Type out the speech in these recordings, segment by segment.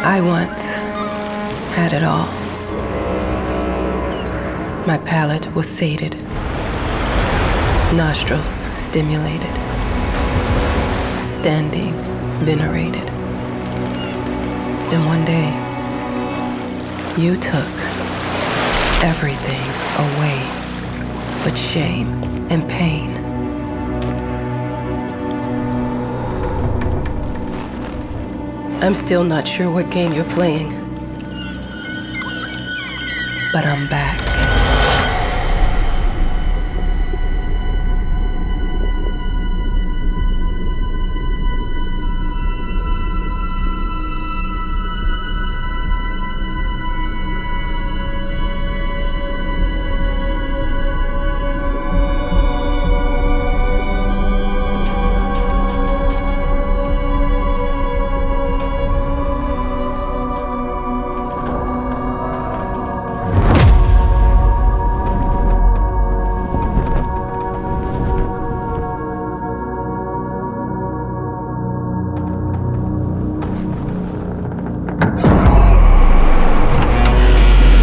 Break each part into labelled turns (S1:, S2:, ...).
S1: I once had it all. My palate was sated, nostrils stimulated, standing venerated. And one day, you took everything away but shame and pain. I'm still not sure what game you're playing, but I'm back.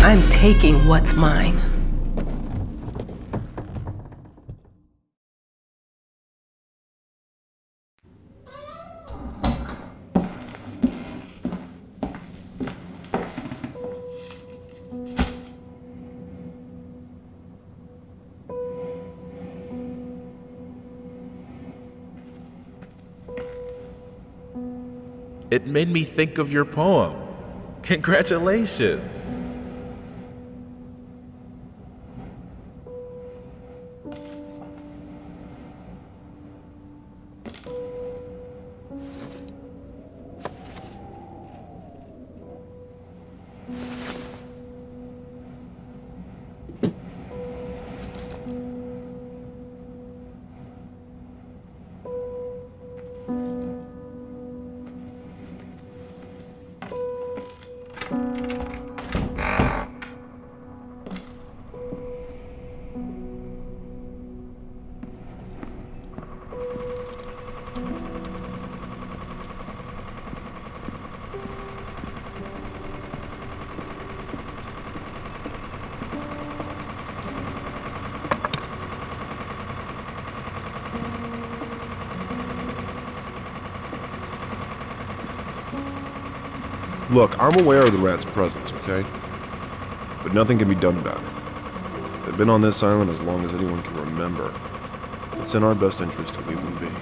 S1: I'm taking what's mine.
S2: It made me think of your poem. Congratulations.
S3: Look, I'm aware of the rat's presence, okay? But nothing can be done about it. They've been on this island as long as anyone can remember. It's in our best interest to leave them be.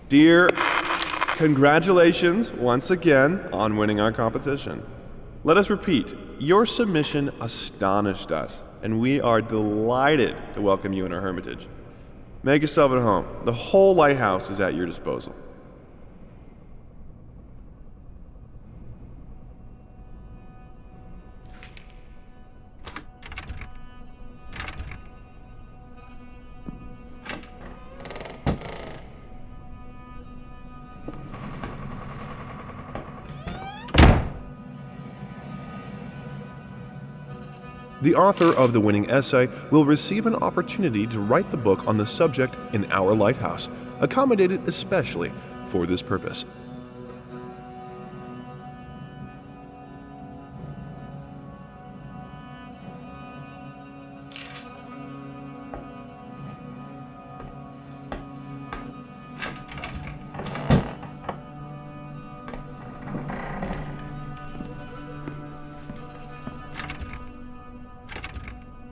S3: Dear, congratulations once again on winning our competition. Let us repeat, your submission astonished us, and we are delighted to welcome you in our hermitage. Make yourself at home. The whole lighthouse is at your disposal. The author of the winning essay will receive an opportunity to write the book on the subject in our lighthouse, accommodated especially for this purpose.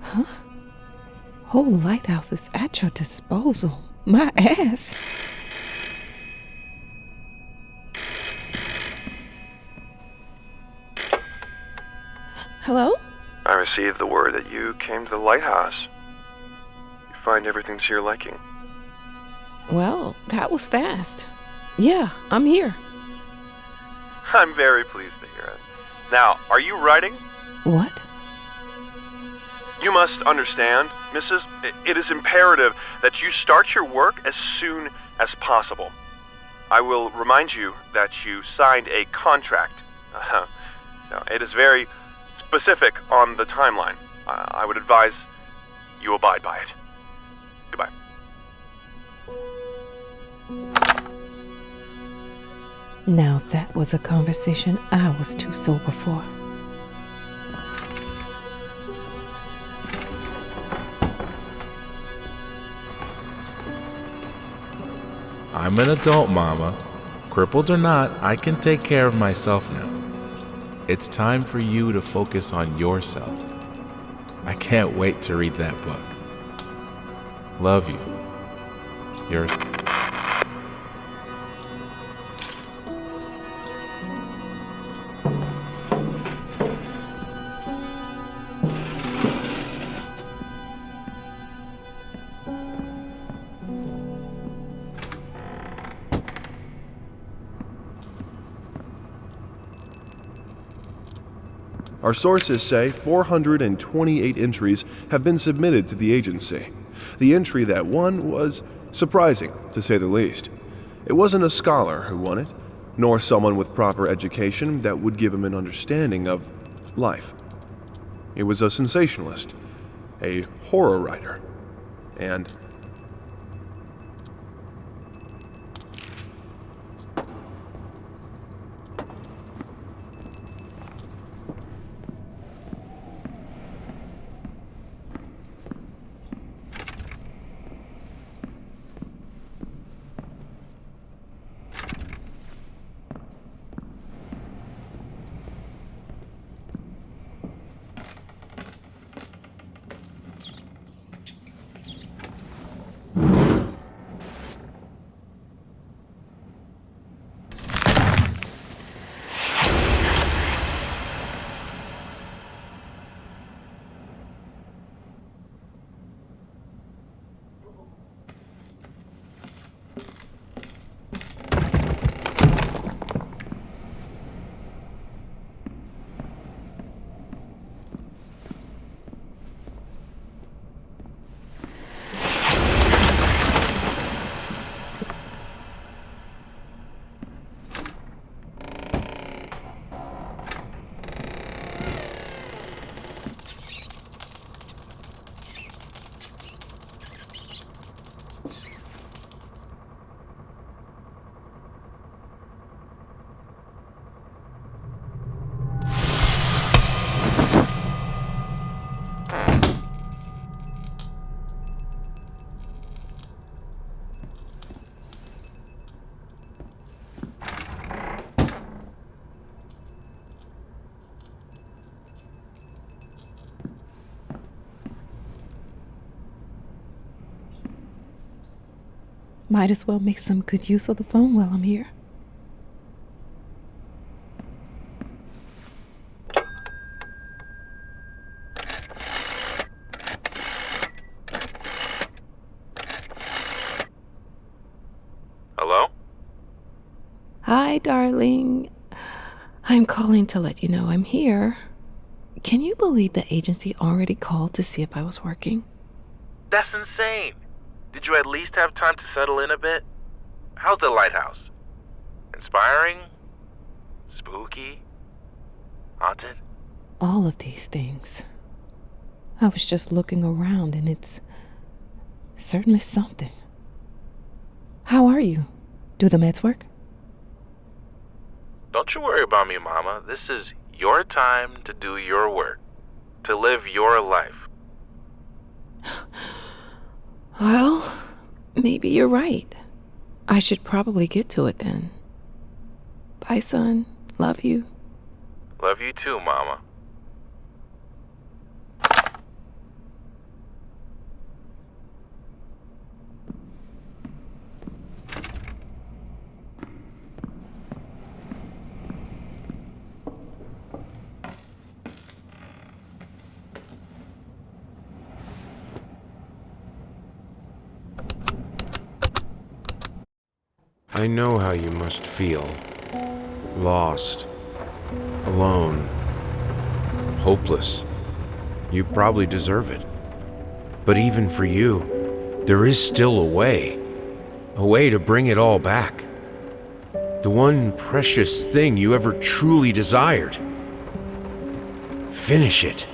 S1: Huh? Whole lighthouse is at your disposal. My ass. Hello?
S4: I received the word that you came to the lighthouse. You find everything to your liking.
S1: Well, that was fast. Yeah, I'm here.
S4: I'm very pleased to hear it. Now, are you writing?
S1: What?
S4: You must understand, Mrs., it is imperative that you start your work as soon as possible. I will remind you that you signed a contract. Now, it is very specific on the timeline. I would advise you abide by it. Goodbye.
S1: Now that was a conversation I was too sober for.
S2: I'm an adult, Mama. Crippled or not, I can take care of myself now. It's time for you to focus on yourself. I can't wait to read that book. Love you. You're...
S3: Our sources say 428 entries have been submitted to the agency. The entry that won was surprising, to say the least. It wasn't a scholar who won it, nor someone with proper education that would give him an understanding of life. It was a sensationalist, a horror writer, and
S1: Might as well make some good use of the phone while I'm here.
S2: Hello?
S1: Hi, darling. I'm calling to let you know I'm here. Can you believe the agency already called to see if I was working?
S2: That's insane. Did you at least have time to settle in a bit? How's the lighthouse? Inspiring? Spooky? Haunted?
S1: All of these things. I was just looking around and it's certainly something. How are you? Do the meds work?
S2: Don't you worry about me, Mama. This is your time to do your work, to live your life.
S1: Well, maybe you're right. I should probably get to it then. Bye, son. Love you.
S2: Love you too, Mama.
S5: I know how you must feel. Lost. Alone. Hopeless. You probably deserve it. But even for you, there is still a way. A way to bring it all back. The one precious thing you ever truly desired. Finish it.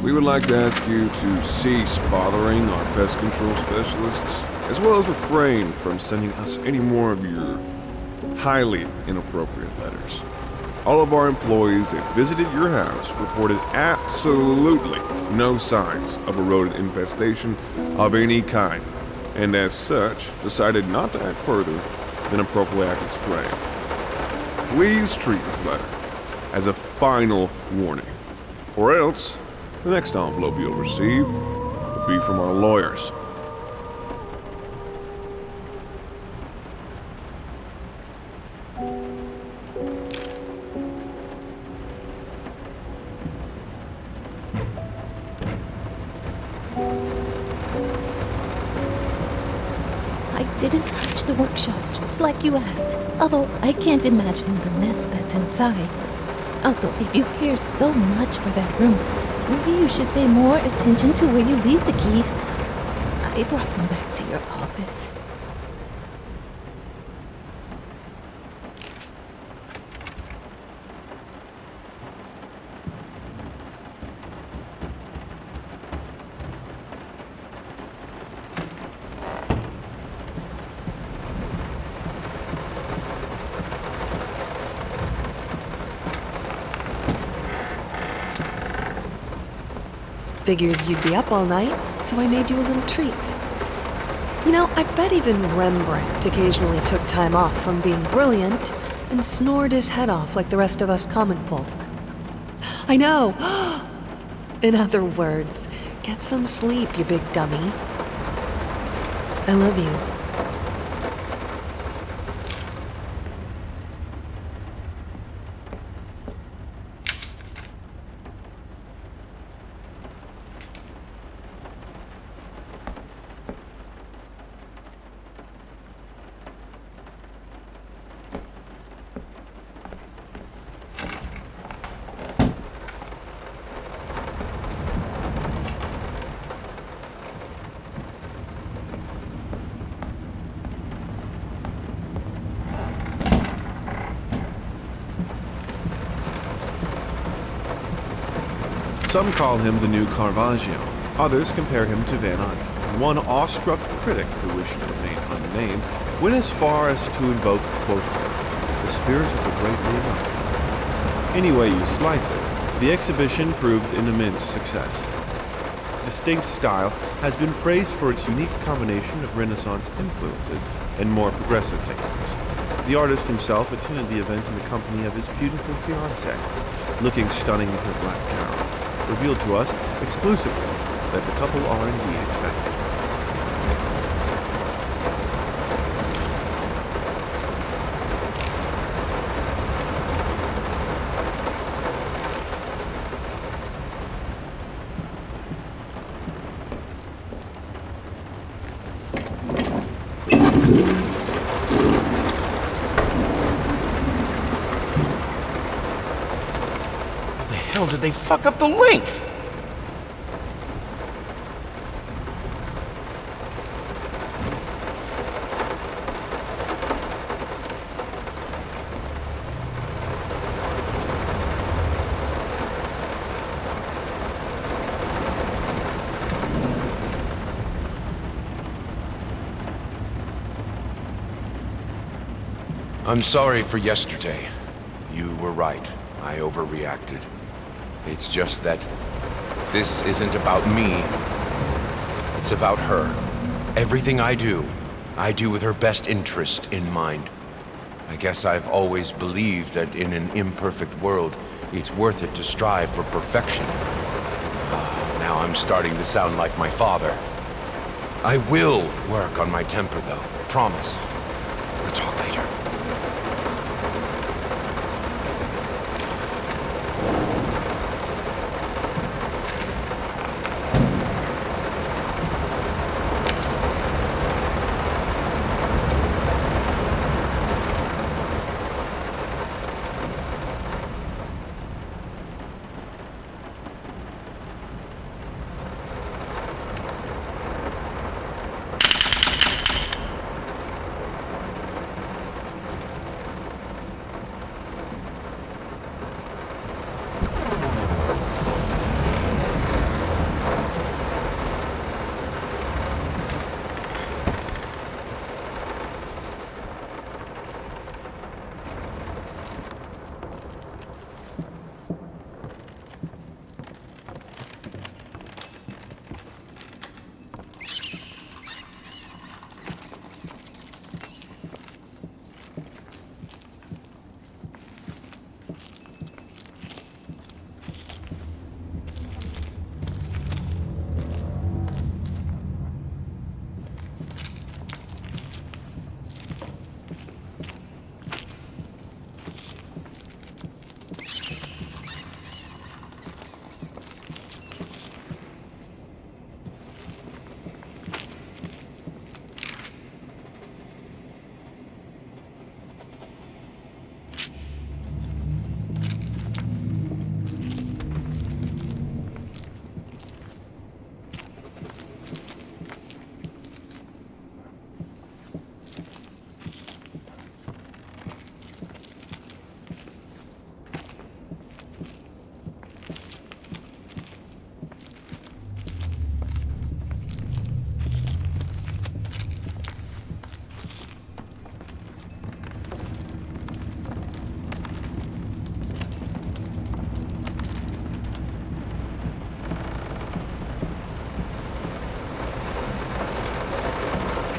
S3: We would like to ask you to cease bothering our pest control specialists, as well as refrain from sending us any more of your highly inappropriate letters. All of our employees that visited your house reported absolutely no signs of a rodent infestation of any kind, and as such, decided not to act further than a prophylactic spray. Please treat this letter as a final warning, or else the next envelope you'll receive will be from our lawyers.
S1: I didn't touch the workshop, just like you asked. Although I can't imagine the mess that's inside. Also, if you care so much for that room, maybe you should pay more attention to where you leave the keys. I brought them back to your office.
S6: Figured you'd be up all night, so I made you a little treat. You know, I bet even Rembrandt occasionally took time off from being brilliant and snored his head off like the rest of us common folk. I know! In other words, get some sleep, you big dummy. I love you.
S3: Some call him the new Caravaggio. Others compare him to Van Eyck. One awestruck critic who wished to remain unnamed went as far as to invoke, quote, the spirit of the great Leonardo. Any way you slice it, the exhibition proved an immense success. Its distinct style has been praised for its unique combination of Renaissance influences and more progressive techniques. The artist himself attended the event in the company of his beautiful fiancée, looking stunning in her black gown, revealed to us exclusively that the couple are indeed expecting.
S5: How did they fuck up the length? I'm sorry for yesterday. You were right. I overreacted. It's just that this isn't about me. It's about her. Everything I do with her best interest in mind. I guess I've always believed that in an imperfect world, it's worth it to strive for perfection. Now I'm starting to sound like my father. I will work on my temper, though. Promise. We'll talk later.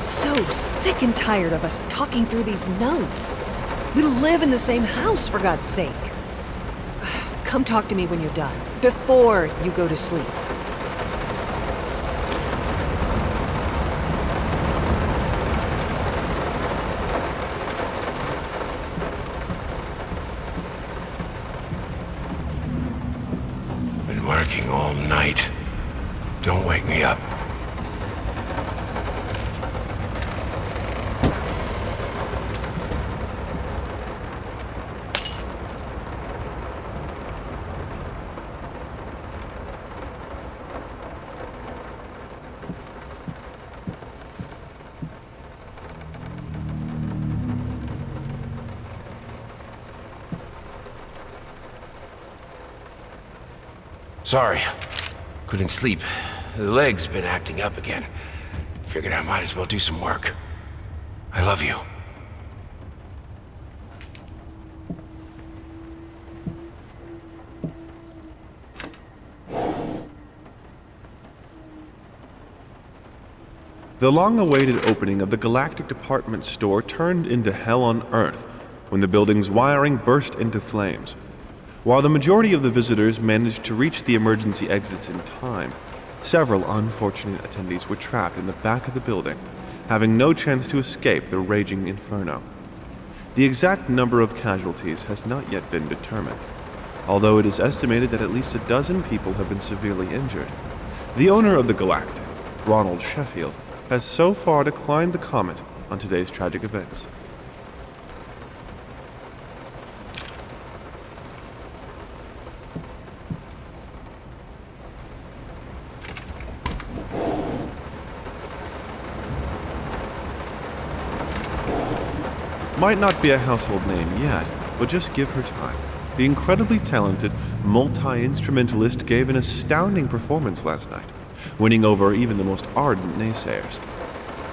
S6: So sick and tired of us talking through these notes. We live in the same house, for God's sake. Come talk to me when you're done, before you go to sleep.
S5: Been working all night. Don't wake me up. Sorry, couldn't sleep. The leg's been acting up again. Figured I might as well do some work. I love you.
S3: The long-awaited opening of the Galactic Department Store turned into hell on Earth when the building's wiring burst into flames. While the majority of the visitors managed to reach the emergency exits in time, several unfortunate attendees were trapped in the back of the building, having no chance to escape the raging inferno. The exact number of casualties has not yet been determined, although it is estimated that at least a dozen people have been severely injured. The owner of the Galactic, Ronald Sheffield, has so far declined to comment on today's tragic events. Might not be a household name yet, but just give her time. The incredibly talented multi-instrumentalist gave an astounding performance last night, winning over even the most ardent naysayers.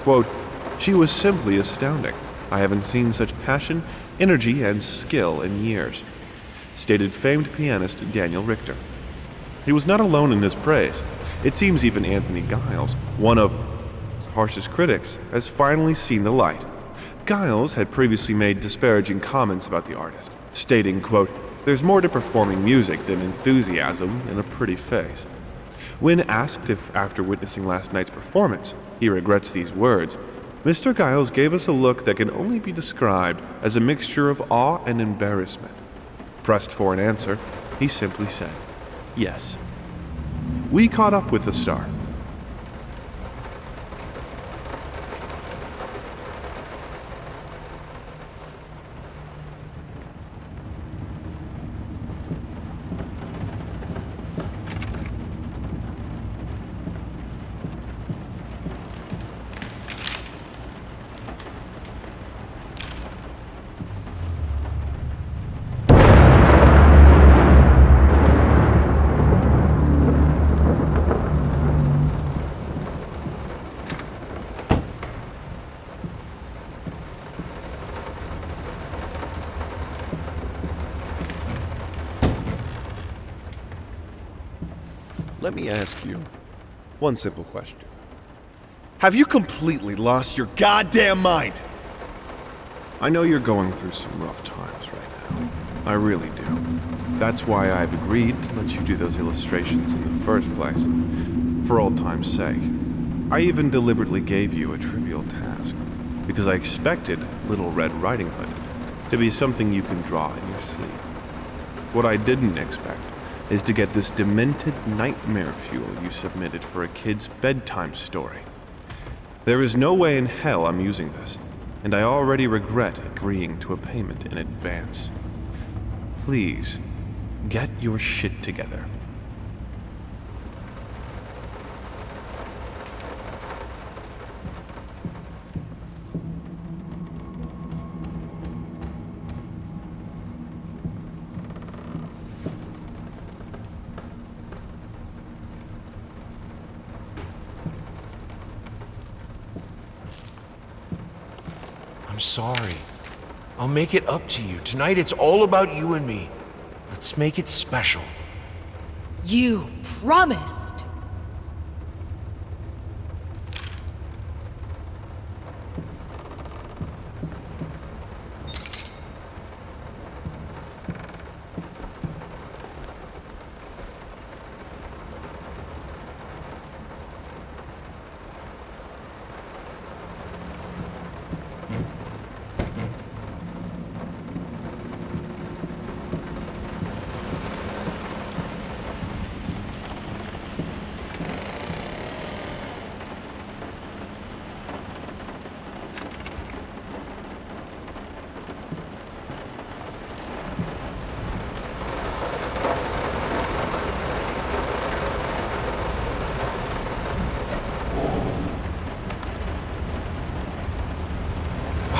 S3: Quote, "She was simply astounding. I haven't seen such passion, energy, and skill in years," stated famed pianist Daniel Richter. He was not alone in his praise. It seems even Anthony Giles, one of its harshest critics, has finally seen the light. Giles had previously made disparaging comments about the artist, stating, quote, "There's more to performing music than enthusiasm and a pretty face." When asked if, after witnessing last night's performance, he regrets these words, Mr. Giles gave us a look that can only be described as a mixture of awe and embarrassment. Pressed for an answer, he simply said, "Yes." We caught up with the star. Let me ask you one simple question. Have you completely lost your goddamn mind? I know you're going through some rough times right now. I really do. That's why I've agreed to let you do those illustrations in the first place. For old time's sake. I even deliberately gave you a trivial task, because I expected Little Red Riding Hood to be something you can draw in your sleep. What I didn't expect is to get this demented nightmare fuel you submitted for a kid's bedtime story. There is no way in hell I'm using this, and I already regret agreeing to a payment in advance. Please, get your shit together.
S5: I'm sorry. I'll make it up to you. Tonight it's all about you and me. Let's make it special.
S7: You promised!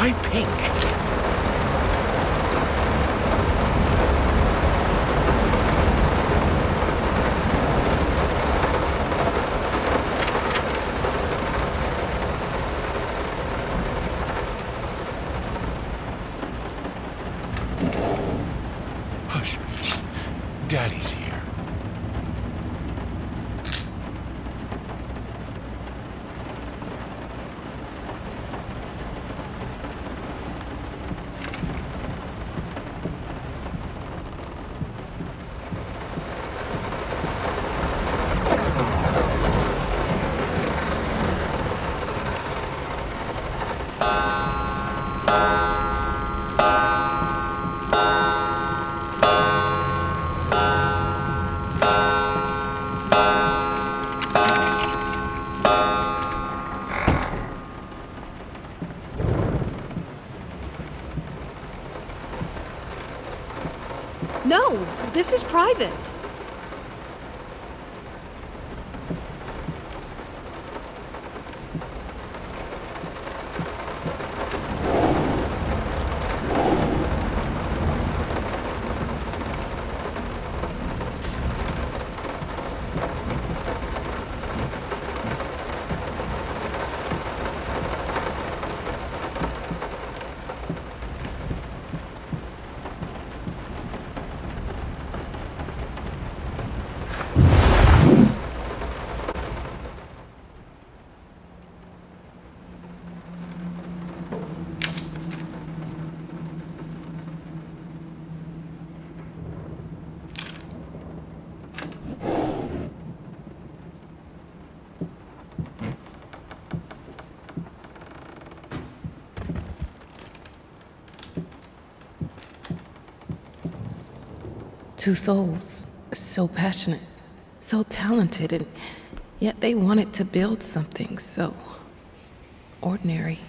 S5: Why pink? Hush. Daddy's here.
S6: No, this is private.
S1: Two souls, so passionate, so talented, and yet they wanted to build something so ordinary.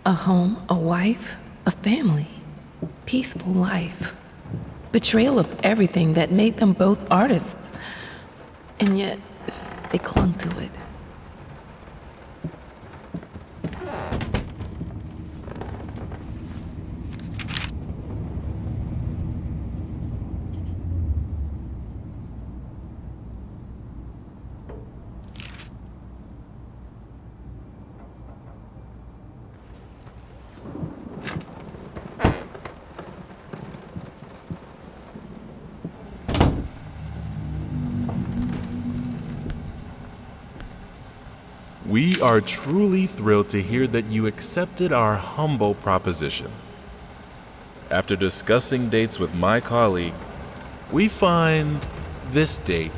S1: A home, a wife, a family, peaceful life. Betrayal of everything that made them both artists, and yet they clung to it.
S2: We are truly thrilled to hear that you accepted our humble proposition. After discussing dates with my colleague, we find this date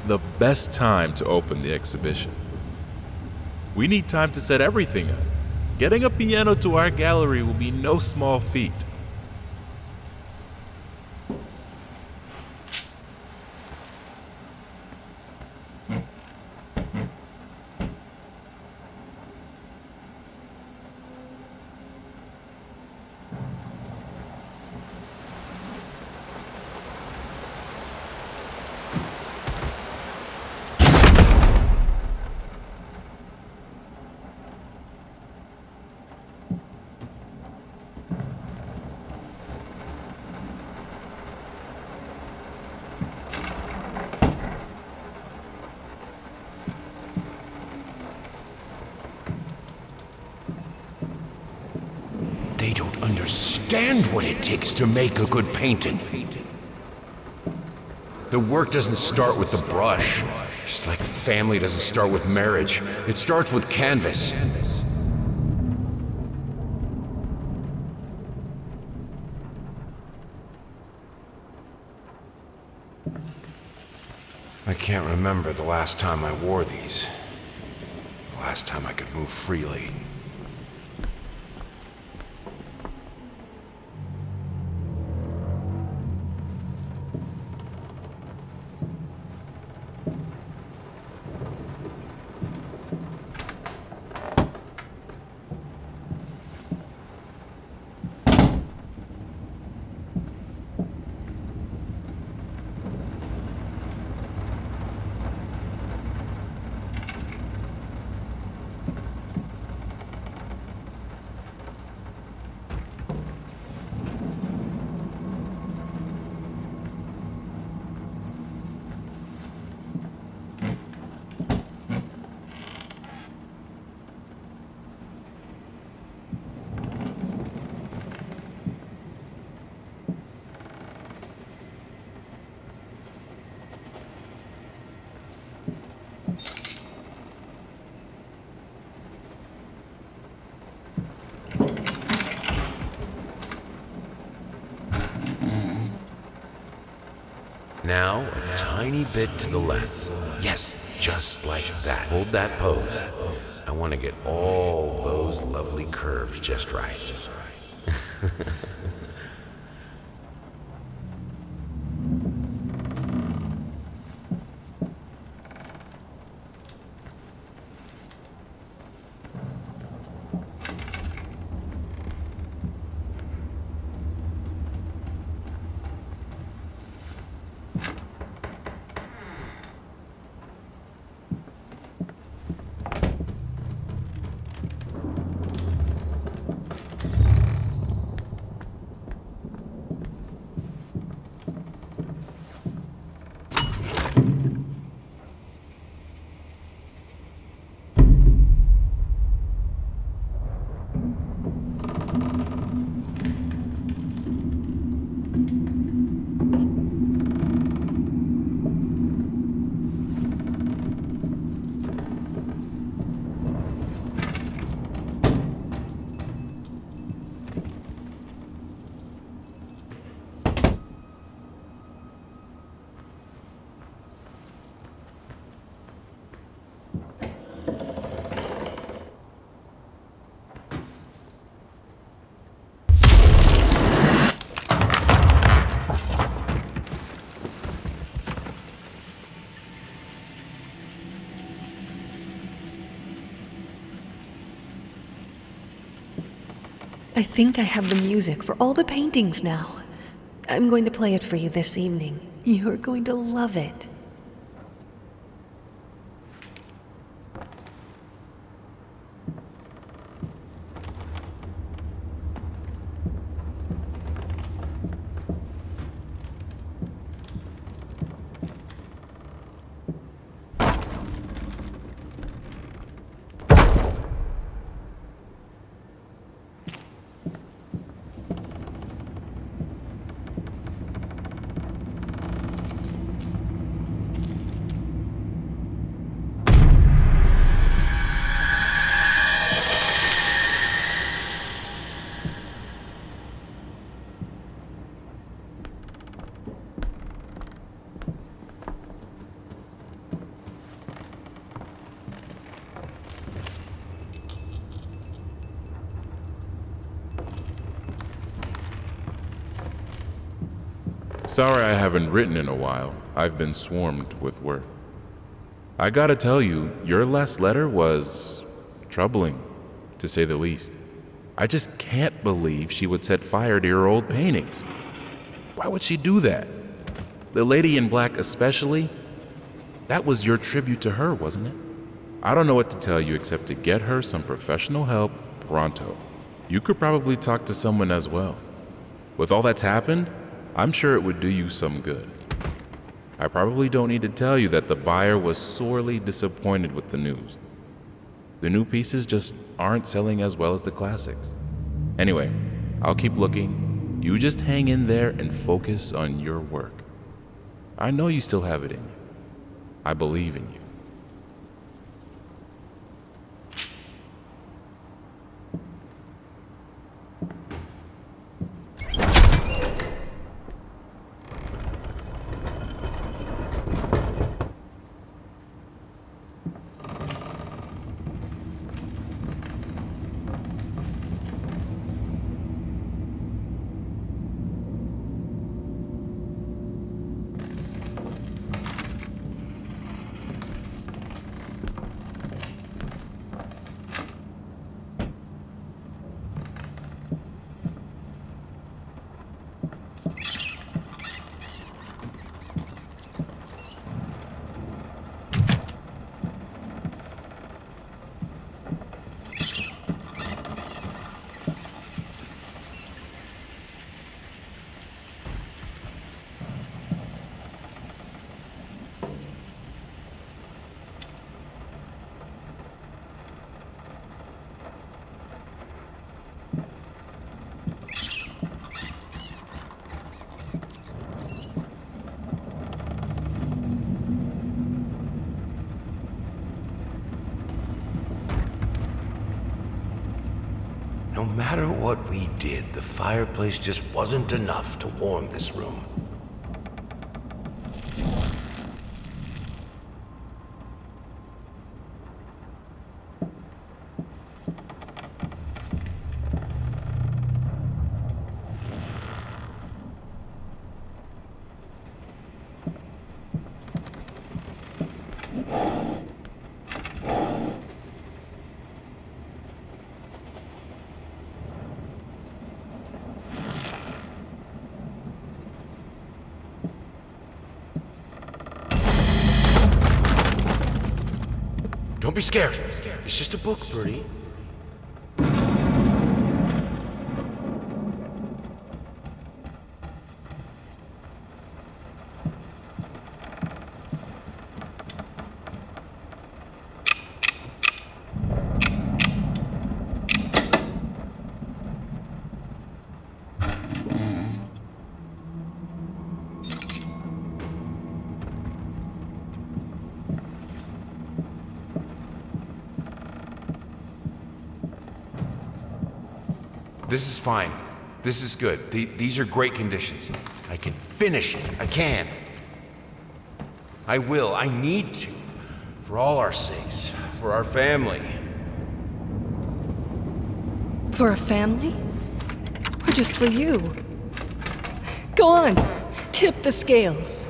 S2: the best time to open the exhibition. We need time to set everything up. Getting a piano to our gallery will be no small feat.
S5: They don't understand what it takes to make a good painting. The work doesn't start with the brush, just like family doesn't start with marriage. It starts with canvas. I can't remember the last time I wore these. The last time I could move freely. Now, a tiny bit to the left. Yes, just like that. Hold that pose. I want to get all those lovely curves just right.
S6: I think I have the music for all the paintings now. I'm going to play it for you this evening. You're going to love it.
S2: Sorry I haven't written in a while. I've been swarmed with work. I gotta tell you, your last letter was troubling, to say the least. I just can't believe she would set fire to your old paintings. Why would she do that? The lady in black especially? That was your tribute to her, wasn't it? I don't know what to tell you except to get her some professional help pronto. You could probably talk to someone as well. With all that's happened, I'm sure it would do you some good. I probably don't need to tell you that the buyer was sorely disappointed with the news. The new pieces just aren't selling as well as the classics. Anyway, I'll keep looking. You just hang in there and focus on your work. I know you still have it in you. I believe in you.
S5: No matter what we did, the fireplace just wasn't enough to warm this room. Don't be scared. It's just a book, Bertie. This is fine. This is good. These are great conditions. I can finish it. I can. I will. I need to. For all our sakes. For our family.
S6: For a family? Or just for you? Go on. Tip the scales.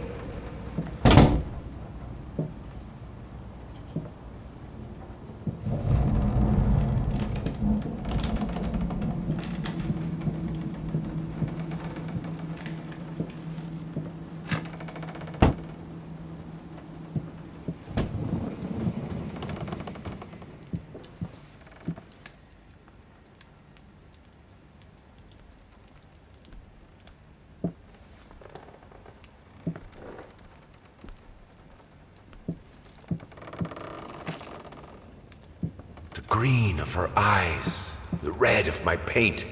S5: green of her eyes, the red of my paint.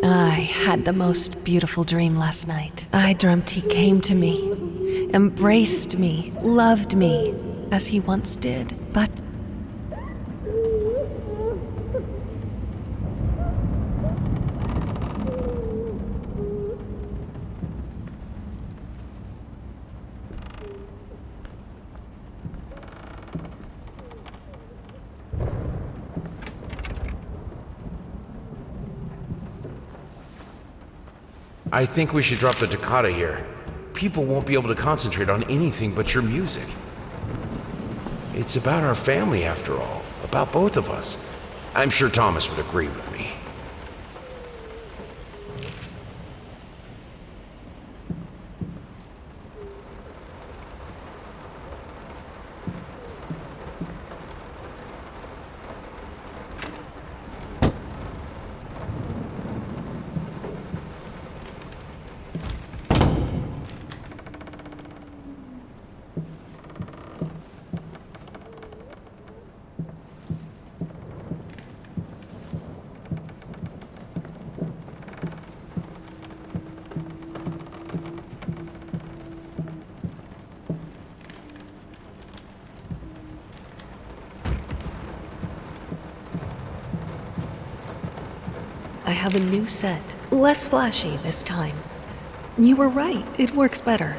S6: I had the most beautiful dream last night. I dreamt he came to me, embraced me, loved me, as he once did. But
S5: I think we should drop the toccata here. People won't be able to concentrate on anything but your music. It's about our family, after all. About both of us. I'm sure Thomas would agree with me.
S6: I have a new set. Less flashy this time. You were right, it works better.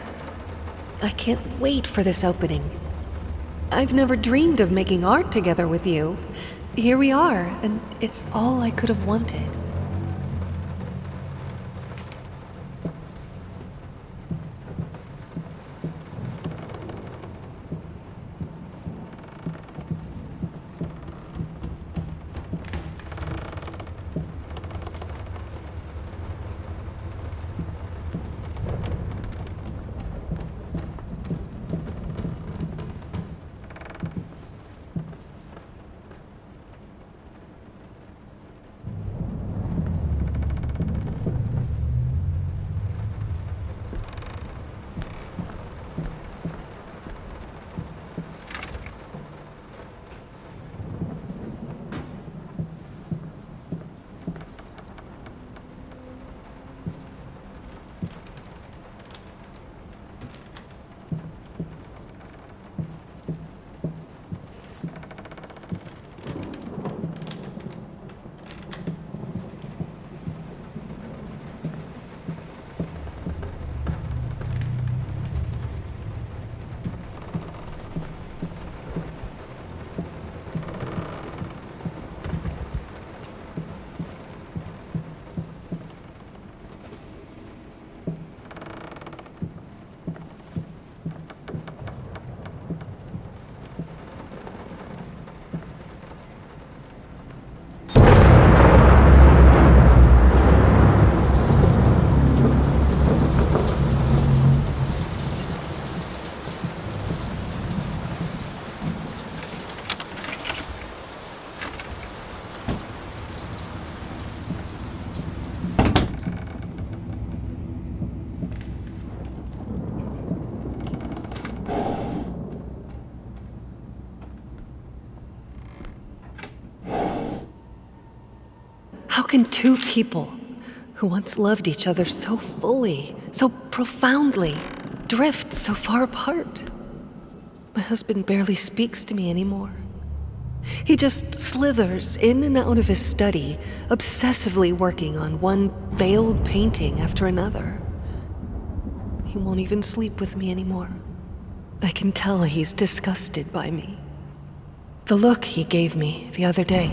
S6: I can't wait for this opening. I've never dreamed of making art together with you. Here we are, and it's all I could have wanted. How can two people who once loved each other so fully, so profoundly, drift so far apart? My husband barely speaks to me anymore. He just slithers in and out of his study, obsessively working on one veiled painting after another. He won't even sleep with me anymore. I can tell he's disgusted by me. The look he gave me the other day.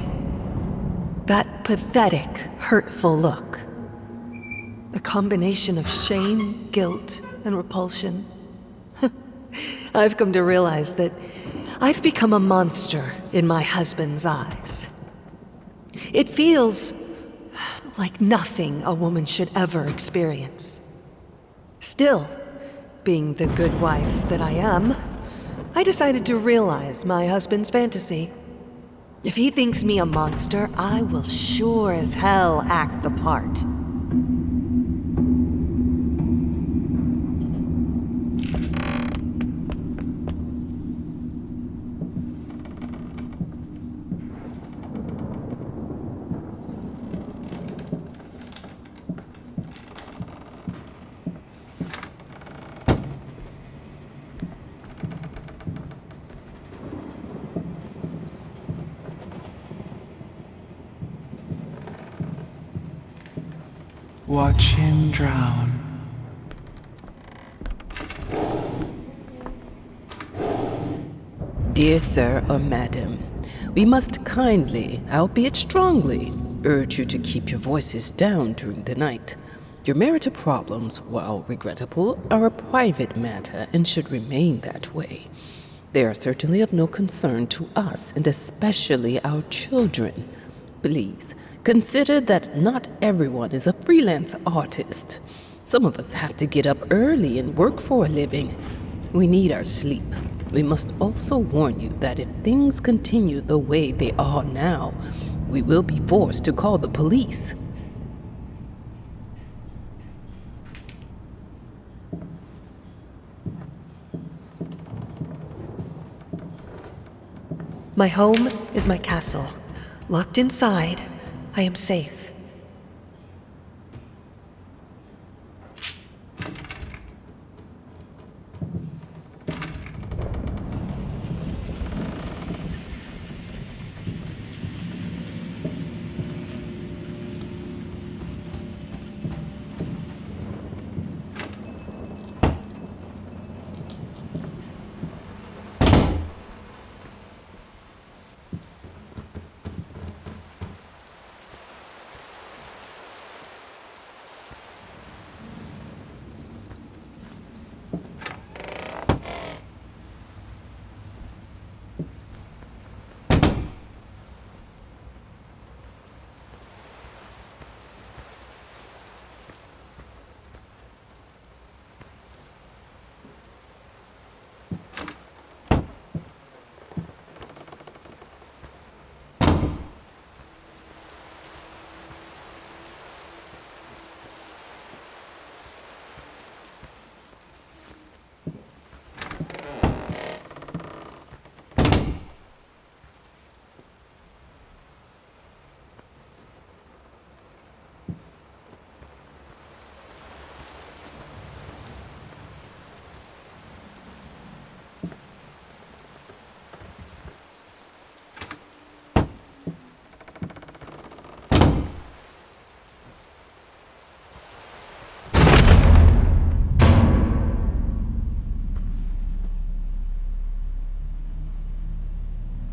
S6: That pathetic, hurtful look. A combination of shame, guilt, and repulsion. I've come to realize that I've become a monster in my husband's eyes. It feels like nothing a woman should ever experience. Still, being the good wife that I am, I decided to realize my husband's fantasy. If he thinks me a monster, I will sure as hell act the part.
S8: Watch him drown.
S9: Dear sir or madam, we must kindly, albeit strongly, urge you to keep your voices down during the night. Your marital problems, while regrettable, are a private matter and should remain that way. They are certainly of no concern to us, and especially our children. Please, consider that not everyone is a freelance artist. Some of us have to get up early and work for a living. We need our sleep. We must also warn you that if things continue the way they are now, we will be forced to call the police.
S6: My home is my castle. Locked inside, I am safe.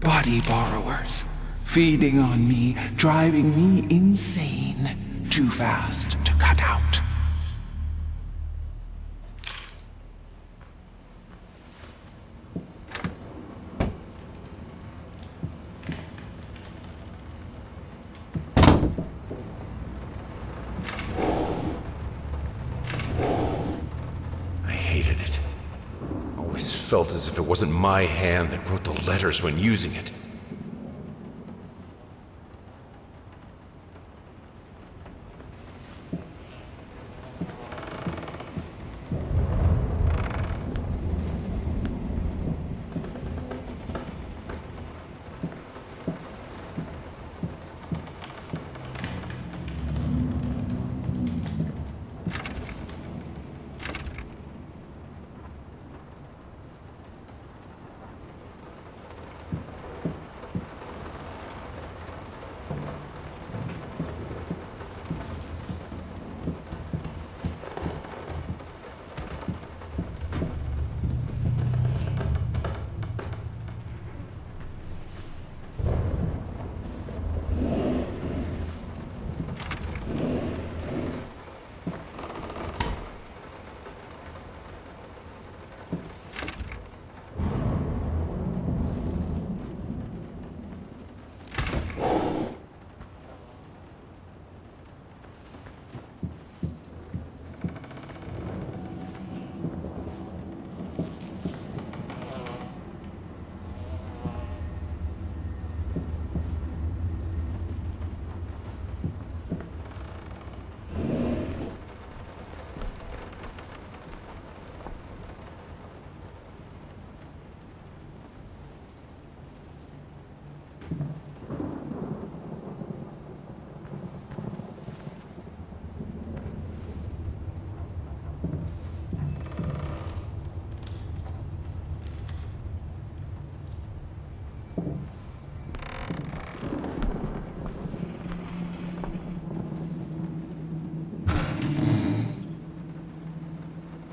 S8: Body borrowers, feeding on me, driving me insane. Too fast to cut out.
S5: I hated it. Always felt as if it wasn't my hand that wrote the letters when using it.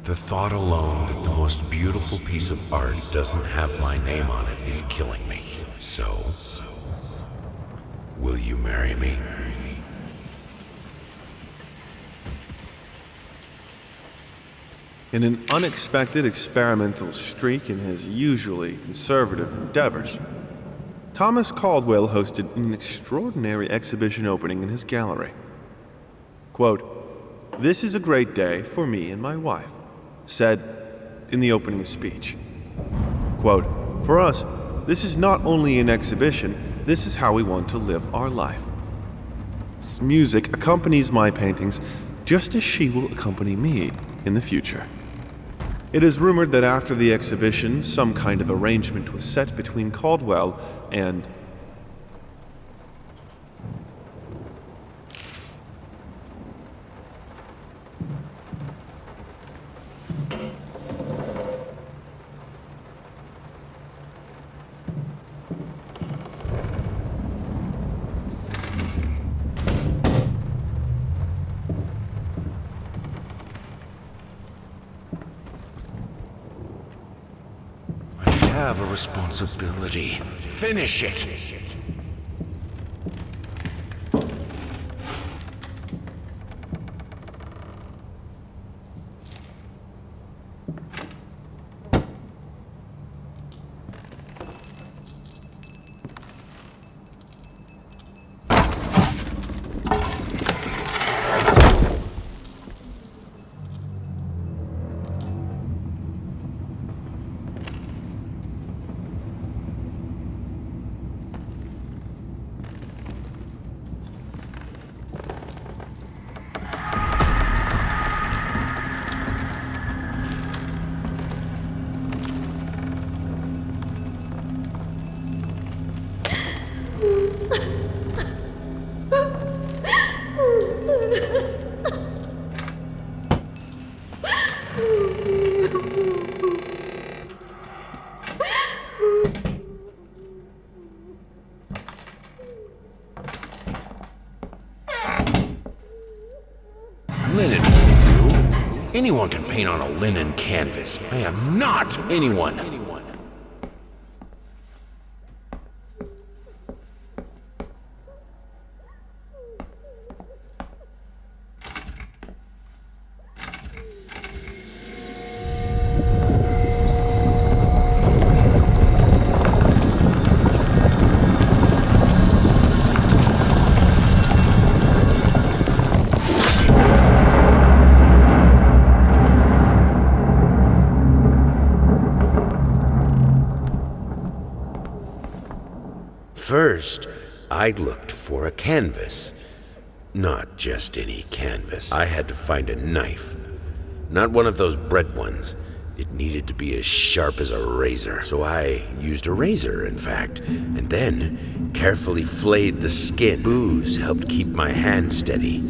S5: The thought alone that the most beautiful piece of art doesn't have my name on it is killing me. So, will you marry me?
S3: In an unexpected experimental streak in his usually conservative endeavors, Thomas Caldwell hosted an extraordinary exhibition opening in his gallery. Quote, "This is a great day for me and my wife," said in the opening speech. Quote, "For us, this is not only an exhibition, this is how we want to live our life. Music accompanies my paintings just as she will accompany me in the future." It is rumored that after the exhibition, some kind of arrangement was set between Caldwell and
S5: I have a responsibility. Finish it! Linen will do. Anyone can paint on a linen canvas. I am not anyone. First, I looked for a canvas. Not just any canvas. I had to find a knife. Not one of those bread ones. It needed to be as sharp as a razor. So I used a razor, in fact, and then carefully flayed the skin. Booze helped keep my hand steady.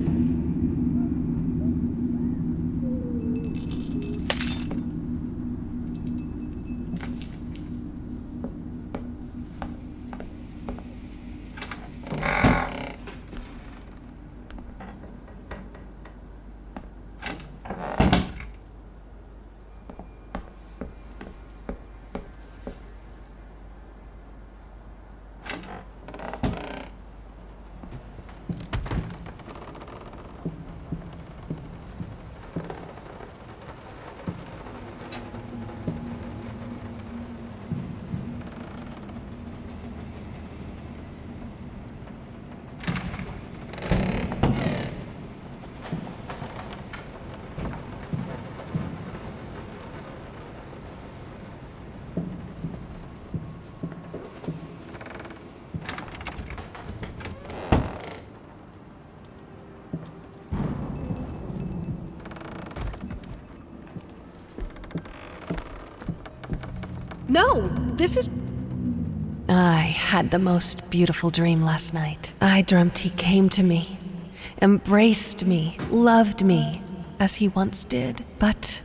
S6: No, this is... I had the most beautiful dream last night. I dreamt he came to me, embraced me, loved me, as he once did. But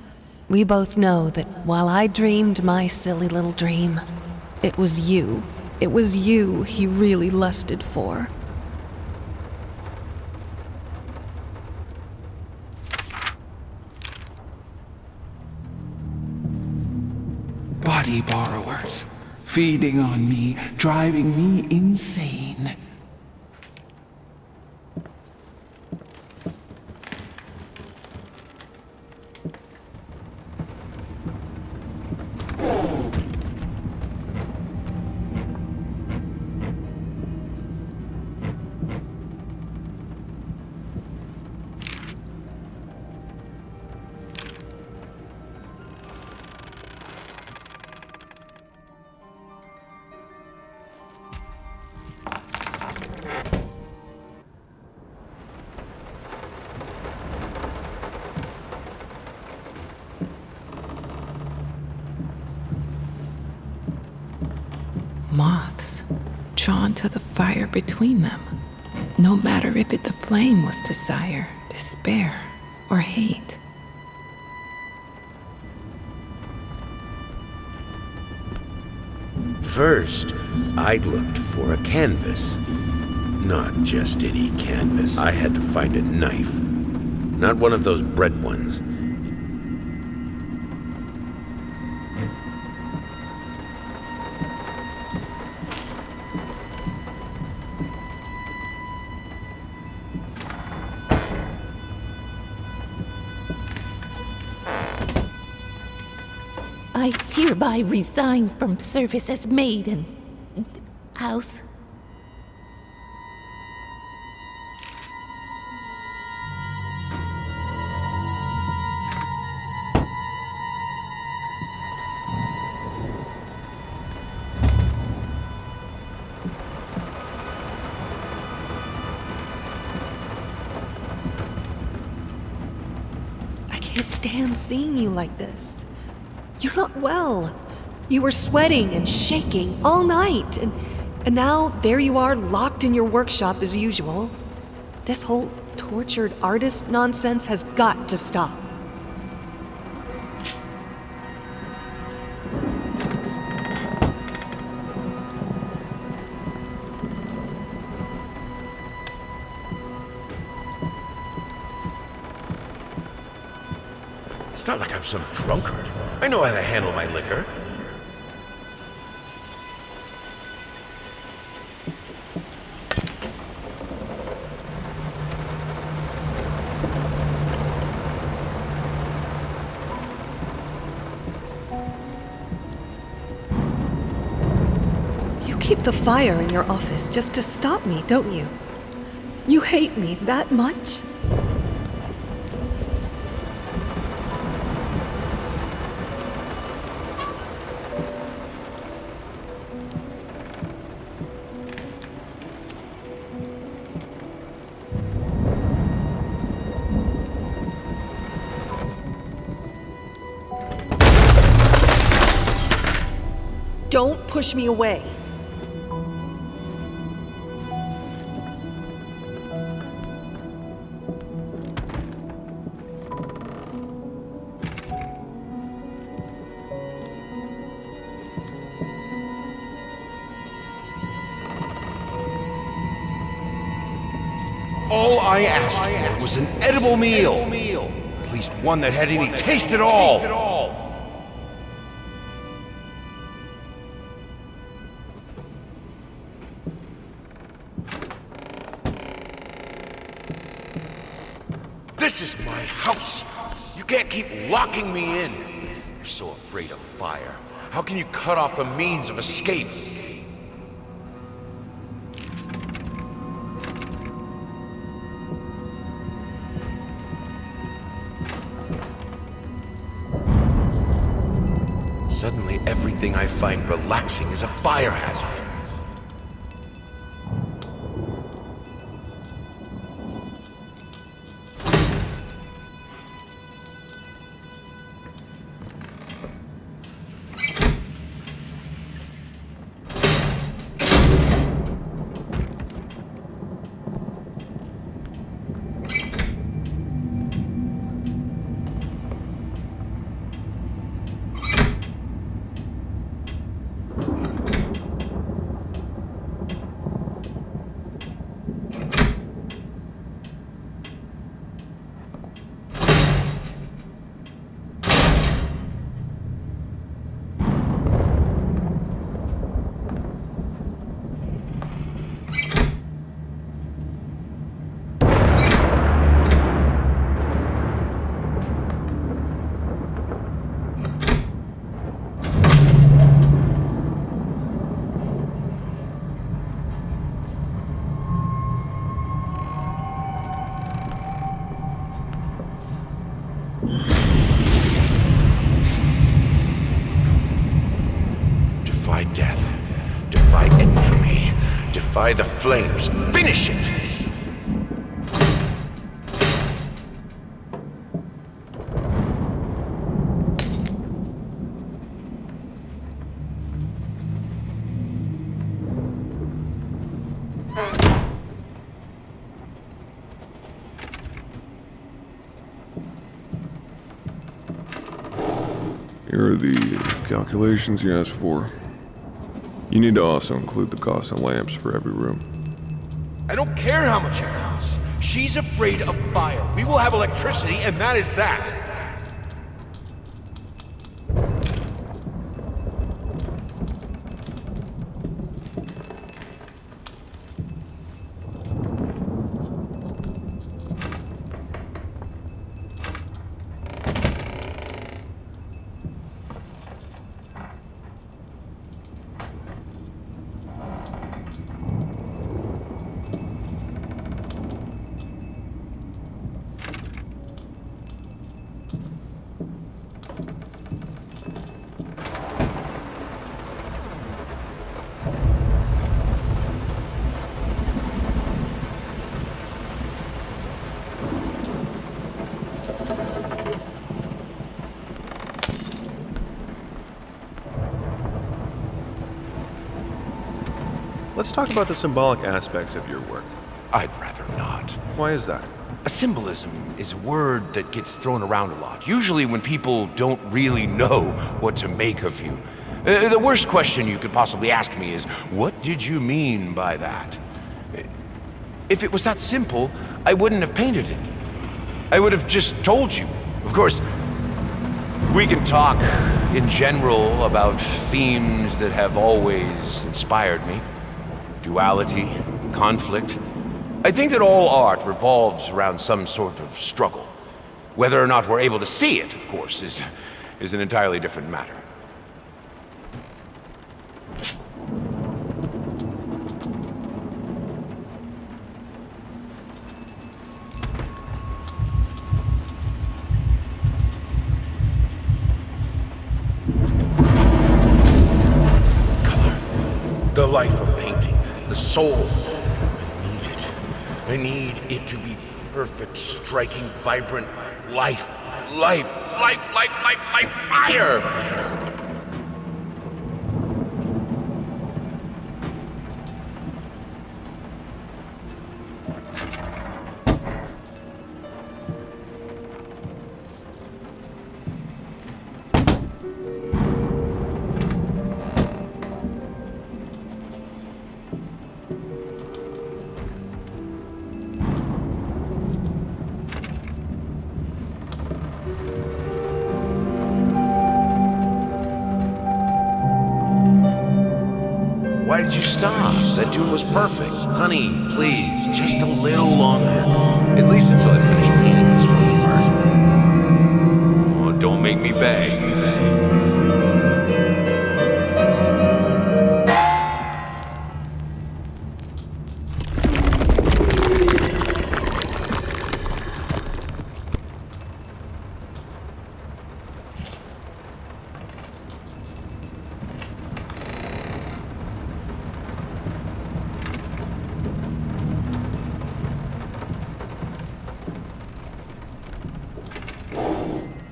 S6: we both know that while I dreamed my silly little dream, it was you It was you he really lusted for.
S8: Body borrowers, feeding on me, driving me insane.
S9: Moths, drawn to the fire between them, no matter if the flame was desire, despair, or hate.
S5: First, I looked for a canvas. Not just any canvas. I had to find a knife. Not one of those bread ones.
S1: I hereby resign from service as maid and house.
S6: I can't stand seeing you like this. You're not well. You were sweating and shaking all night, and now there you are, locked in your workshop as usual. This whole tortured artist nonsense has got to stop.
S5: It's not like I'm some drunkard. I know how to handle my liquor.
S6: You keep the fire in your office just to stop me, don't you? You hate me that much? Don't push me away.
S10: All I asked for was an edible meal. At least one that had any taste at all. This is my house. You can't keep locking me in. You're so afraid of fire. How can you cut off the means of escape? Suddenly, everything I find relaxing is a fire hazard. Defy the flames. Finish it!
S3: Here are the calculations you asked for. You need to also include the cost of lamps for every room.
S10: I don't care how much it costs. She's afraid of fire. We will have electricity, and that is that.
S3: Let's talk about the symbolic aspects of your work.
S10: I'd rather not.
S3: Why is that?
S10: A symbolism is a word that gets thrown around a lot, usually when people don't really know what to make of you. The worst question you could possibly ask me is, what did you mean by that? If it was that simple, I wouldn't have painted it. I would have just told you. Of course, we can talk in general about themes that have always inspired me. Duality, conflict. I think that all art revolves around some sort of struggle. Whether or not we're able to see it, of course, is an entirely different matter. Color. The life of painting. The soul. I need it. I need it to be perfect, striking, vibrant life. Life, fire! Why did you stop? That tune was perfect. Honey, please, just a little longer. At least until I finish painting this one part. Oh, don't make me beg.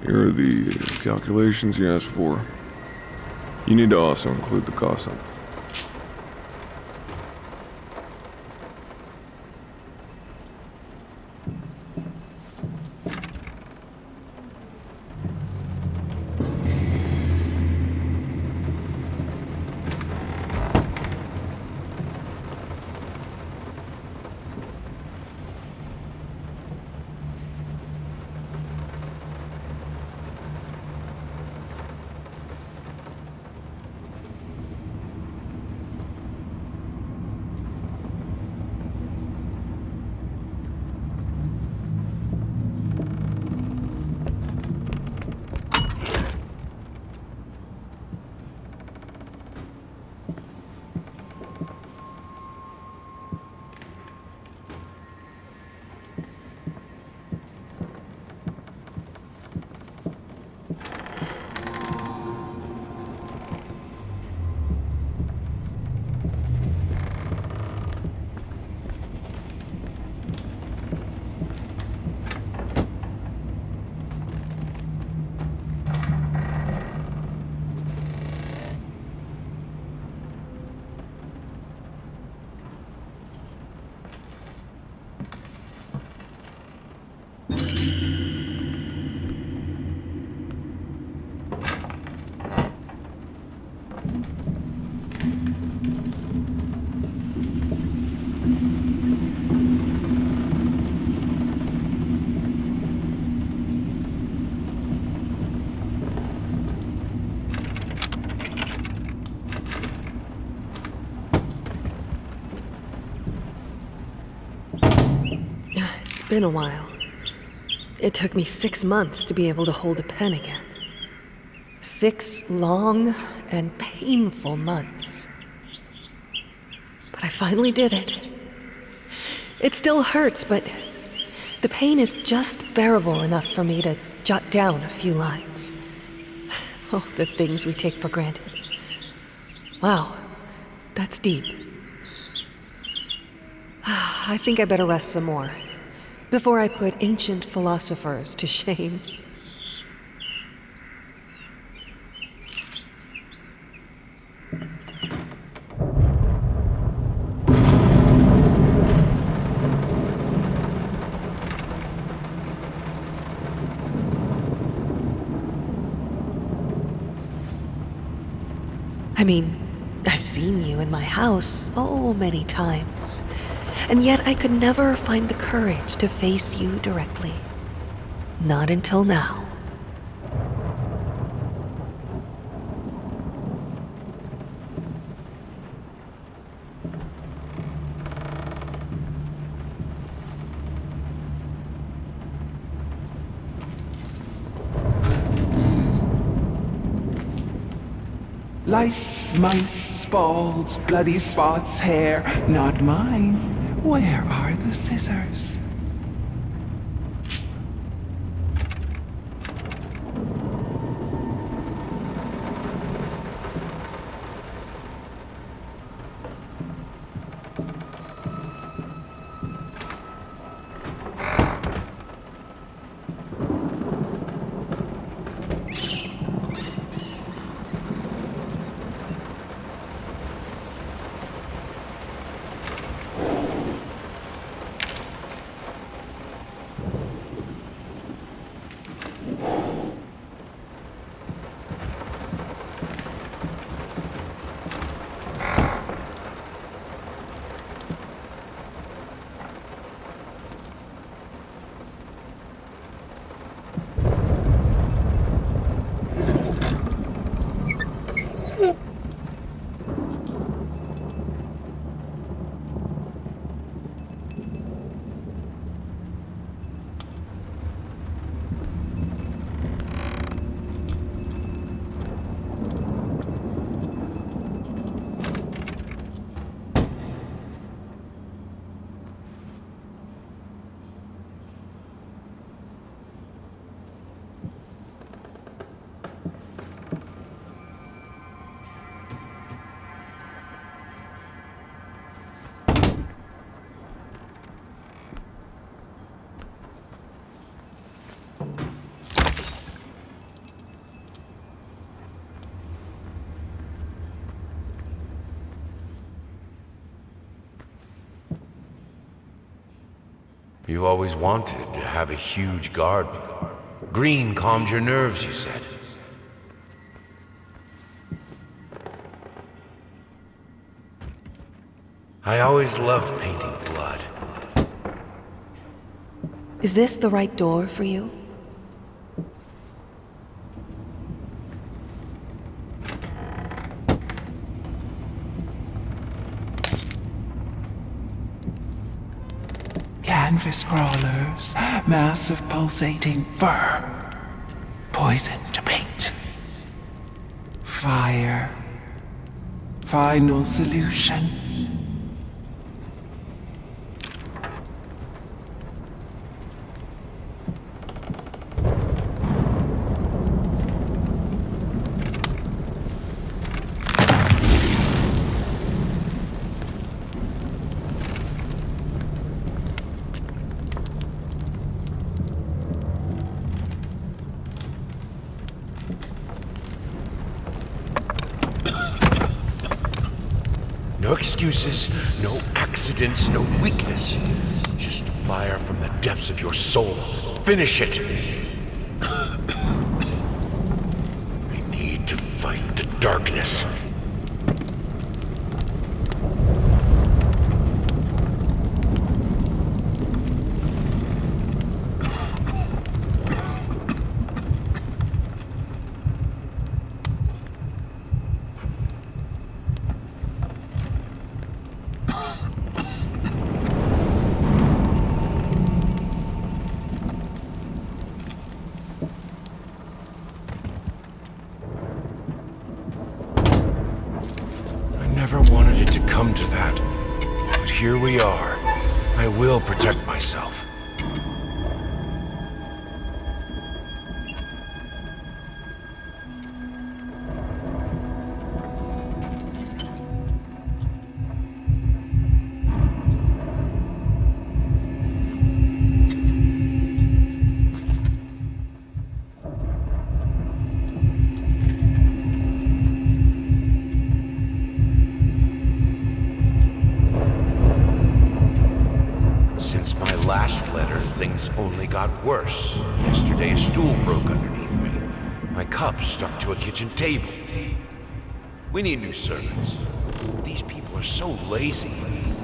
S3: Here are the calculations you asked for. You need to also include the cost of
S6: It's been a while. It took me 6 months to be able to hold a pen again. 6 long and painful months. But I finally did it. It still hurts, but the pain is just bearable enough for me to jot down a few lines. Oh, the things we take for granted. Wow, that's deep. I think I better rest some more before I put ancient philosophers to shame. I mean, I've seen you in my house so many times, and yet I could never find the courage to face you directly. Not until now.
S8: Lice, mice, bald, bloody spots, hair, not mine. Where are the scissors?
S10: You always wanted to have a huge garden. Green calmed your nerves, you said. I always loved painting blood.
S6: Is this the right door for you?
S8: Canvas crawlers, massive pulsating fur, poison to paint. Fire, final solution.
S10: No excuses, no accidents, no weakness. Just fire from the depths of your soul. Finish it! I need to fight the darkness. come to that. But here we are. I will protect myself. Things only got worse. Yesterday a stool broke underneath me. My cup stuck to a kitchen table. We need new servants. These people are so lazy.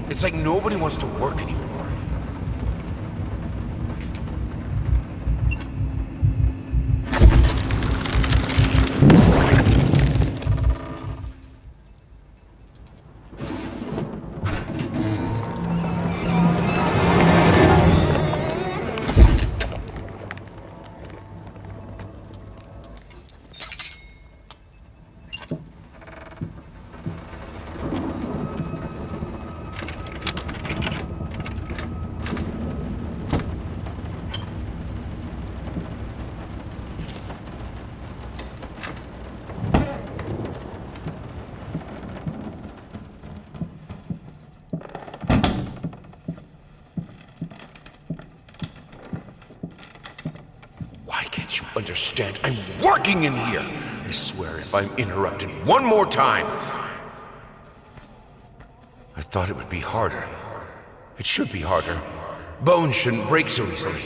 S10: It's like nobody wants to work anymore. Understand? I'm working in here! I swear if I'm interrupted one more time... I thought it would be harder. It should be harder. Bones shouldn't break so easily.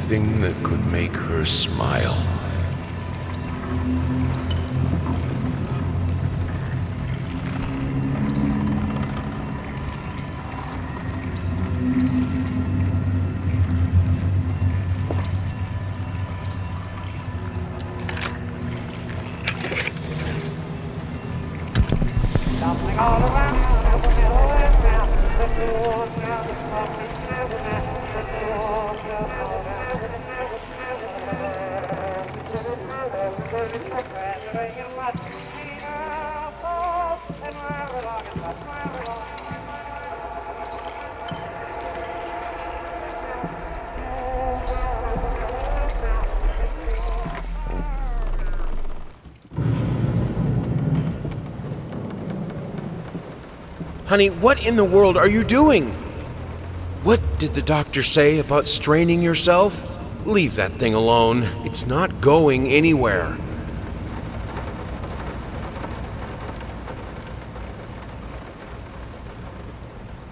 S10: Thing that could make her smile.
S5: Honey, what in the world are you doing? What did the doctor say about straining yourself? Leave that thing alone. It's not going anywhere.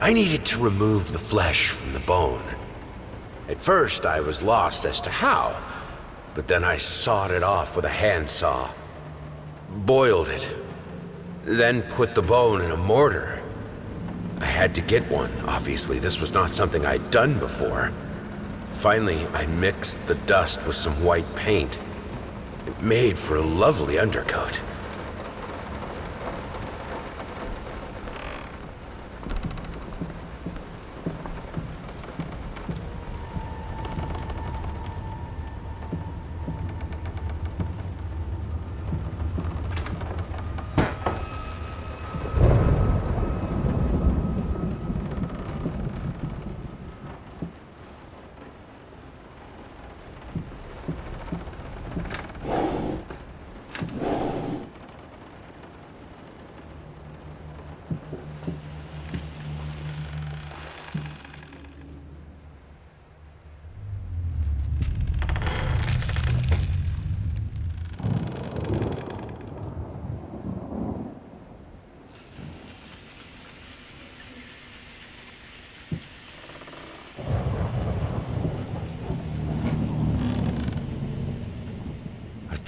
S5: I needed to remove the flesh from the bone. At first, I was lost as to how, but then I sawed it off with a handsaw, boiled it, then put the bone in a mortar. I had to get one, obviously. This was not something I'd done before. Finally, I mixed the dust with some white paint. It made for a lovely undercoat.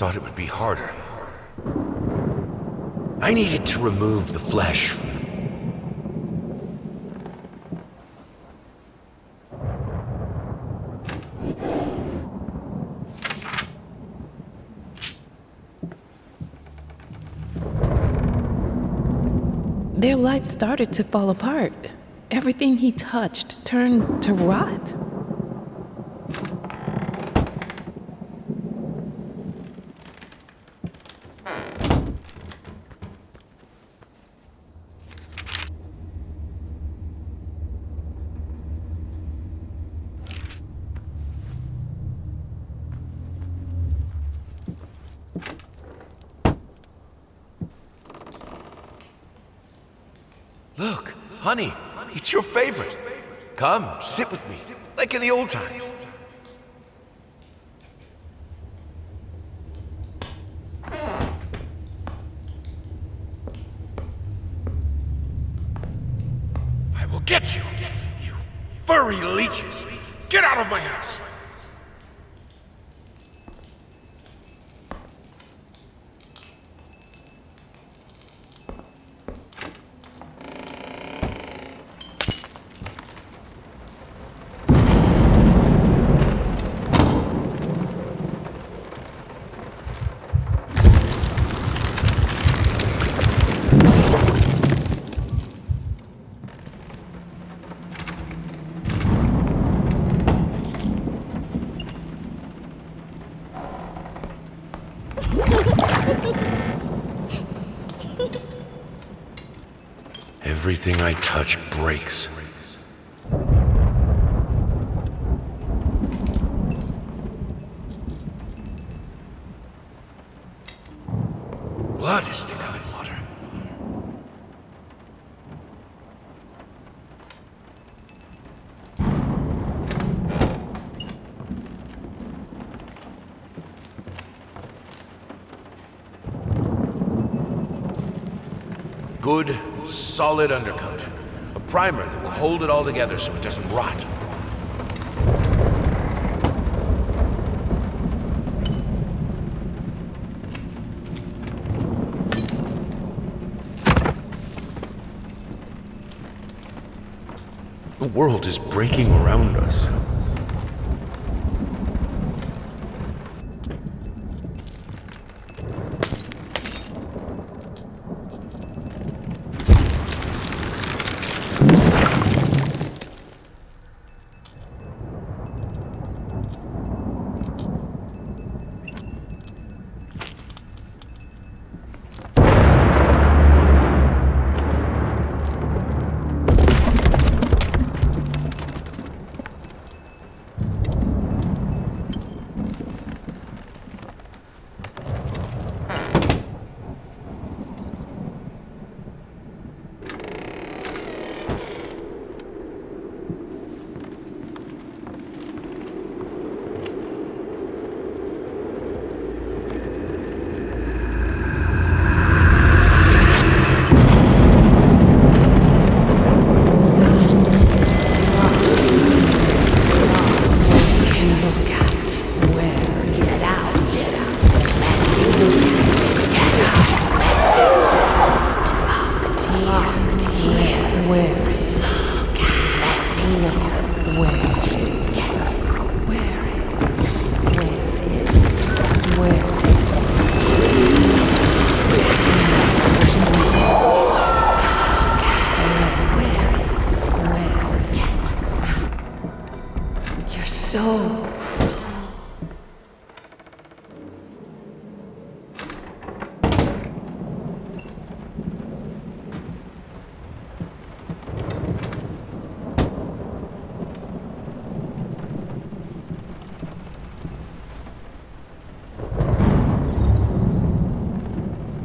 S10: Thought it would be harder.
S5: I needed to remove the flesh from
S9: Their life started to fall apart. Everything he touched turned to rot.
S10: Look, honey, it's your favorite. Come, sit with me, like in the old times. I will get you, you furry leeches. Get out of my house.
S5: Everything I touch breaks.
S10: Blood is thicker than water. Good, solid undercoat. A primer that will hold it all together so it doesn't rot.
S5: The world is breaking around us.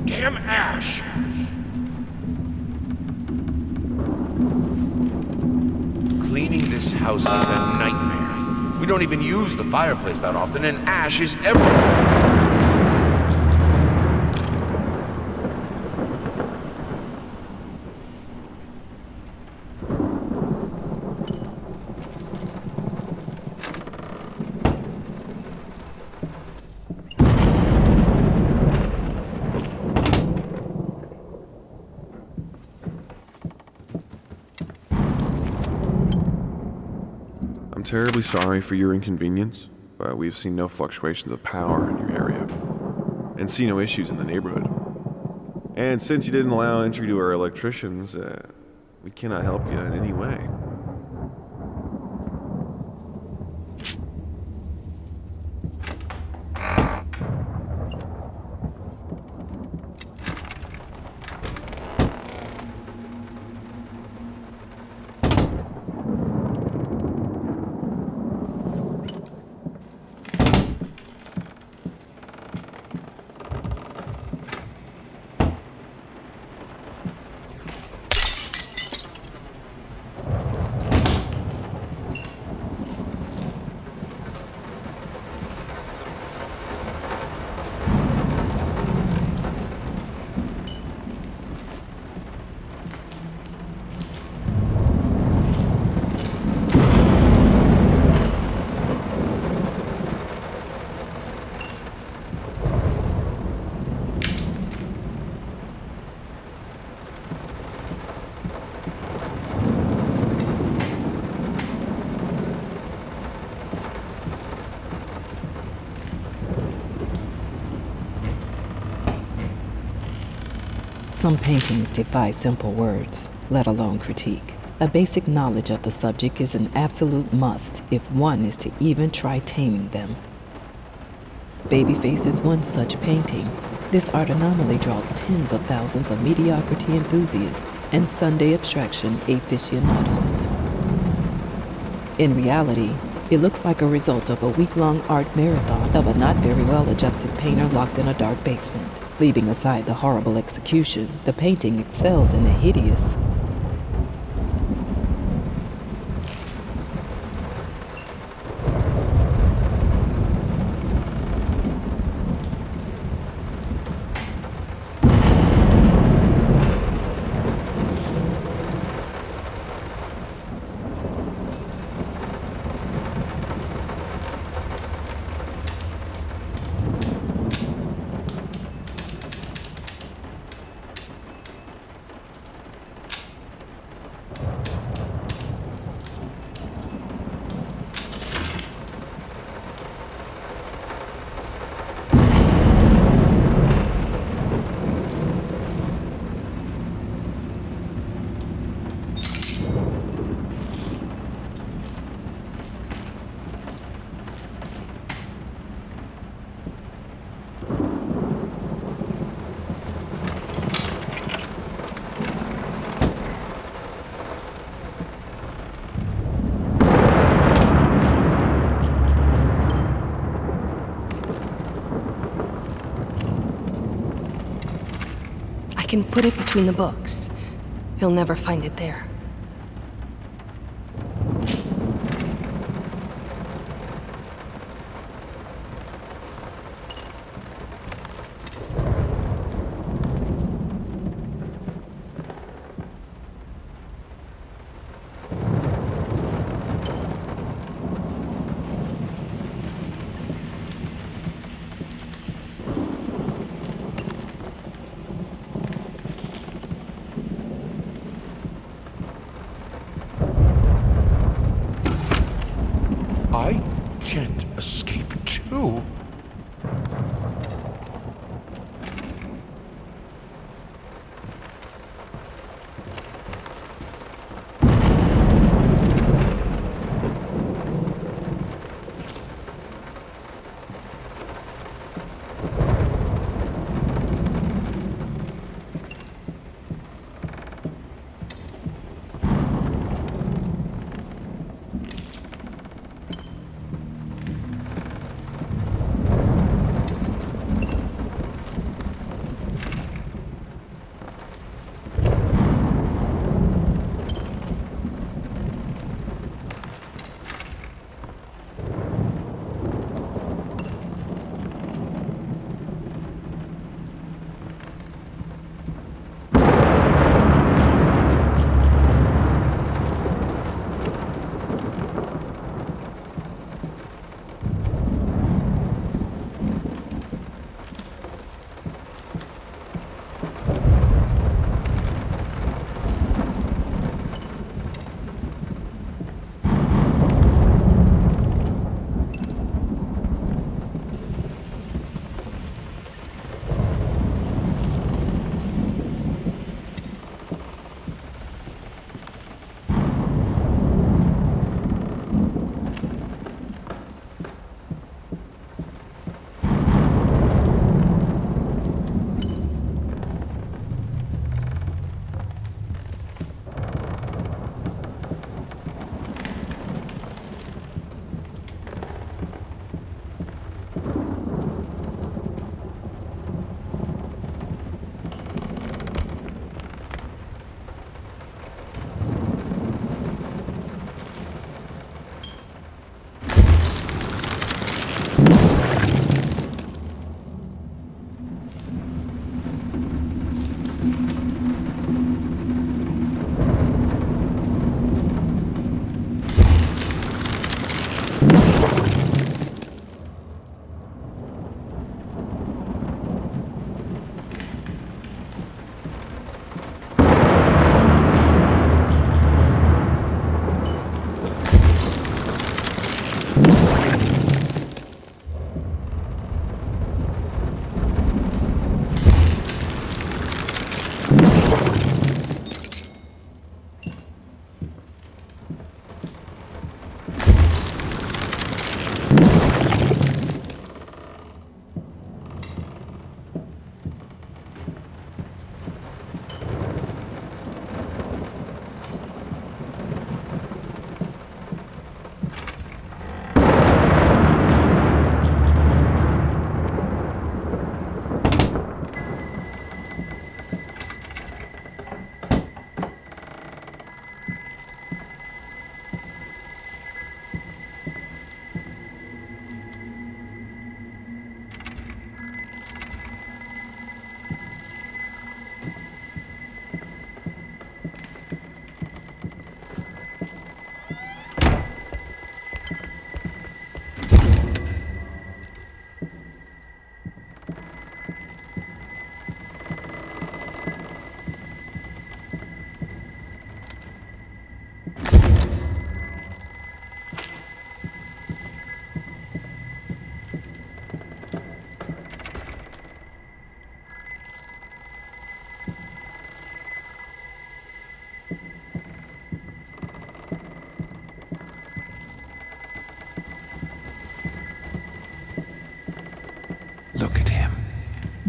S10: Damn ash! Cleaning this house is a nightmare. We don't even use the fireplace that often, and ash is everywhere.
S3: I'm terribly sorry for your inconvenience, but we've seen no fluctuations of power in your area, and see no issues in the neighborhood. And since you didn't allow entry to our electricians, we cannot help you in any way.
S9: Some paintings defy simple words, let alone critique. A basic knowledge of the subject is an absolute must if one is to even try taming them. Babyface is one such painting. This art anomaly draws tens of thousands of mediocrity enthusiasts and Sunday abstraction aficionados. In reality, it looks like a result of a week-long art marathon of a not very well-adjusted painter locked in a dark basement. Leaving aside the horrible execution, the painting excels in a hideous.
S6: I can put it between the books. You'll never find it there.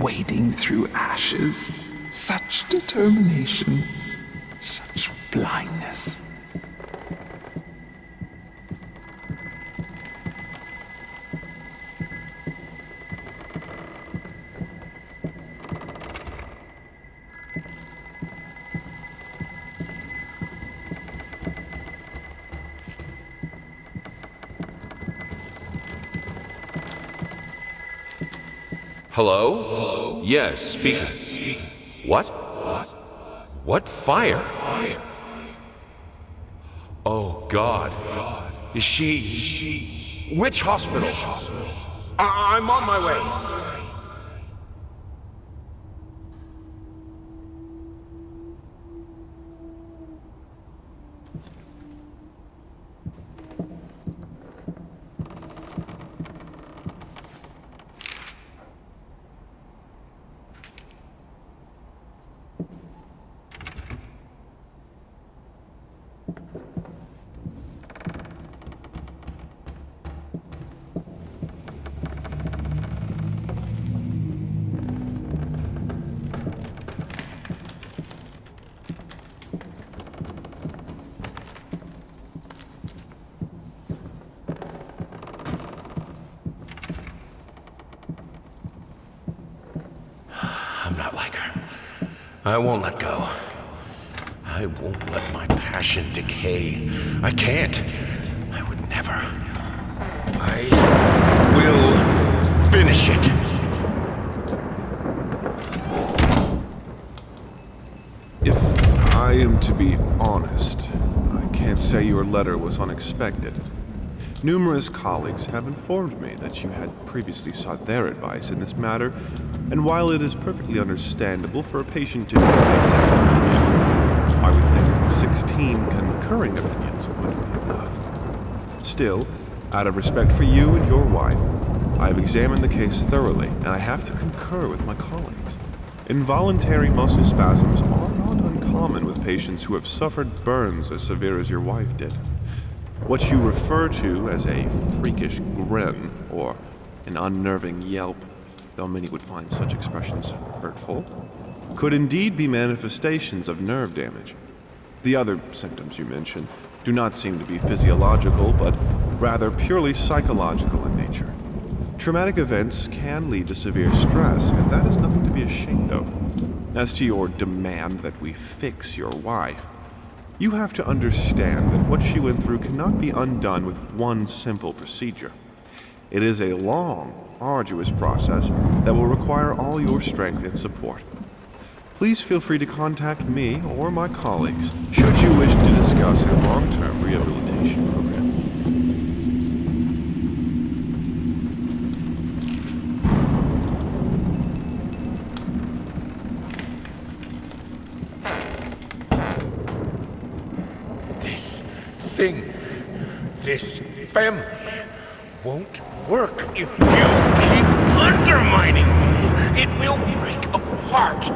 S8: wading through ashes. Such determination, such blindness.
S10: Hello? Yes, speaking. What? What fire? Oh, God. Is she... Which hospital? I'm on my way. I'm not like her. I won't let go. I won't let my passion decay. I can't. I would never. I will finish it.
S3: If I am to be honest, I can't say your letter was unexpected. Numerous colleagues have informed me that you had previously sought their advice in this matter, and while it is perfectly understandable for a patient to give a second opinion, I would think 16 concurring opinions would be enough. Still, out of respect for you and your wife, I have examined the case thoroughly, and I have to concur with my colleagues. Involuntary muscle spasms are not uncommon with patients who have suffered burns as severe as your wife did. What you refer to as a freakish grin or an unnerving yelp, though many would find such expressions hurtful, could indeed be manifestations of nerve damage. The other symptoms you mentioned do not seem to be physiological, but rather purely psychological in nature. Traumatic events can lead to severe stress, and that is nothing to be ashamed of. As to your demand that we fix your wife, you have to understand that what she went through cannot be undone with one simple procedure. It is a long, arduous process that will require all your strength and support. Please feel free to contact me or my colleagues should you wish to discuss a long-term rehabilitation program.
S10: This family won't work if you keep undermining me. It will break apart.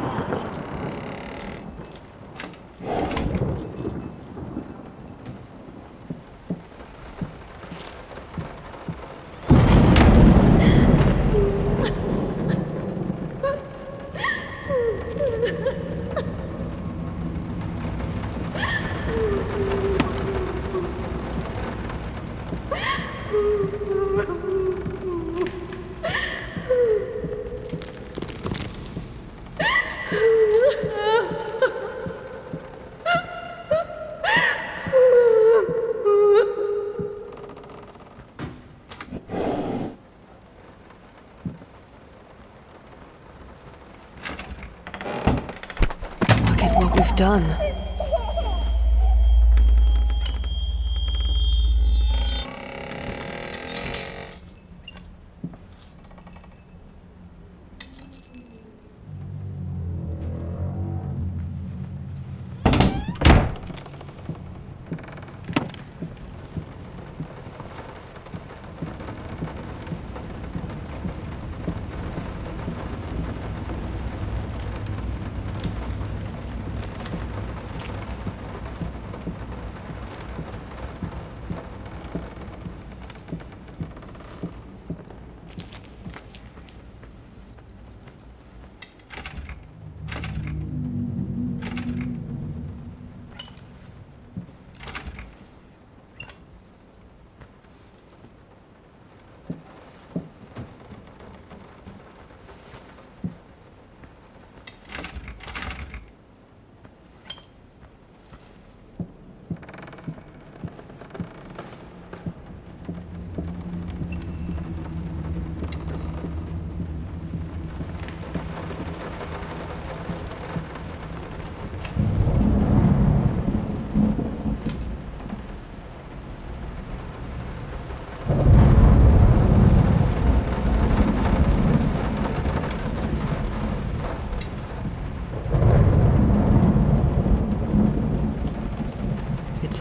S6: What we've done.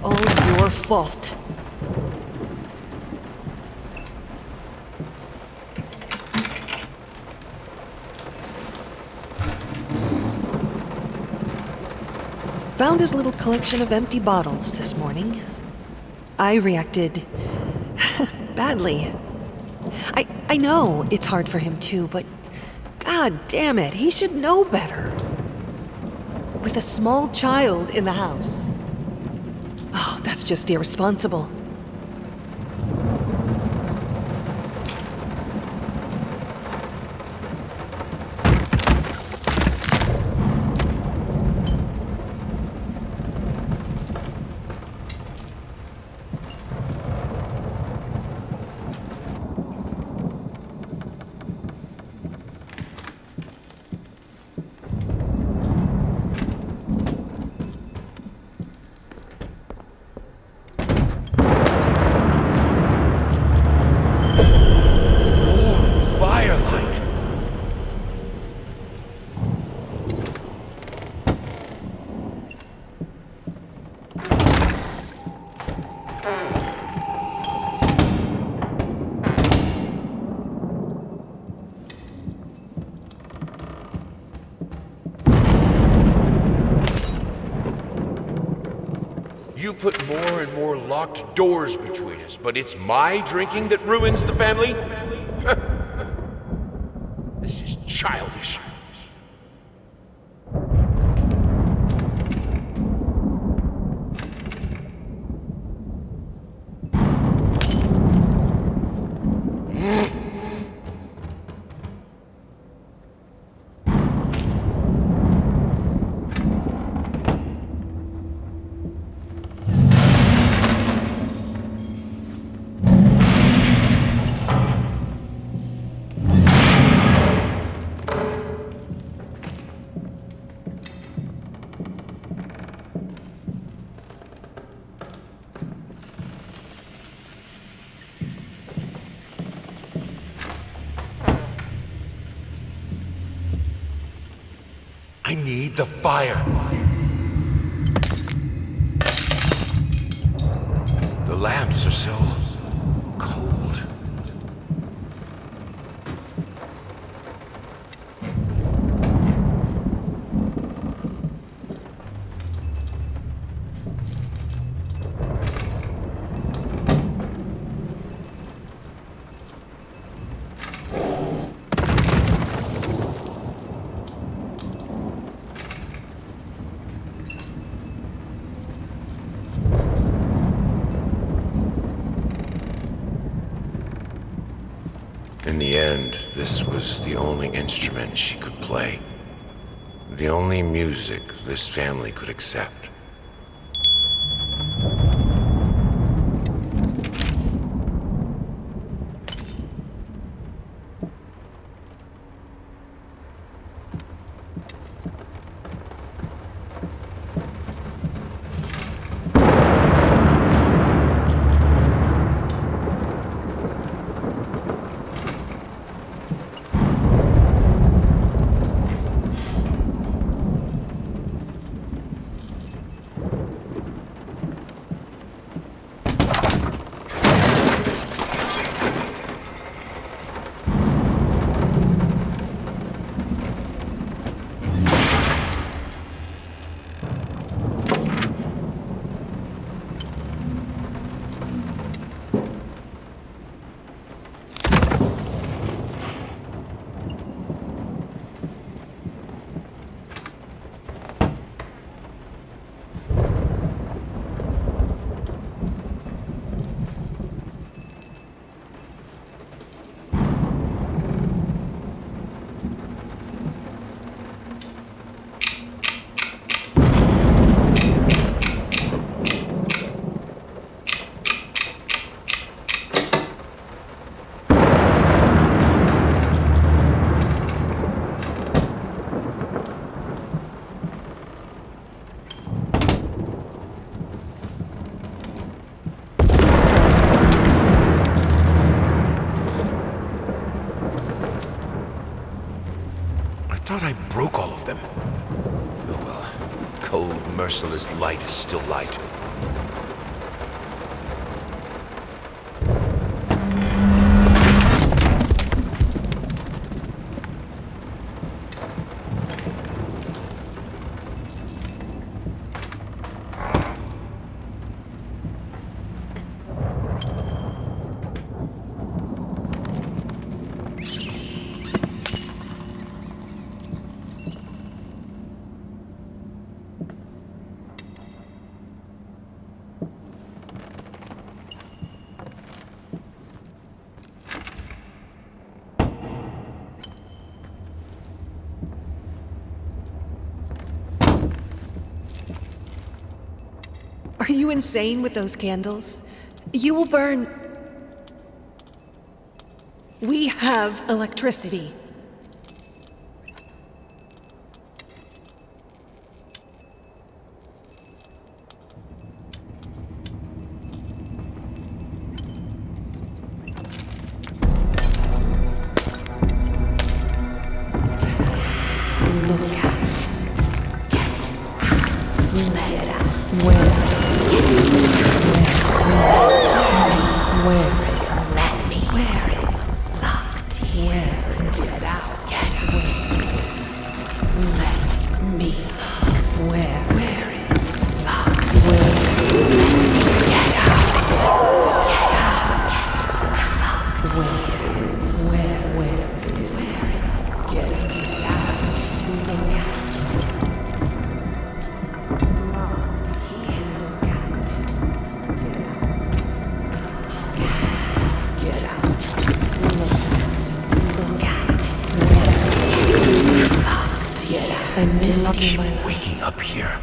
S6: all your fault. Found his little collection of empty bottles this morning. I reacted badly. I know it's hard for him too, but god damn it, he should know better. With a small child in the house. Oh, that's just irresponsible.
S10: You put more and more locked doors between us, but it's my drinking that ruins the family? This is childish. I need the fire. The lamps are so cold. In the end, this was the only instrument she could play. The only music this family could accept. Merciless light is still light.
S6: Are you insane with those candles? You will burn. We have electricity.
S10: Keep waking up here.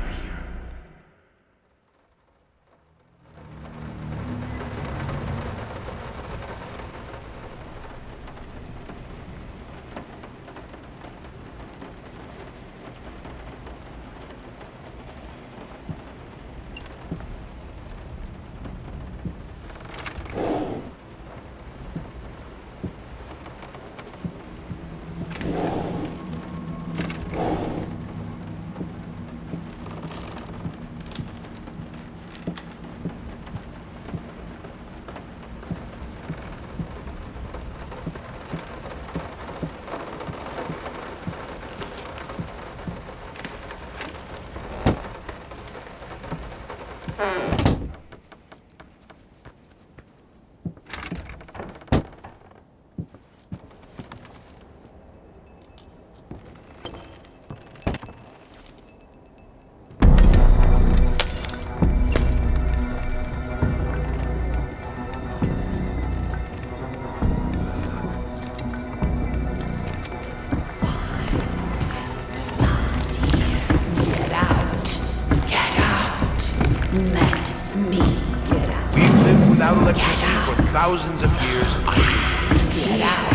S10: Electricity for thousands of years. I can do it. Get out.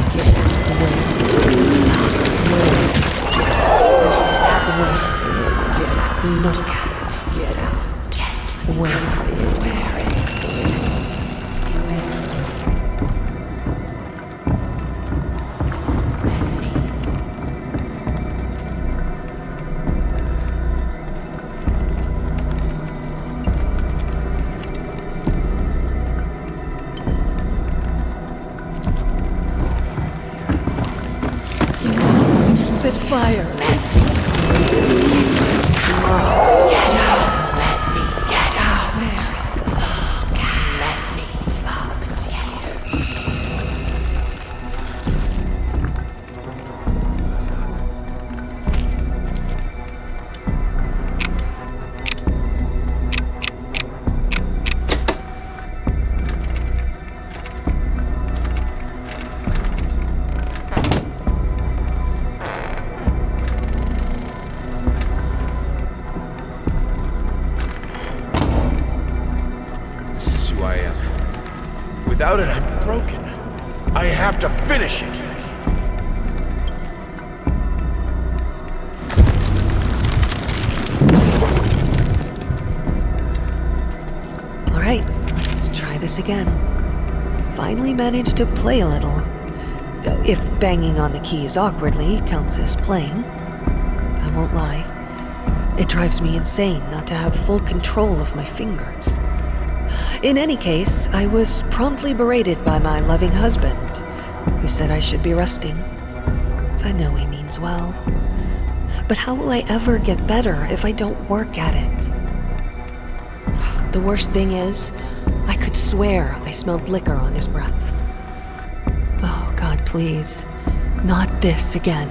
S6: Look out. Get out. Where fire. Get out. Let me get out. Let me talk to
S10: Without it, I'm broken. I have to finish it.
S6: All right, let's try this again. Finally managed to play a little. If banging on the keys awkwardly counts as playing. I won't lie. It drives me insane not to have full control of my fingers. In any case, I was promptly berated by my loving husband, who said I should be resting. I know he means well. But how will I ever get better if I don't work at it? The worst thing is, I could swear I smelled liquor on his breath. Oh, God, please, not this again.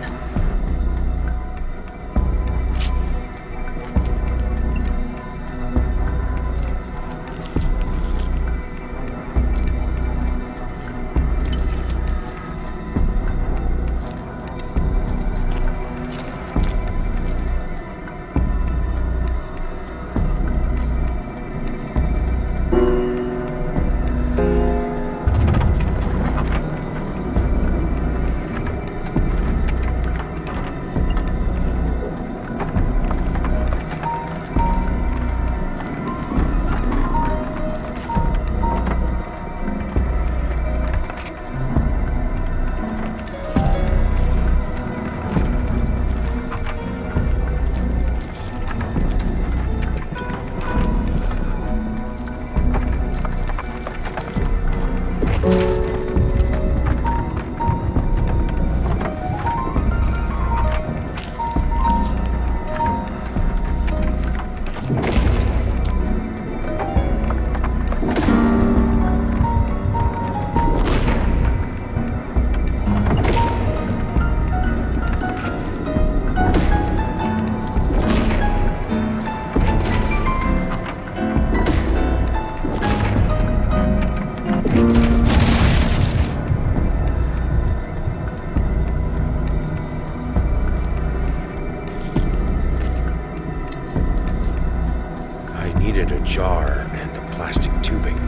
S5: needed a jar and a plastic tubing.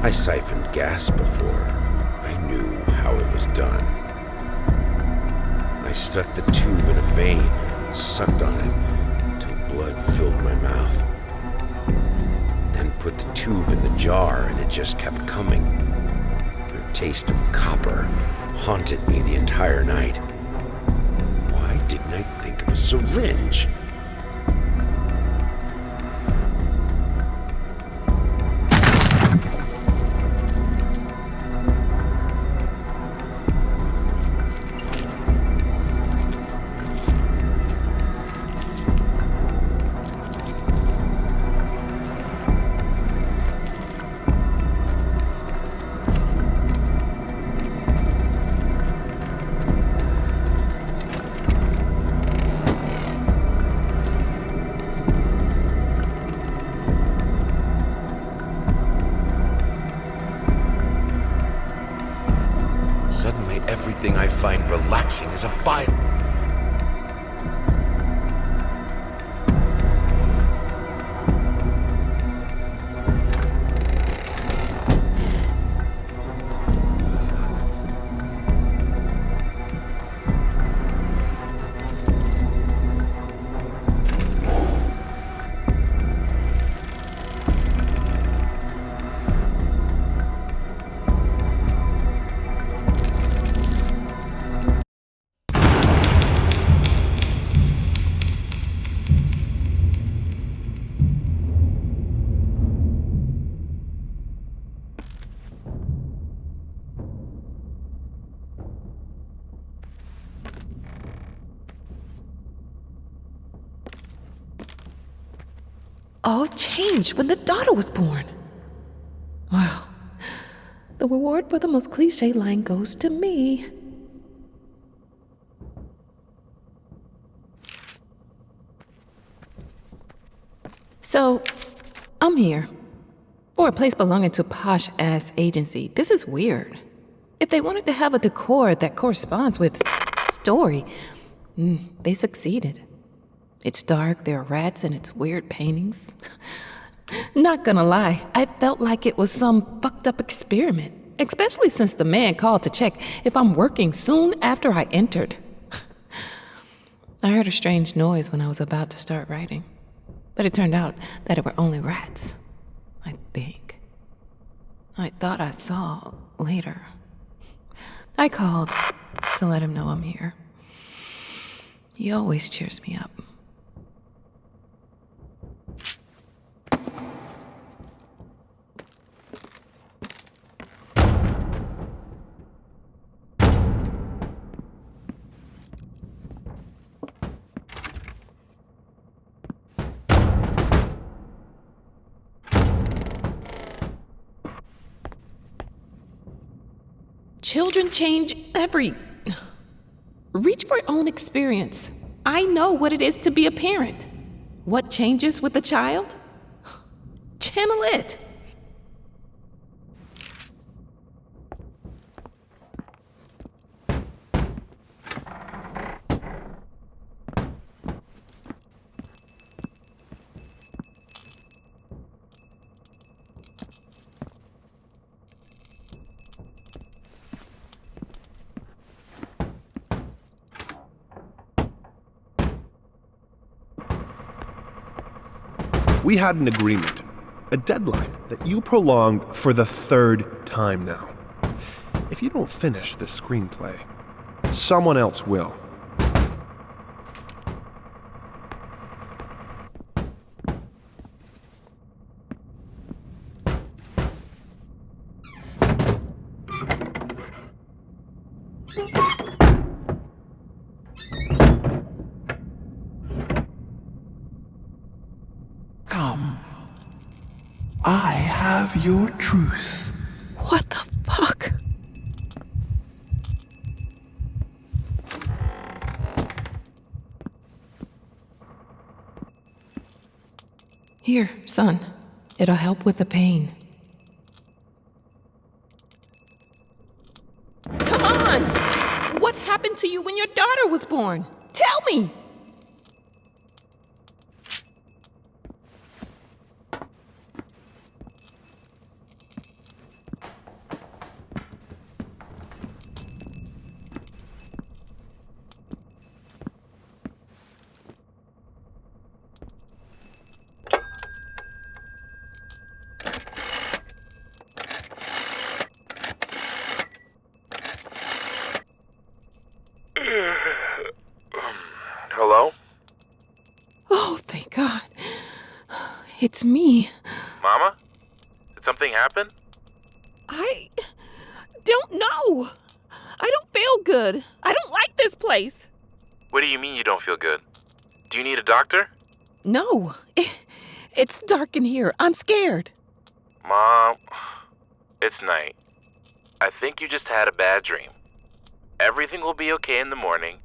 S5: I siphoned gas before. I knew how it was done. I stuck the tube in a vein and sucked on it till blood filled my mouth. Then put the tube in the jar and it just kept coming. The taste of copper haunted me the entire night. Why didn't I think of a syringe?
S10: Suddenly, everything I find relaxing is a fire.
S1: All changed when the daughter was born. Wow. The reward for the most cliché line goes to me. So, I'm here. For a place belonging to a posh-ass agency. This is weird. If they wanted to have a decor that corresponds with story, they succeeded. It's dark, there are rats, and it's weird paintings. Not gonna lie, I felt like it was some fucked up experiment, especially since the man called to check if I'm working soon after I entered. I heard a strange noise when I was about to start writing, but it turned out that it were only rats, I think. I thought I saw later. I called to let him know I'm here. He always cheers me up. Children change Reach for your own experience. I know what it is to be a parent. What changes with the child? Channel it.
S3: We had an agreement, a deadline that you prolonged for the third time now. If you don't finish this screenplay, someone else will.
S8: I have your truth.
S1: What the fuck? Here, son. It'll help with the pain. Come on! What happened to you when your daughter was born? Tell me! Oh, thank God. It's me.
S2: Mama? Did something happen?
S11: I don't know. I don't feel good. I don't like this place.
S2: What do you mean you don't feel good? Do you need a doctor?
S11: No. It's dark in here. I'm scared.
S2: Mom, it's night. I think you just had a bad dream. Everything will be okay in the morning.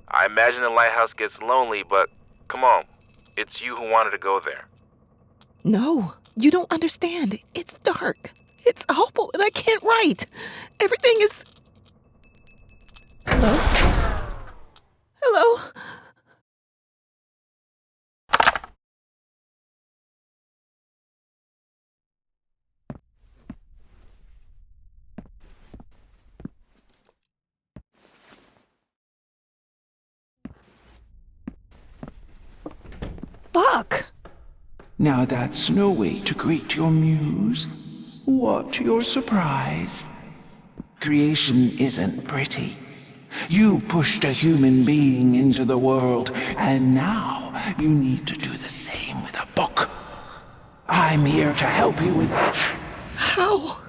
S2: I imagine the lighthouse gets lonely, but come on. It's you who wanted to go there.
S1: No, you don't understand. It's dark. It's awful, and I can't write. Everything is... Hello? Hello? Fuck!
S8: Now that's no way to greet your muse. What, you're surprised? Creation isn't pretty. You pushed a human being into the world, and now you need to do the same with a book. I'm here to help you with that.
S1: How?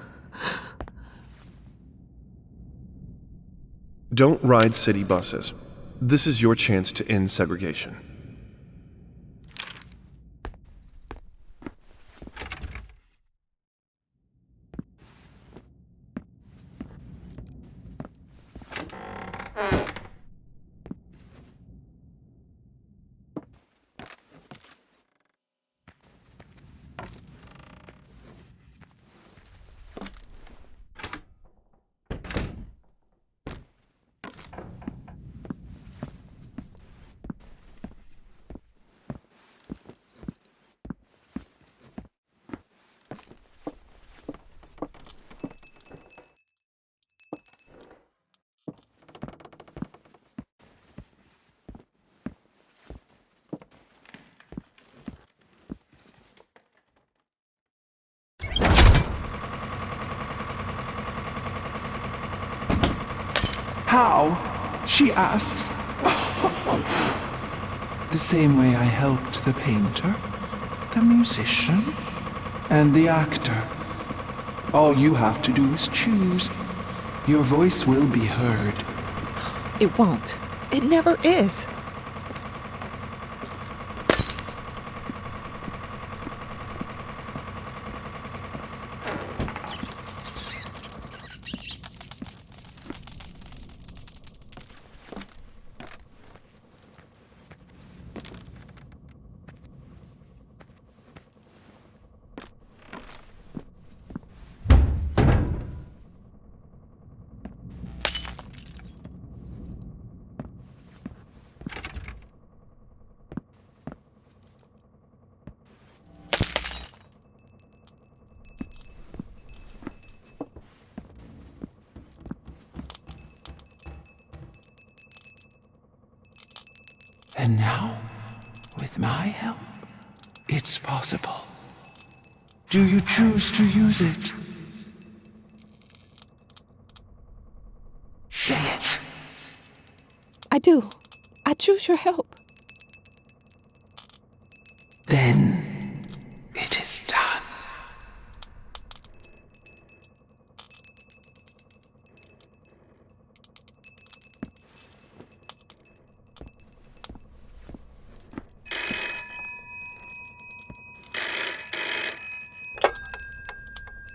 S3: Don't ride city buses. This is your chance to end segregation.
S8: How? She asks. The same way I helped the painter, the musician, and the actor. All you have to do is choose. Your voice will be heard.
S1: It won't. It never is.
S8: And now, with my help, it's possible. Do you choose to use it? Say it.
S1: I do. I choose your help.
S8: Then it is done.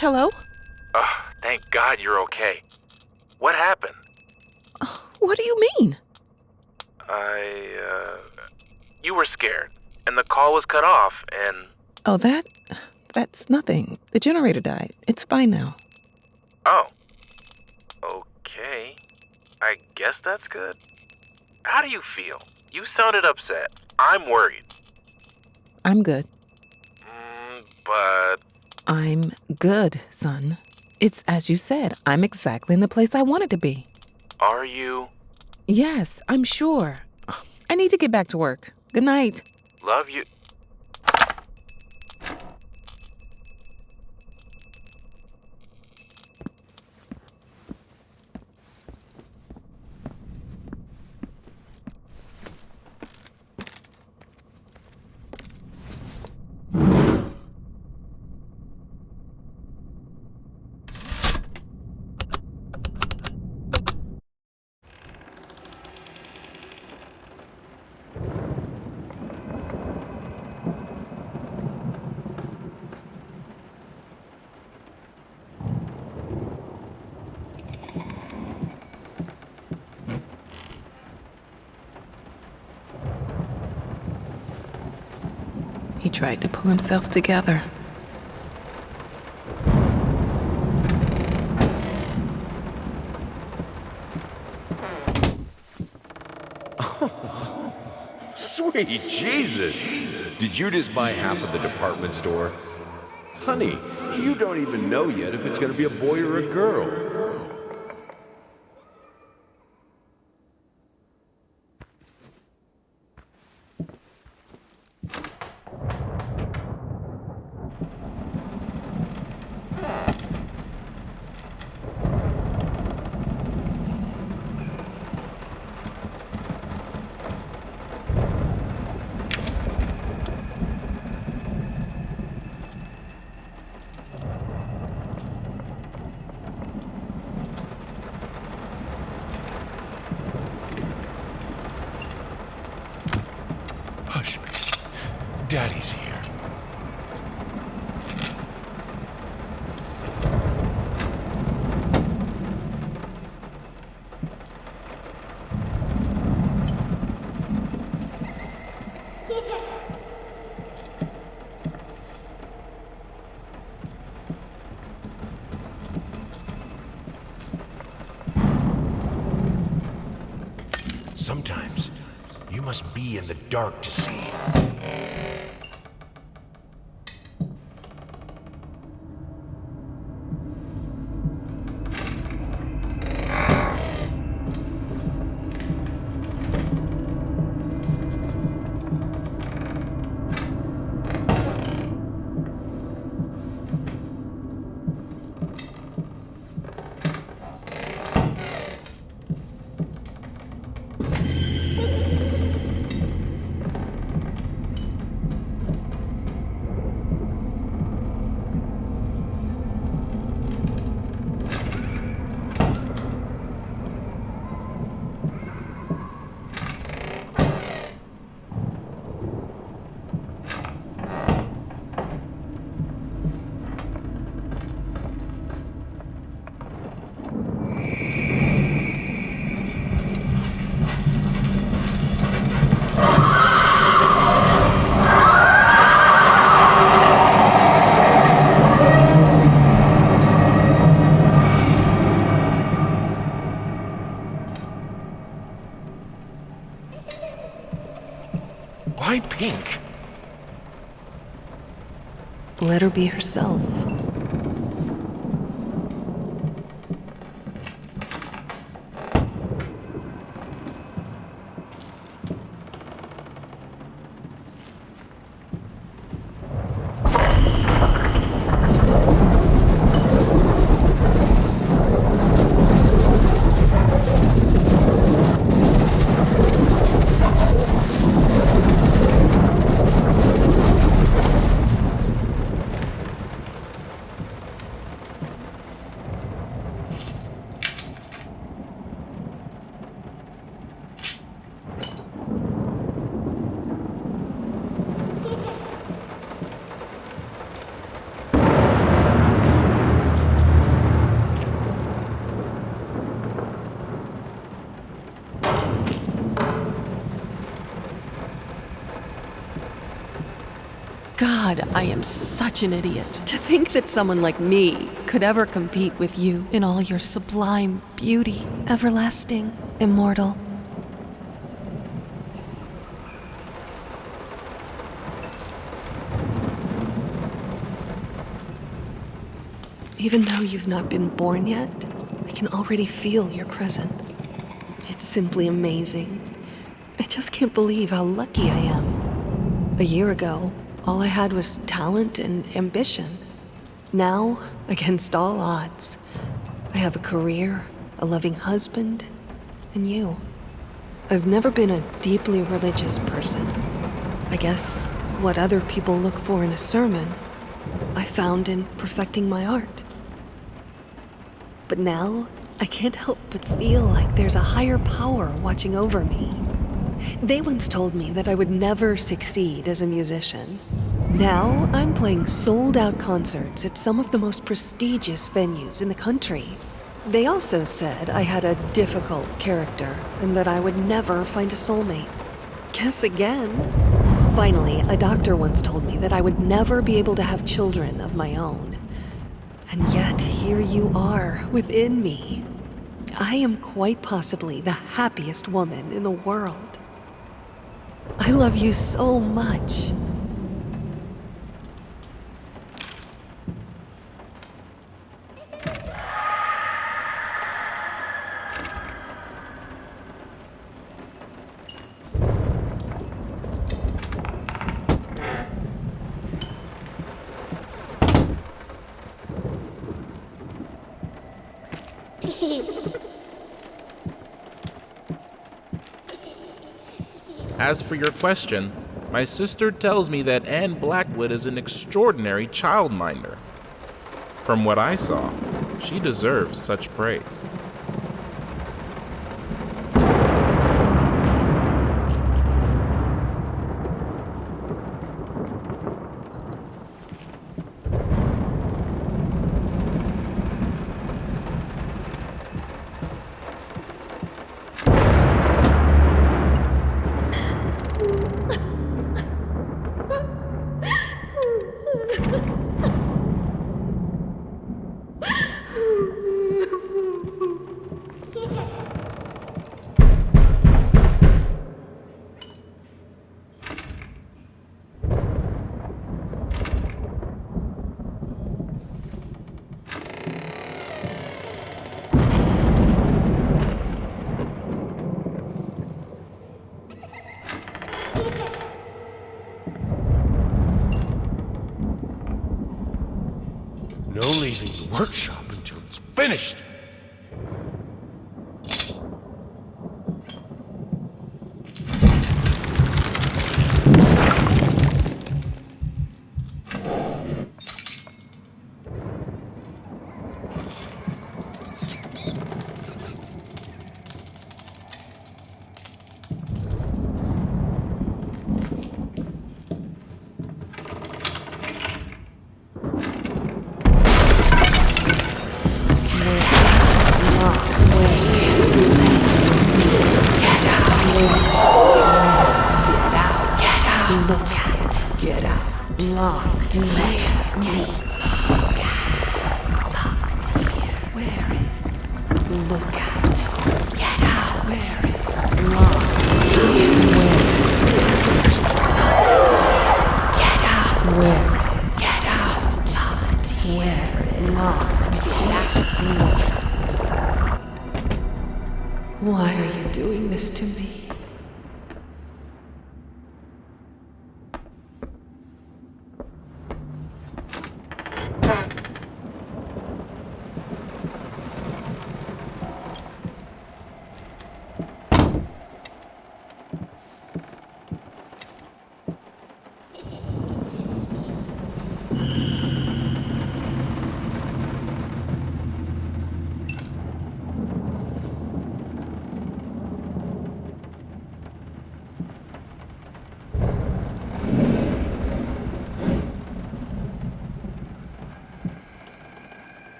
S1: Hello?
S2: Thank God you're okay. What happened?
S1: What do you mean?
S2: You were scared, and the call was cut off, and...
S1: Oh, that's nothing. The generator died. It's fine now.
S2: Oh. Okay. I guess that's good. How do you feel? You sounded upset. I'm worried.
S1: I'm good.
S2: But...
S1: I'm good, son. It's as you said. I'm exactly in the place I wanted to be.
S2: Are you?
S1: Yes, I'm sure. I need to get back to work. Good night.
S2: Love you.
S9: He tried to pull himself together.
S12: Sweet Jesus! Did you just buy half of the department store? Honey, you don't even know yet if it's gonna be a boy or a girl.
S10: Hush, Daddy's here. Sometimes you must be in the dark to see. Why pink?
S6: Let her be herself. God, I am such an idiot. To think that someone like me could ever compete with you in all your sublime beauty, everlasting, immortal. Even though you've not been born yet, I can already feel your presence. It's simply amazing. I just can't believe how lucky I am. A year ago, all I had was talent and ambition. Now, against all odds, I have a career, a loving husband, and you. I've never been a deeply religious person. I guess what other people look for in a sermon, I found in perfecting my art. But now, I can't help but feel like there's a higher power watching over me. They once told me that I would never succeed as a musician. Now, I'm playing sold-out concerts at some of the most prestigious venues in the country. They also said I had a difficult character and that I would never find a soulmate. Guess again. Finally, a doctor once told me that I would never be able to have children of my own. And yet, here you are, within me. I am quite possibly the happiest woman in the world. I love you so much.
S2: As for your question, my sister tells me that Anne Blackwood is an extraordinary childminder. From what I saw, she deserves such praise.
S10: No leaving the workshop until it's finished.
S6: Why are you doing this to me?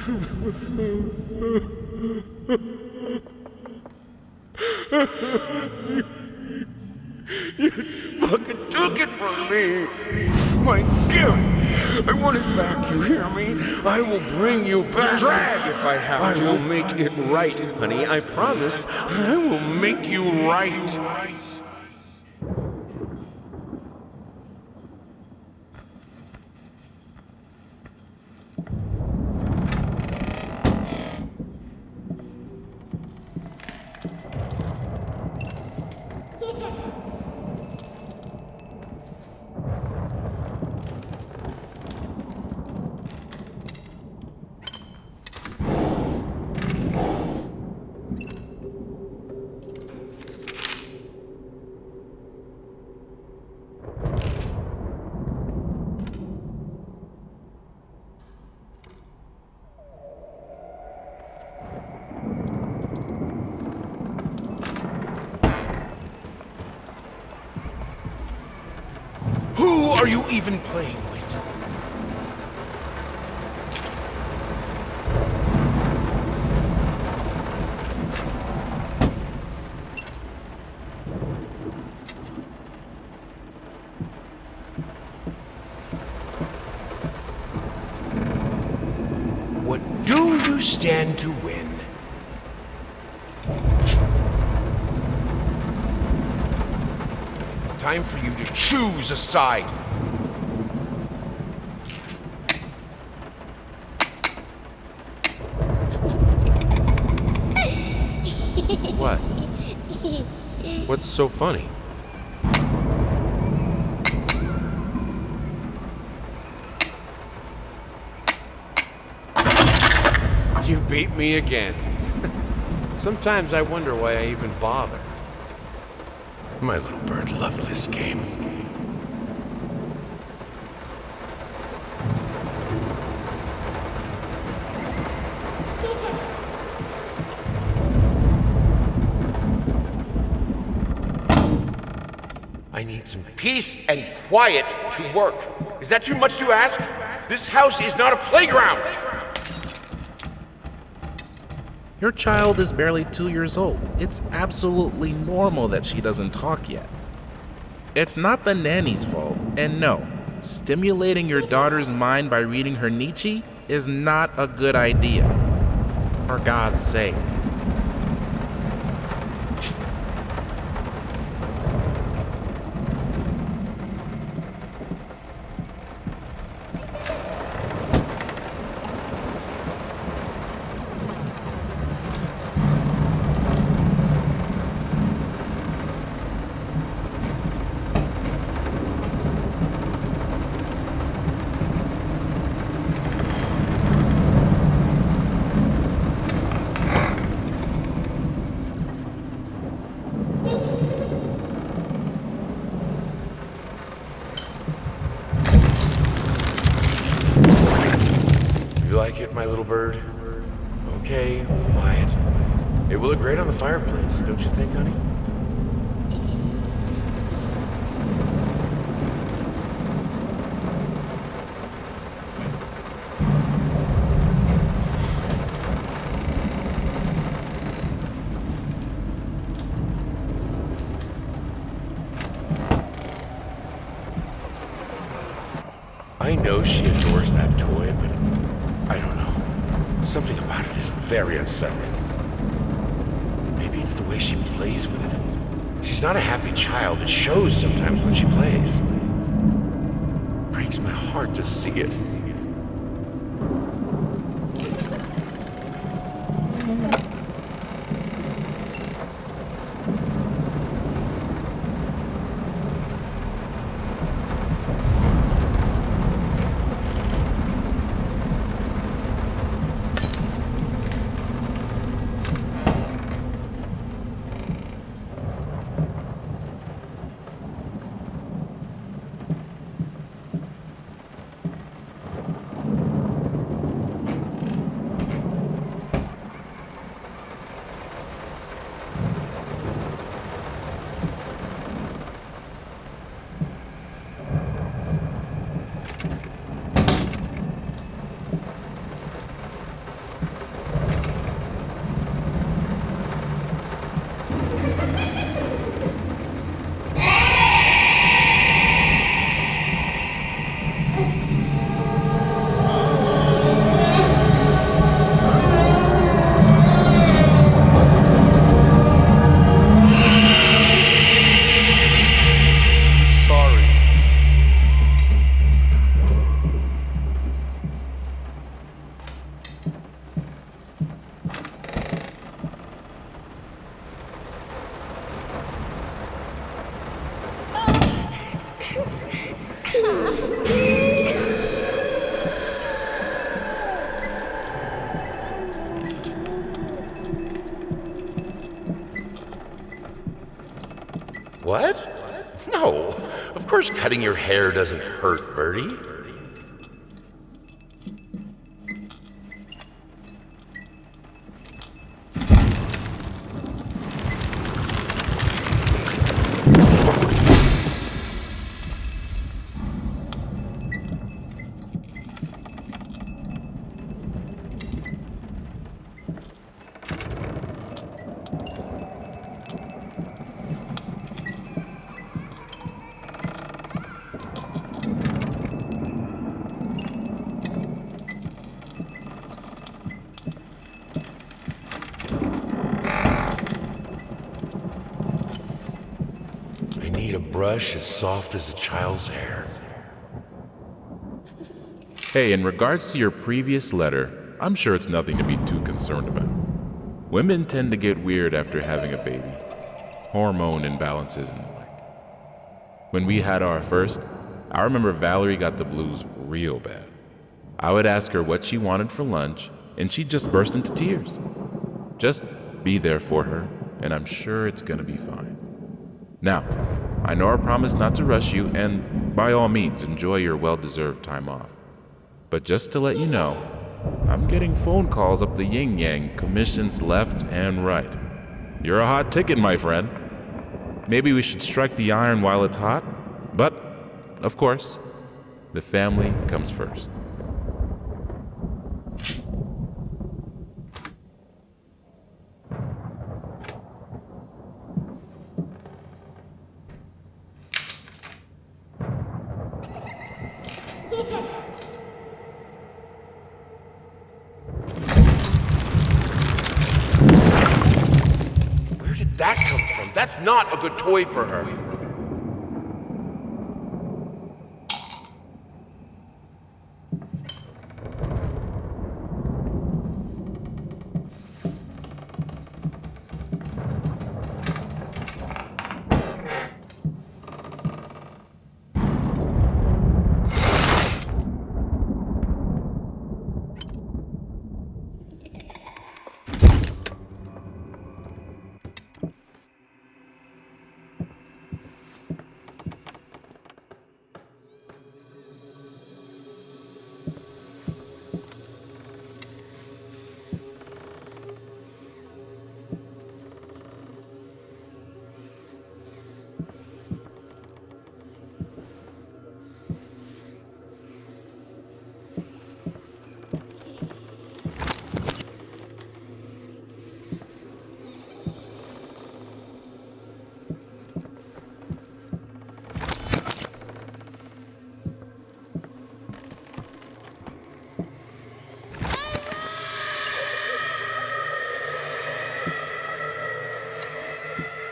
S10: You fucking took it from me! My gift! I want it back, you hear me? I will bring you back!
S12: Drag if I have to.
S10: I will make it right, honey. I promise. I will make you right. Who are you even playing with? What do you stand to win? Time for you to choose a side.
S5: What? What's so funny? You beat me again. Sometimes I wonder why I even bother.
S10: My little bird loved this game. I need some peace and quiet to work. Is that too much to ask? This house is not a playground!
S2: Your child is barely 2 years old. It's absolutely normal that she doesn't talk yet. It's not the nanny's fault, and no, stimulating your daughter's mind by reading her Nietzsche is not a good idea. For God's sake.
S10: You like it, my little bird? Okay, we'll buy it. It will look great on the fireplace, don't you think, honey? I know she adores that toy, but I don't know. Something about it is very unsettling. Maybe it's the way she plays with it. She's not a happy child. It shows sometimes when she plays. It breaks my heart to see it. What? No, of course cutting your hair doesn't hurt, Bertie. Brush as soft as a child's hair.
S2: Hey, in regards to your previous letter, I'm sure it's nothing to be too concerned about. Women tend to get weird after having a baby. Hormone imbalances and the like. When we had our first, I remember Valerie got the blues real bad. I would ask her what she wanted for lunch, and she'd just burst into tears. Just be there for her, and I'm sure it's gonna be fine. Now, I know I promised not to rush you, and by all means, enjoy your well-deserved time off. But just to let you know, I'm getting phone calls up the yin-yang, commissions left and right. You're a hot ticket, my friend. Maybe we should strike the iron while it's hot, but, of course, the family comes first.
S10: That come from? That's not a good toy for her.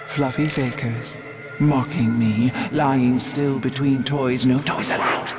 S8: Fluffy fakers, mocking me, lying still between toys, no toys allowed.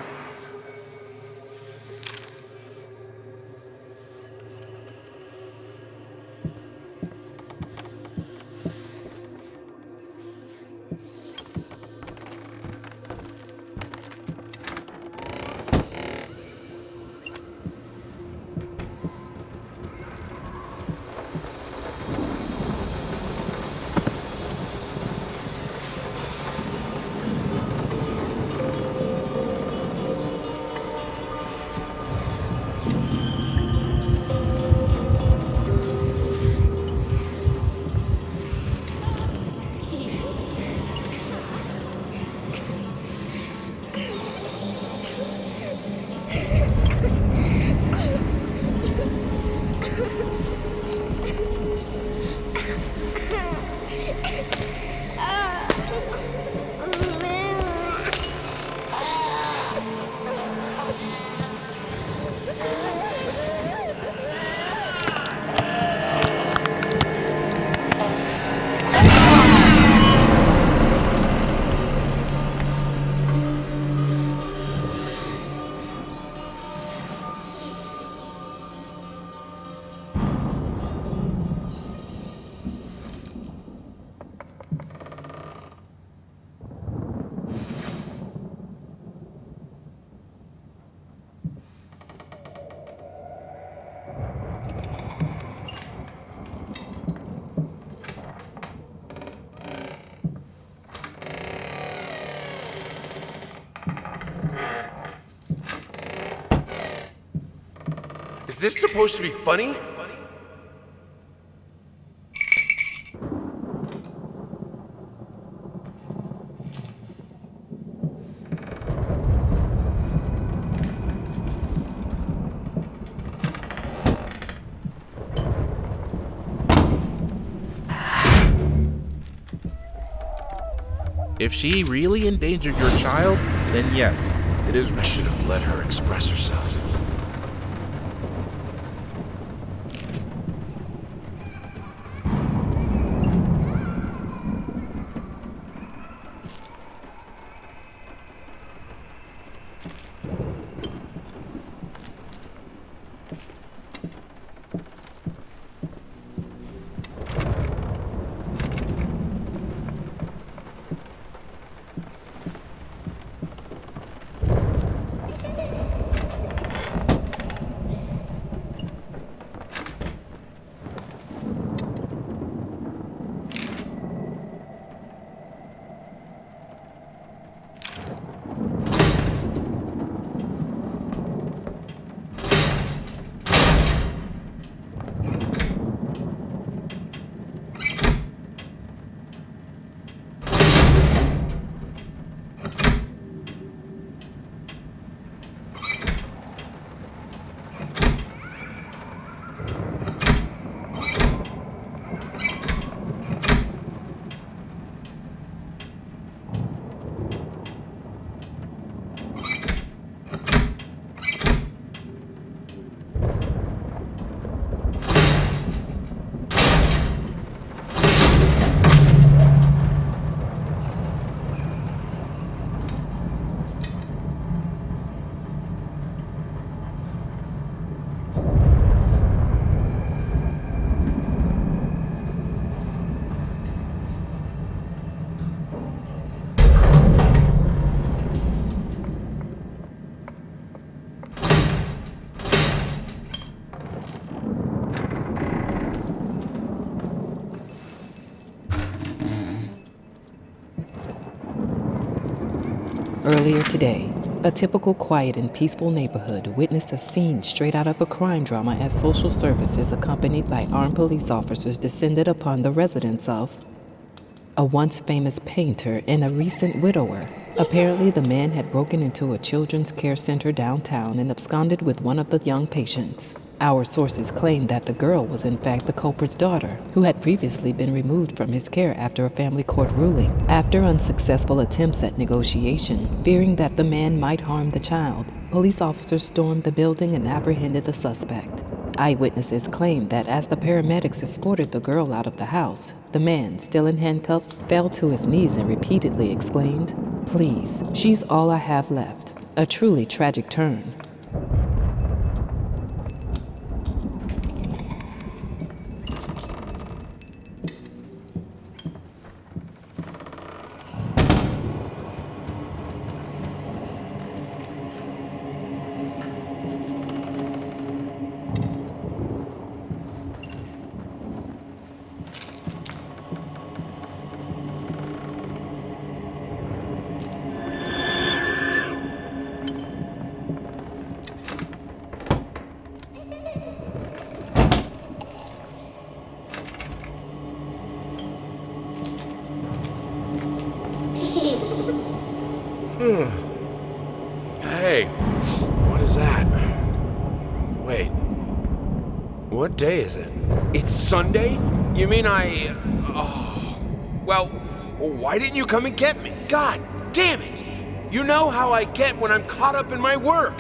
S10: Is this supposed to be funny?
S2: If she really endangered your child, then yes, it is.
S10: I should have let her express herself.
S9: Earlier today, a typical quiet and peaceful neighborhood witnessed a scene straight out of a crime drama as social services accompanied by armed police officers descended upon the residence of a once famous painter and a recent widower. Apparently, the man had broken into a children's care center downtown and absconded with one of the young patients. Our sources claim that the girl was in fact the culprit's daughter, who had previously been removed from his care after a family court ruling. After unsuccessful attempts at negotiation, fearing that the man might harm the child, police officers stormed the building and apprehended the suspect. Eyewitnesses claimed that as the paramedics escorted the girl out of the house, the man, still in handcuffs, fell to his knees and repeatedly exclaimed, "Please, she's all I have left." A truly tragic turn.
S10: Hey, what is that? Wait, what day is it? It's Sunday? You mean well, why didn't you come and get me? God damn it! You know how I get when I'm caught up in my work.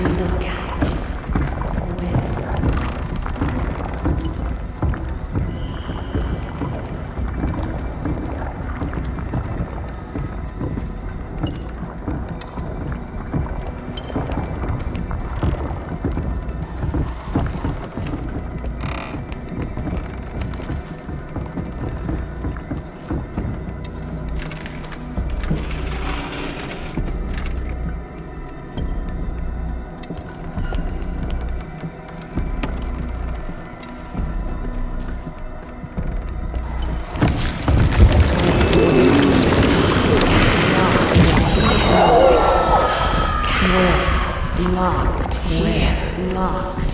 S6: look at, where. Locked, where, lost,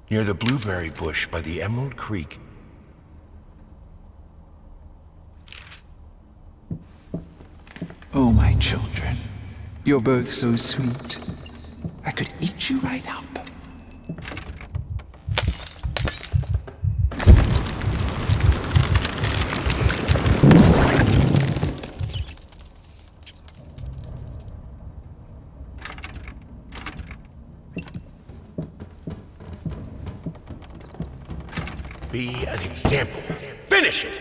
S10: Near the blueberry bush by the Emerald Creek.
S8: Oh, my children, you're both so sweet. I could eat you right up.
S10: Be an example. Finish it!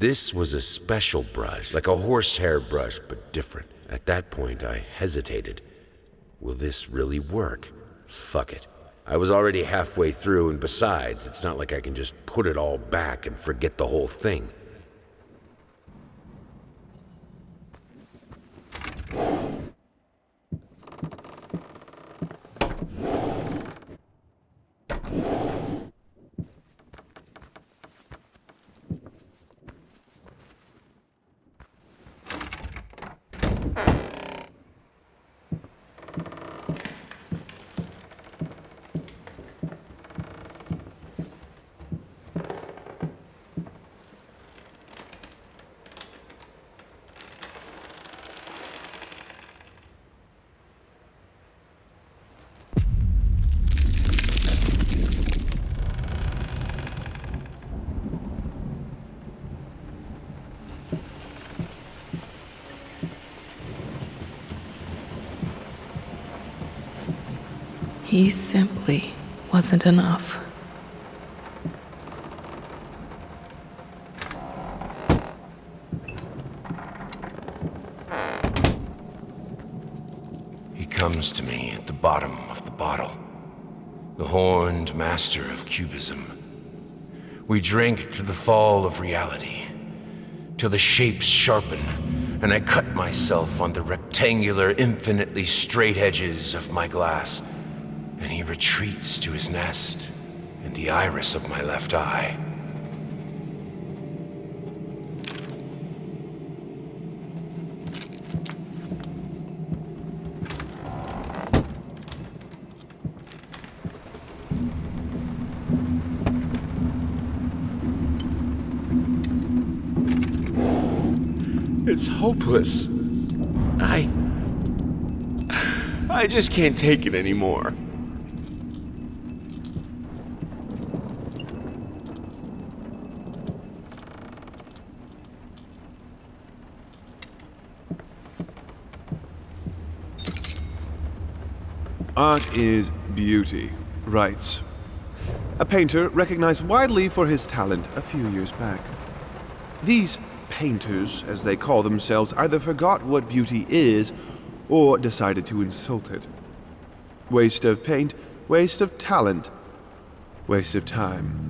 S5: This was a special brush, like a horsehair brush, but different. At that point, I hesitated. Will this really work? Fuck it. I was already halfway through, and besides, it's not like I can just put it all back and forget the whole thing.
S9: He simply wasn't enough.
S10: He comes to me at the bottom of the bottle, the horned master of cubism. We drink to the fall of reality, till the shapes sharpen, and I cut myself on the rectangular, infinitely straight edges of my glass, and he retreats to his nest in the iris of my left eye.
S12: It's hopeless. I just can't take it anymore.
S3: Art is beauty, writes a painter recognized widely for his talent a few years back. These painters, as they call themselves, either forgot what beauty is or decided to insult it. Waste of paint, waste of talent, waste of time.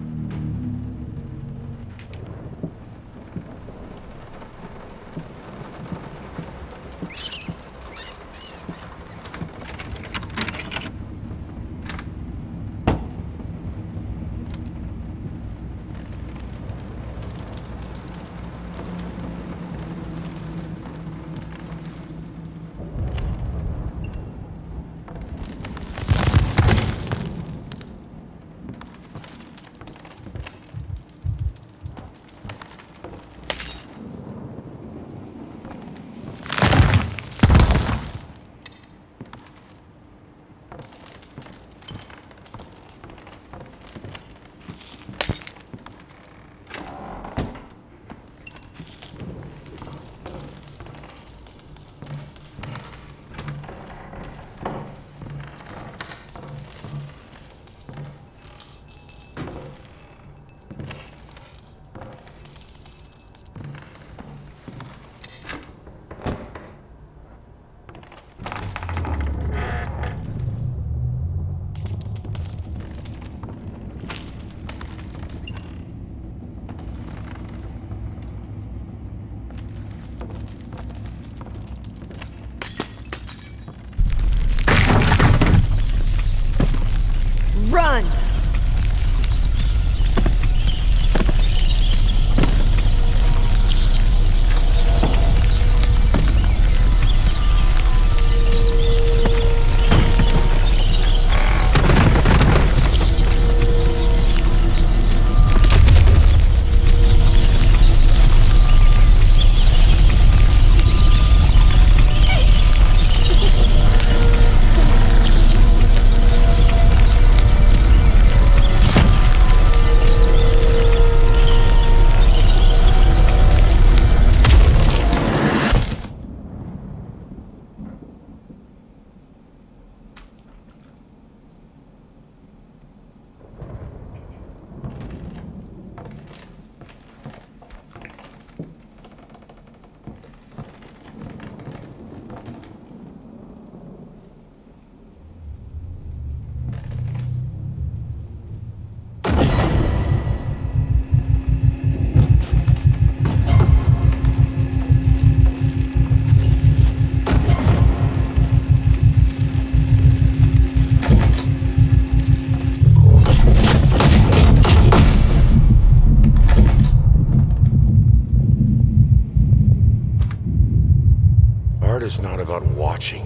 S5: Art is not about watching.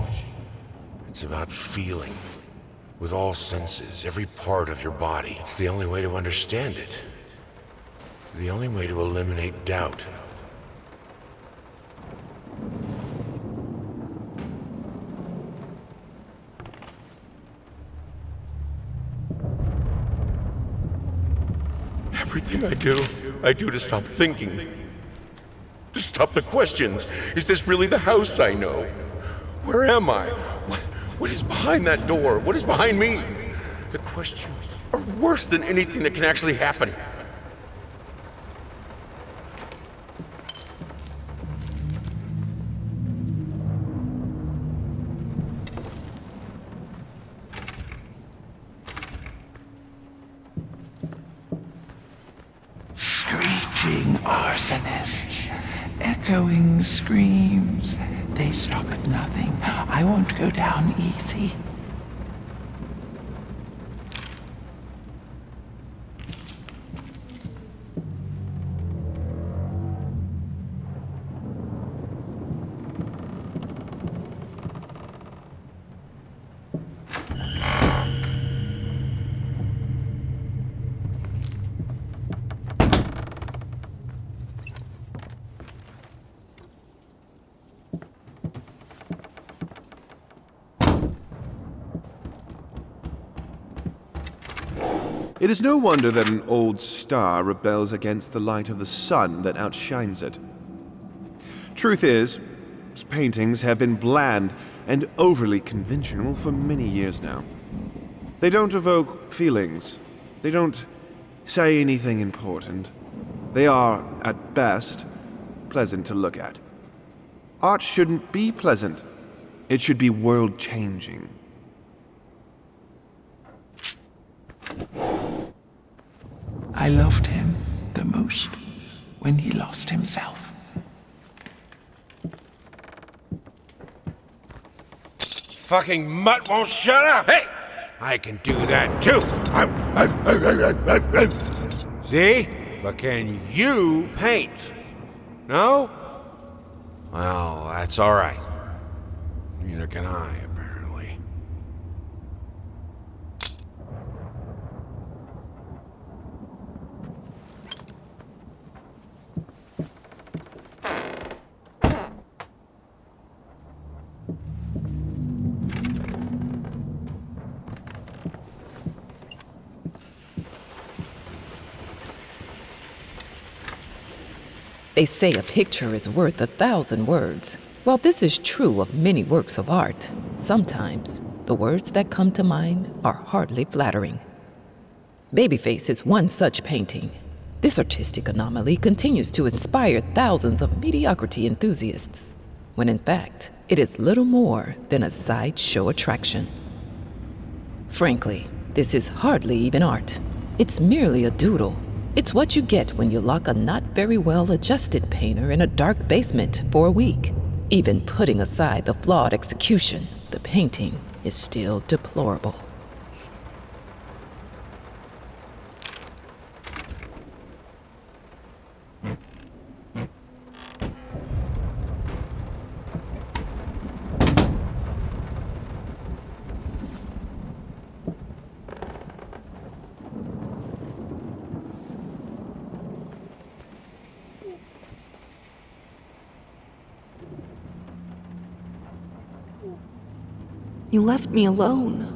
S5: It's about feeling. With all senses, every part of your body. It's the only way to understand it. The only way to eliminate doubt. Everything I do to stop thinking. To stop the questions. Is this really the house I know? Where am I? What is behind that door? What is behind me? The questions are worse than anything that can actually happen.
S8: Screeching arsonists, echoing screams. They stop at nothing. I won't go down easy.
S3: It is no wonder that an old star rebels against the light of the sun that outshines it. Truth is, his paintings have been bland and overly conventional for many years now. They don't evoke feelings. They don't say anything important. They are, at best, pleasant to look at. Art shouldn't be pleasant. It should be world-changing.
S8: I loved him the most when he lost himself.
S5: Fucking mutt won't shut up! Hey! I can do that too! See? But can you paint? No? Well, that's alright. Neither can I, apparently.
S9: They say a picture is worth 1,000 words. While this is true of many works of art, sometimes the words that come to mind are hardly flattering. Babyface is one such painting. This artistic anomaly continues to inspire thousands of mediocrity enthusiasts, when in fact, it is little more than a sideshow attraction. Frankly, this is hardly even art. It's merely a doodle. It's what you get when you lock a not very well-adjusted painter in a dark basement for a week. Even putting aside the flawed execution, the painting is still deplorable.
S6: You left me alone.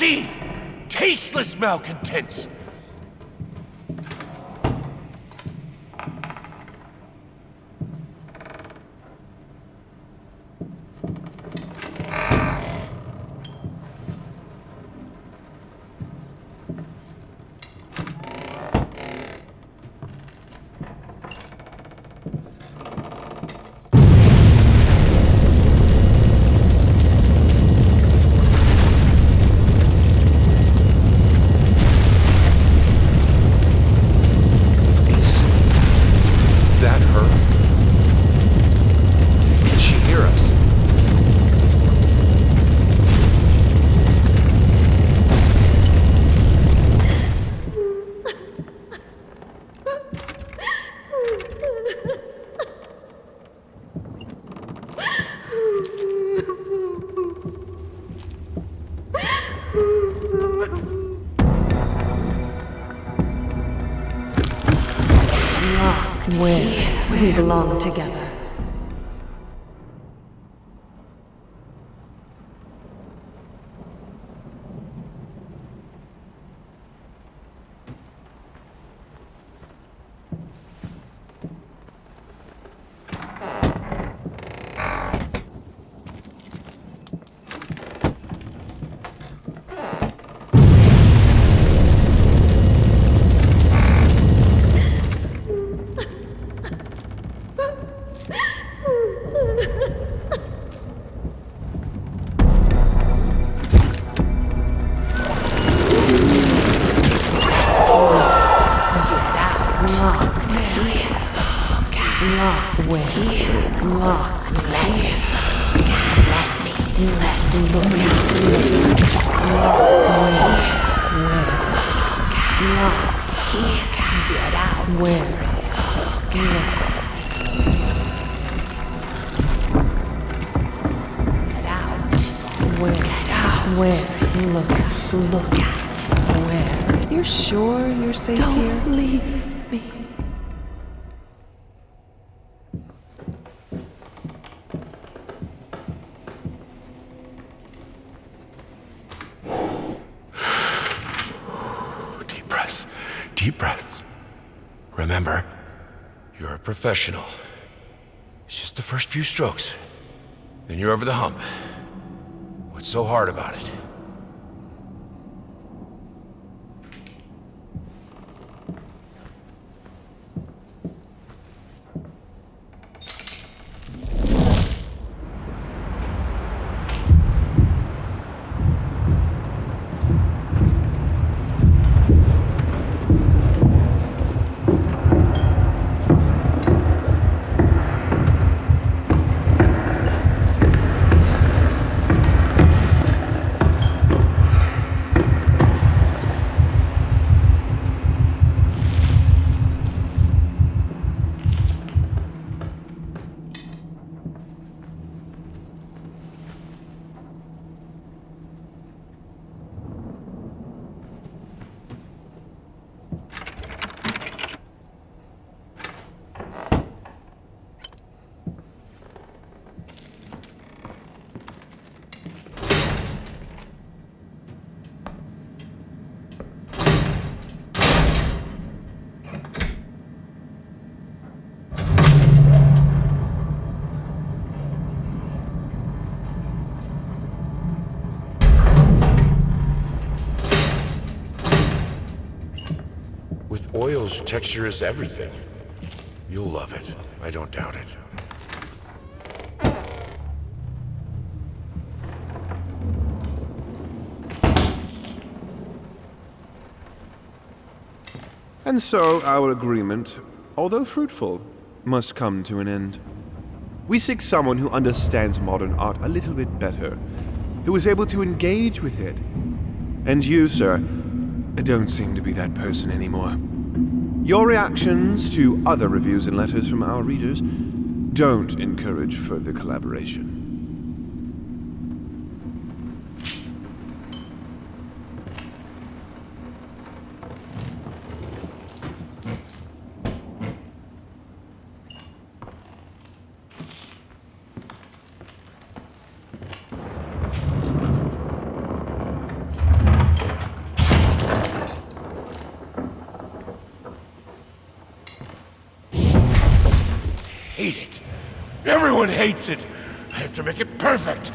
S10: obscene, tasteless malcontents.
S6: Where we belong together. Look at where. You're sure you're safe here? Don't leave me.
S10: Deep breaths. Deep breaths. Remember, you're a professional. It's just the first few strokes. Then you're over the hump. What's so hard about it? Oil's texture is everything. You'll love it. I don't doubt it.
S3: And so our agreement, although fruitful, must come to an end. We seek someone who understands modern art a little bit better, who is able to engage with it. And you, sir, don't seem to be that person anymore. Your reactions to other reviews and letters from our readers don't encourage further collaboration.
S10: hate it. Everyone hates it. I have to make it perfect.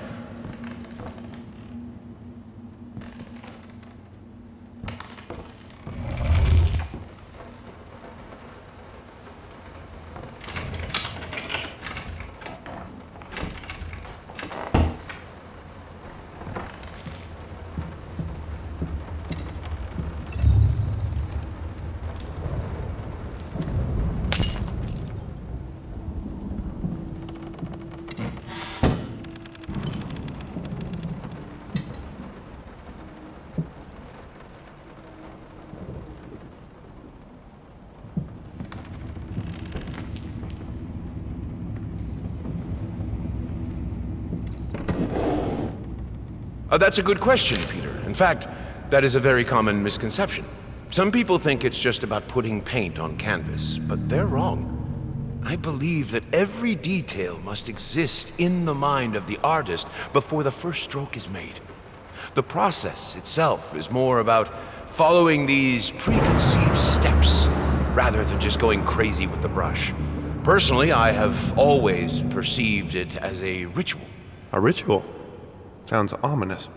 S10: That's a good question, Peter. In fact, that is a very common misconception. Some people think it's just about putting paint on canvas, but they're wrong. I believe that every detail must exist in the mind of the artist before the first stroke is made. The process itself is more about following these preconceived steps rather than just going crazy with the brush. Personally, I have always perceived it as a ritual.
S3: A ritual? Sounds ominous.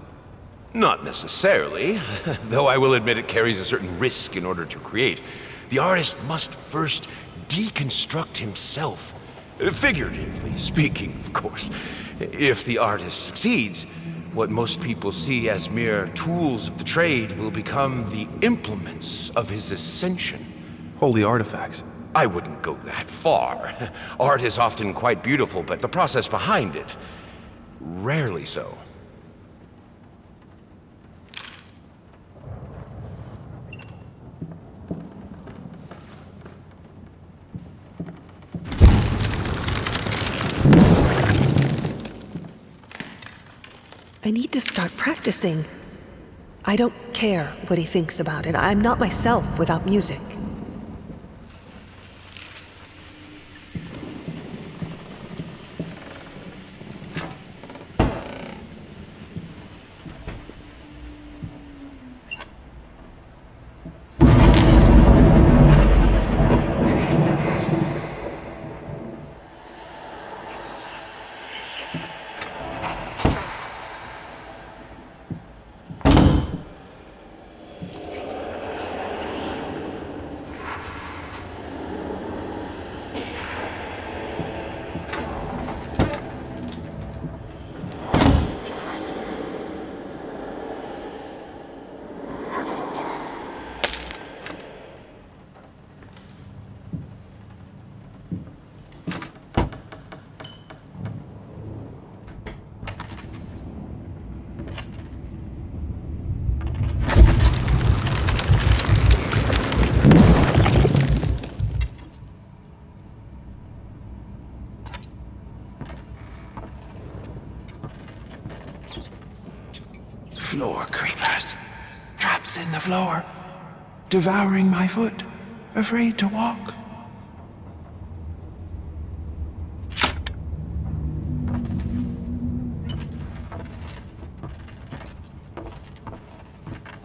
S10: Not necessarily, though I will admit it carries a certain risk in order to create. The artist must first deconstruct himself. Figuratively speaking, of course. If the artist succeeds, what most people see as mere tools of the trade will become the implements of his ascension.
S3: Holy artifacts.
S10: I wouldn't go that far. Art is often quite beautiful, but the process behind it, rarely so.
S6: I need to start practicing. I don't care what he thinks about it. I'm not myself without music.
S8: Floor creepers. Traps in the floor. Devouring my foot. Afraid to walk.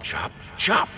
S10: Chop, chop!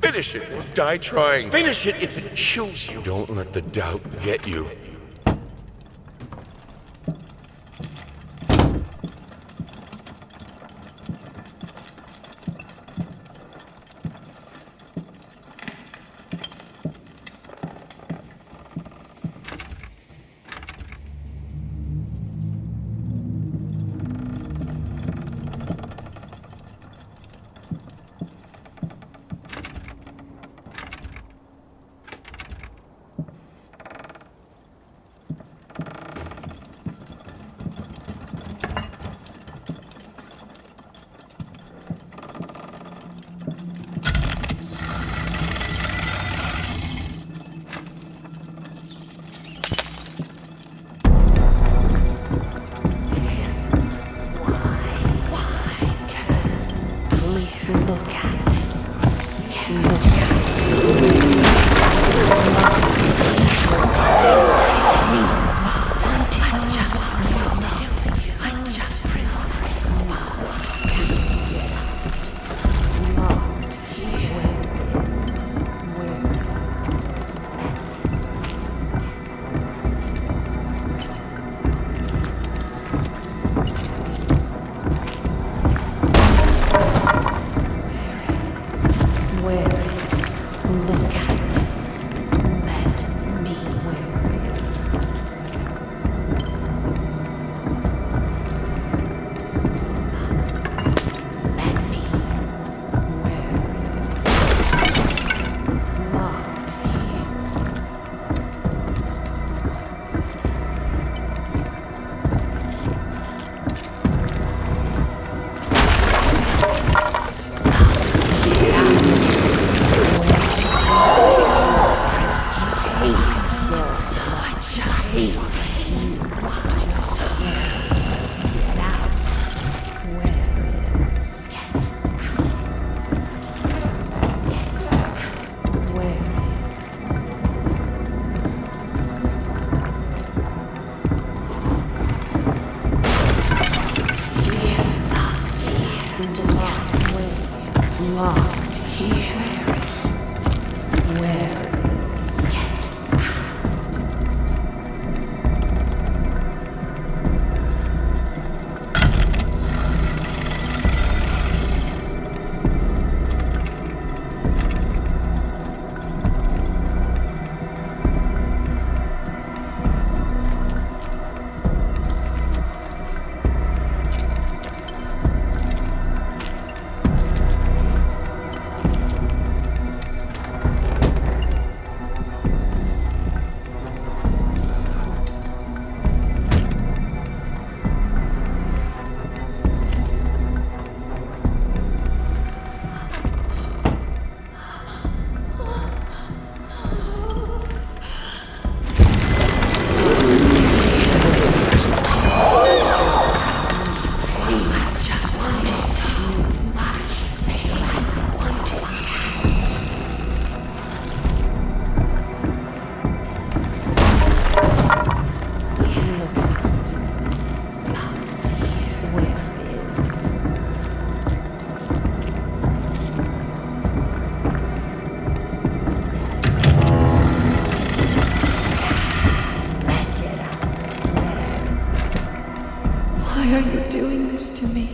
S10: Finish it or die trying. Finish it if it kills you. Don't let the doubt get you.
S13: hate you want to get out. Where is locked here. Where is Why are you doing this to me?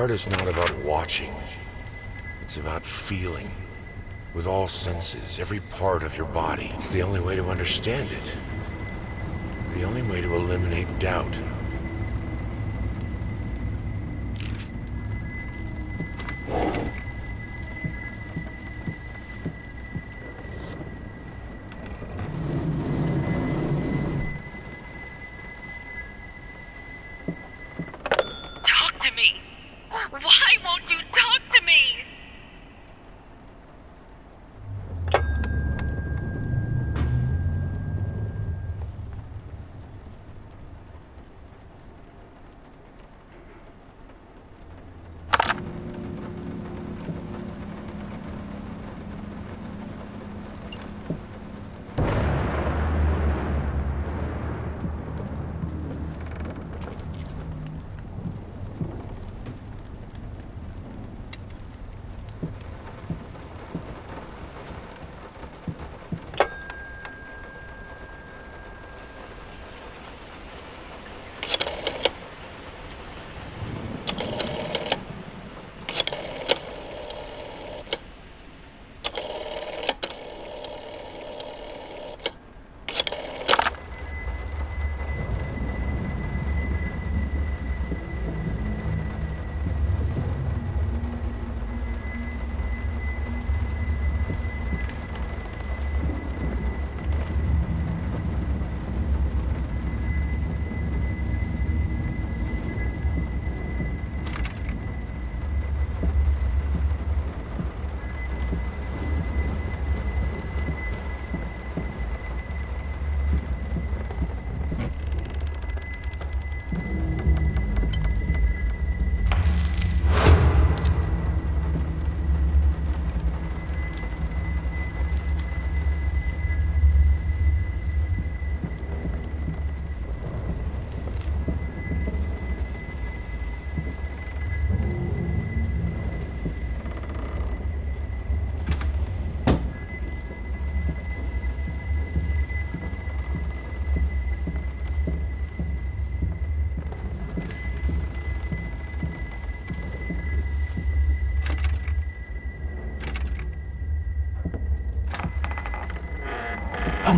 S10: Art is not about watching. It's about feeling. With all senses, every part of your body. It's the only way to understand it. The only way to eliminate doubt.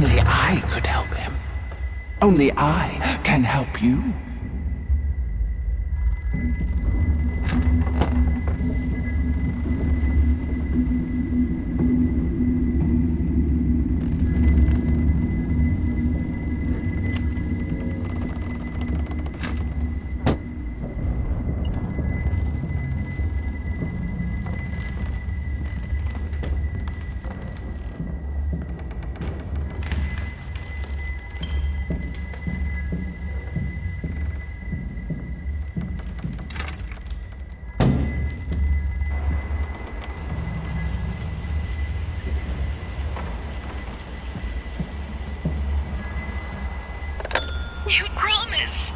S8: only I could help him. Only I can help you.
S13: You promised.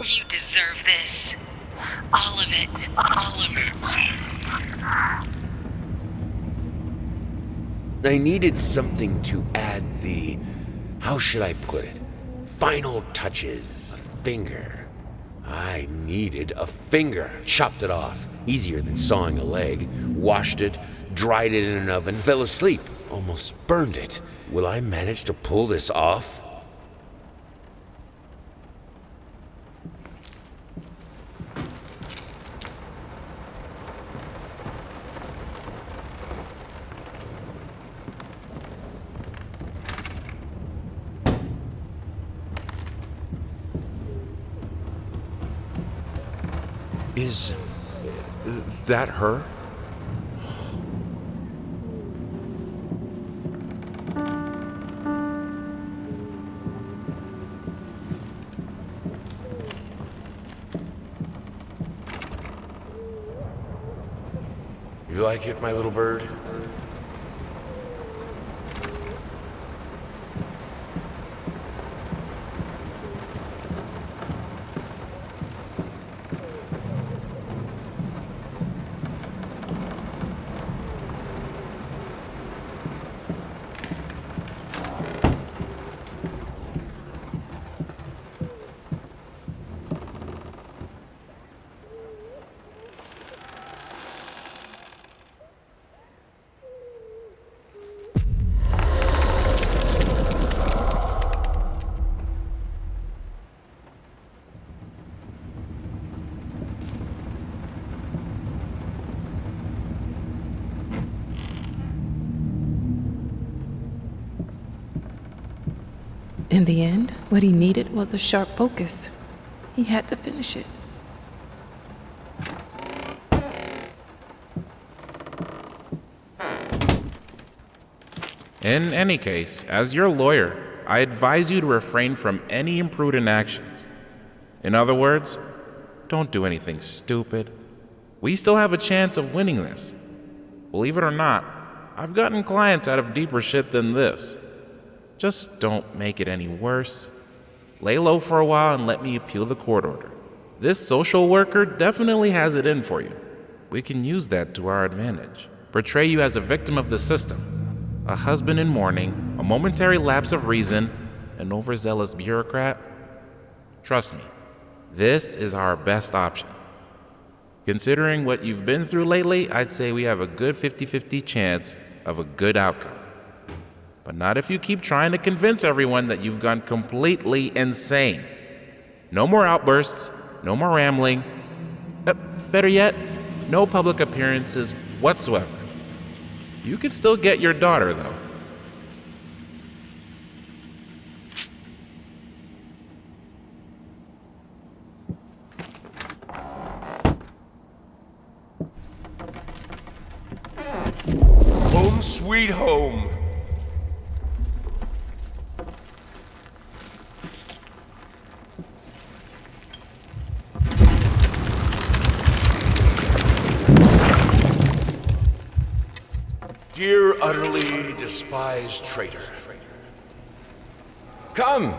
S13: You deserve this. All of it. All of it.
S10: I needed something to add the, how should I put it, final touches. A finger. I needed a finger. Chopped it off. Easier than sawing a leg. Washed it, dried it in an oven, fell asleep. Almost burned it. Will I manage to pull this off? Is that her? You like it, my little bird?
S9: In the end, what he needed was a sharp focus. He had to finish it.
S2: In any case, as your lawyer, I advise you to refrain from any imprudent actions. In other words, don't do anything stupid. We still have a chance of winning this. Believe it or not, I've gotten clients out of deeper shit than this. Just don't make it any worse. Lay low for a while and let me appeal the court order. This social worker definitely has it in for you. We can use that to our advantage. Portray you as a victim of the system, a husband in mourning, a momentary lapse of reason, an overzealous bureaucrat. Trust me, this is our best option. Considering what you've been through lately, I'd say we have a good 50-50 chance of a good outcome. But not if you keep trying to convince everyone that you've gone completely insane. No more outbursts, no more rambling. Better yet, no public appearances whatsoever. You can still get your daughter, though.
S10: Home sweet home. Dear utterly despised traitor. Come!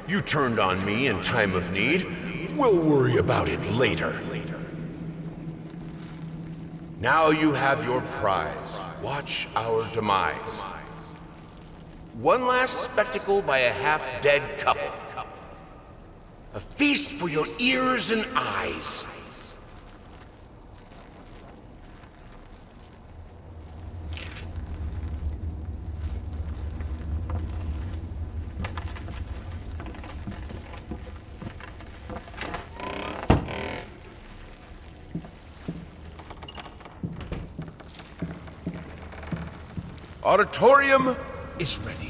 S10: You turned on me in time of need. We'll worry about it later. Now you have your prize. Watch our demise. One last spectacle by a half-dead couple. A feast for your ears and eyes. Auditorium is ready.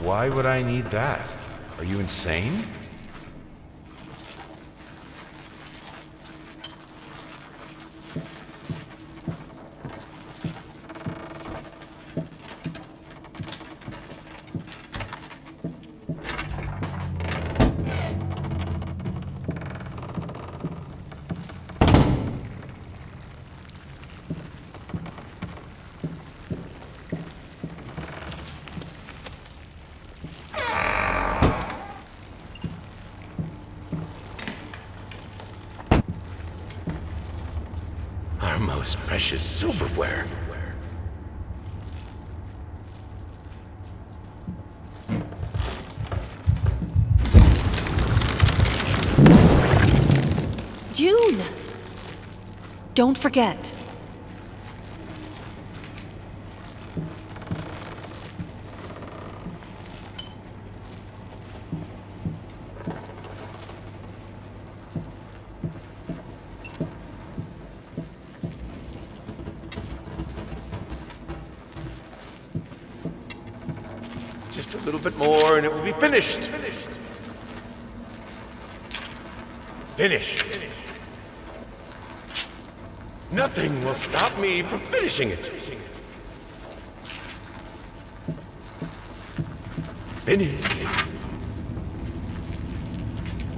S5: Why would I need that? Are you insane?
S10: Our most precious silverware.
S6: June! Don't forget.
S10: Just a little bit more and it will be finished. Finish. Nothing will stop me from finishing it. Finish.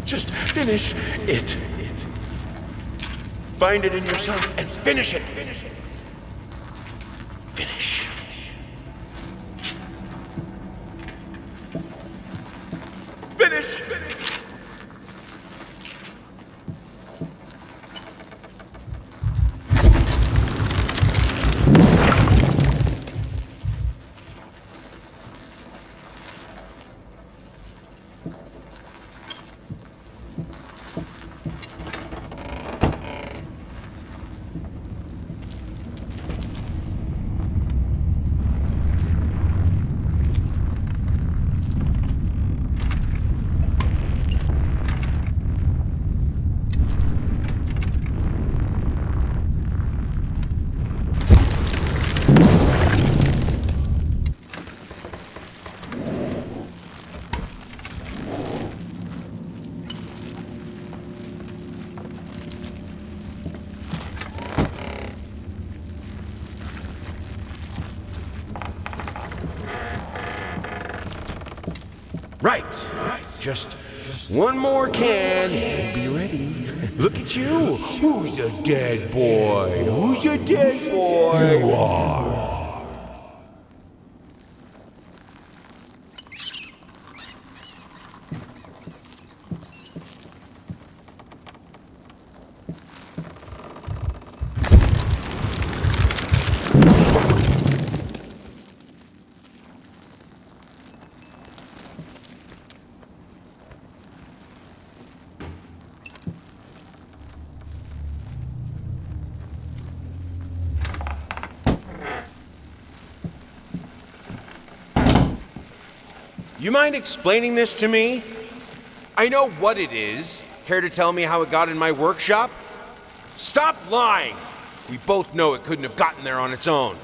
S10: Just finish it. Find it in yourself and finish it. Finish. Finish. Right. Just one more can and be ready. Look at you. Who's a dead boy? Who's a dead boy? You are. You mind explaining this to me? I know what it is. Care to tell me how it got in my workshop? Stop lying! We both know it couldn't have gotten there on its own.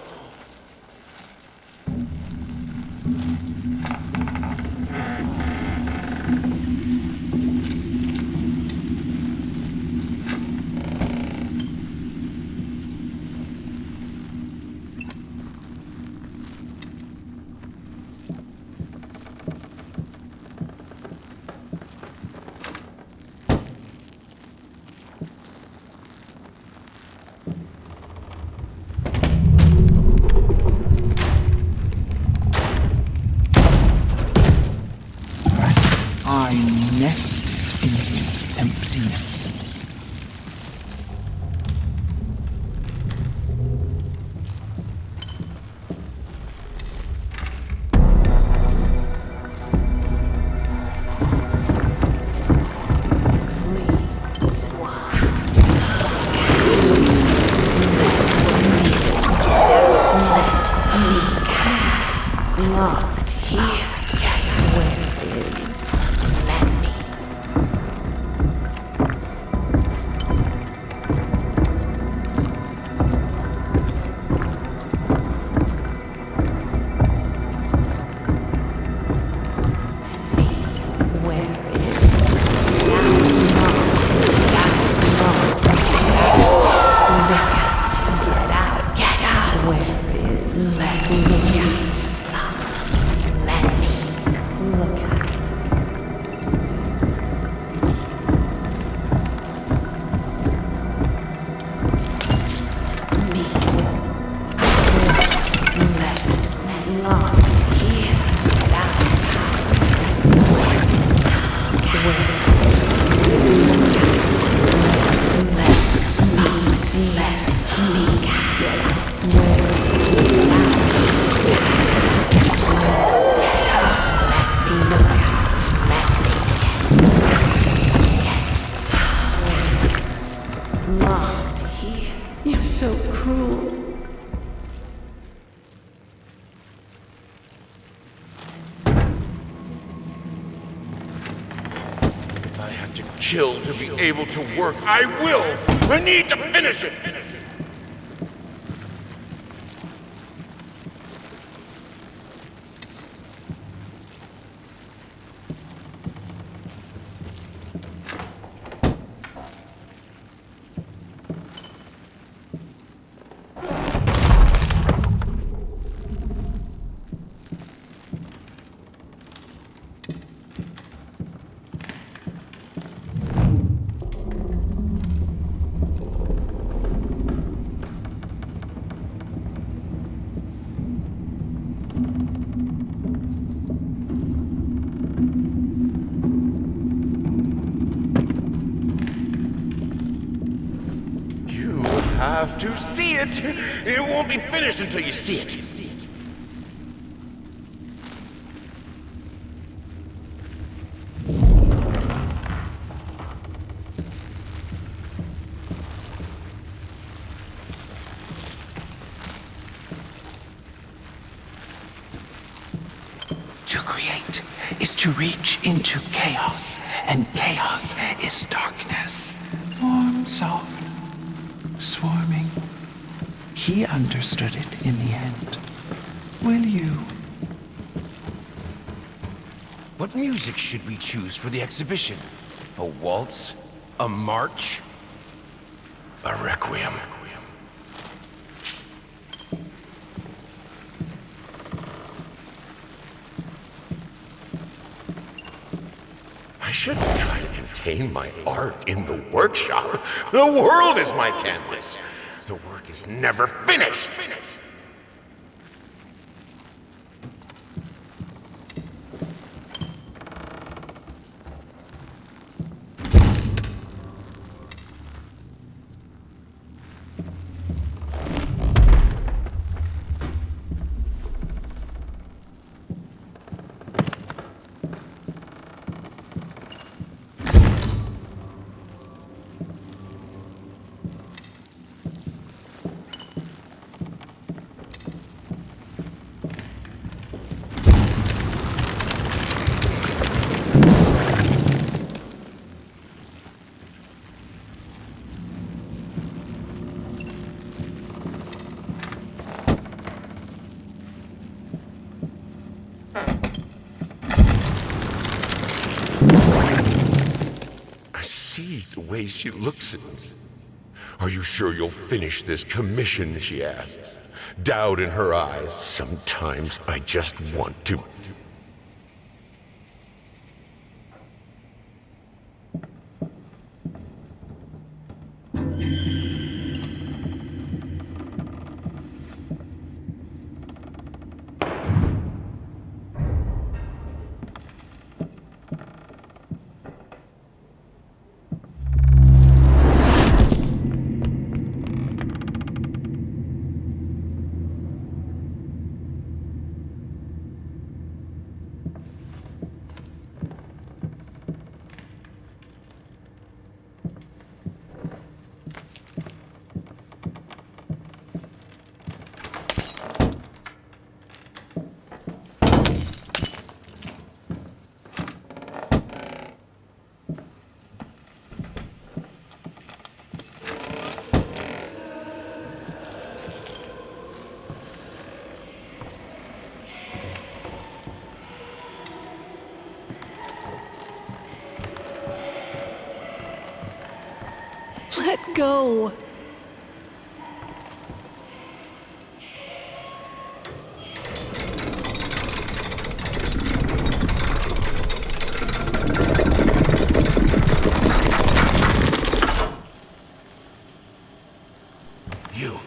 S10: kill to be able to work. I will! I need to finish it! Have to see it. It won't be finished until you see it.
S8: To create is to reach into chaos, and chaos is darkness. Warm, soft, swarming. He understood it in the end. Will you?
S10: What music should we choose for the exhibition? A waltz? A march? A requiem? I shouldn't try to contain my art in the workshop. The world is my canvas. The work is never finished. The way she looks at me. Are you sure you'll finish this commission, she asks. Doubt in her eyes. Sometimes I just want to.
S6: Let go.
S10: You.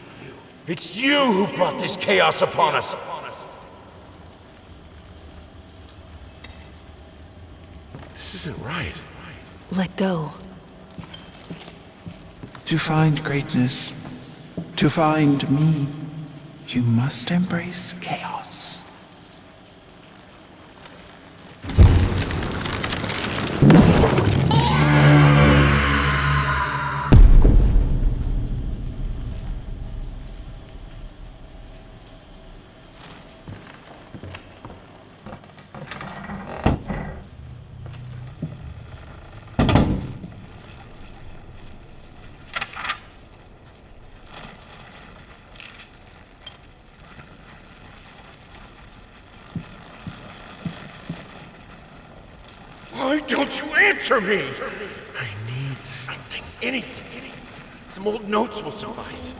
S10: It's you who brought this chaos upon us. This isn't right.
S6: Let go.
S8: To find greatness, to find me, you must embrace chaos.
S10: don't you answer me? I need something, anything. Some old notes will suffice.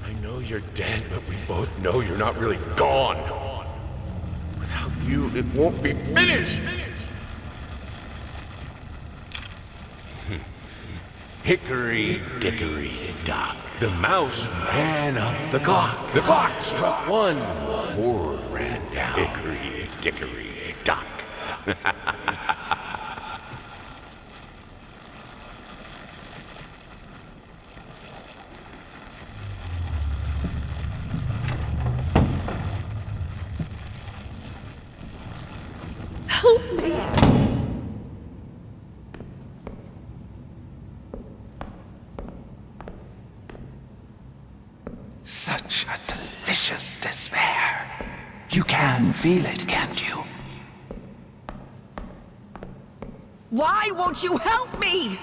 S10: I know you're dead, but we both know you're not really gone. Without you, it won't be finished. Hickory dickory dock. The mouse ran up the clock. The clock struck 1. Horror ran down. Hickory dickory dock.
S6: Help me.
S8: Such a delicious despair. You can feel it, can't you?
S7: Why won't you help me?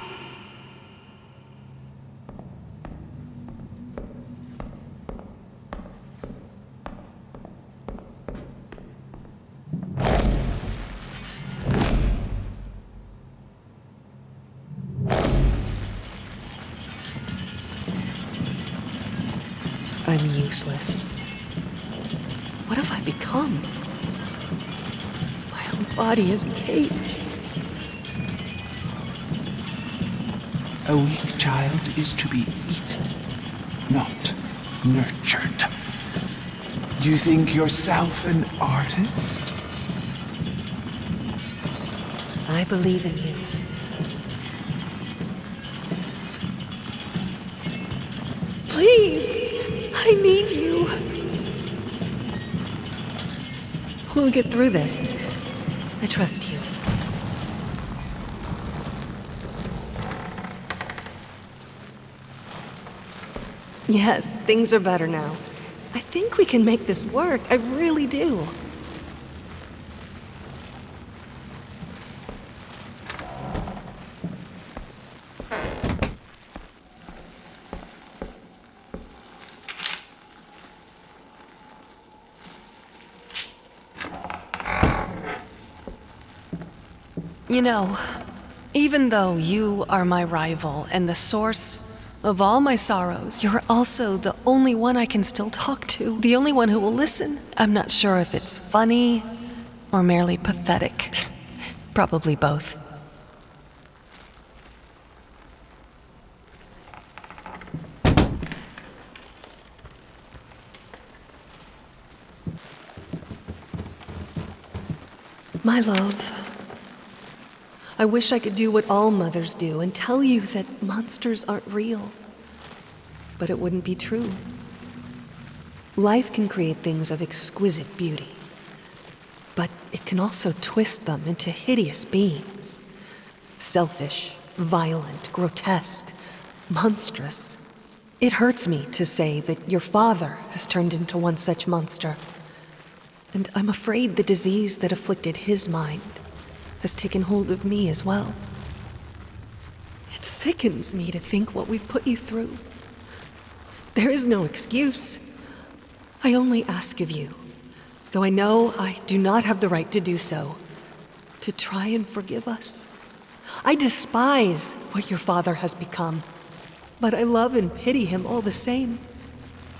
S6: I'm useless. What have I become? My own body is a cage.
S8: A weak child is to be eaten, not nurtured. You think yourself an artist?
S6: I believe in you. Please! I need you. We'll get through this. I trust you. Yes, things are better now. I think we can make this work. I really do. You know, even though you are my rival and the source of all my sorrows, you're also the only one I can still talk to, the only one who will listen. I'm not sure if it's funny or merely pathetic. Probably both. My love, I wish I could do what all mothers do and tell you that monsters aren't real. But it wouldn't be true. Life can create things of exquisite beauty, but it can also twist them into hideous beings. Selfish, violent, grotesque, monstrous. It hurts me to say that your father has turned into one such monster. And I'm afraid the disease that afflicted his mind has taken hold of me as well. It sickens me to think what we've put you through. There is no excuse. I only ask of you, though I know I do not have the right to do so, to try and forgive us. I despise what your father has become, but I love and pity him all the same.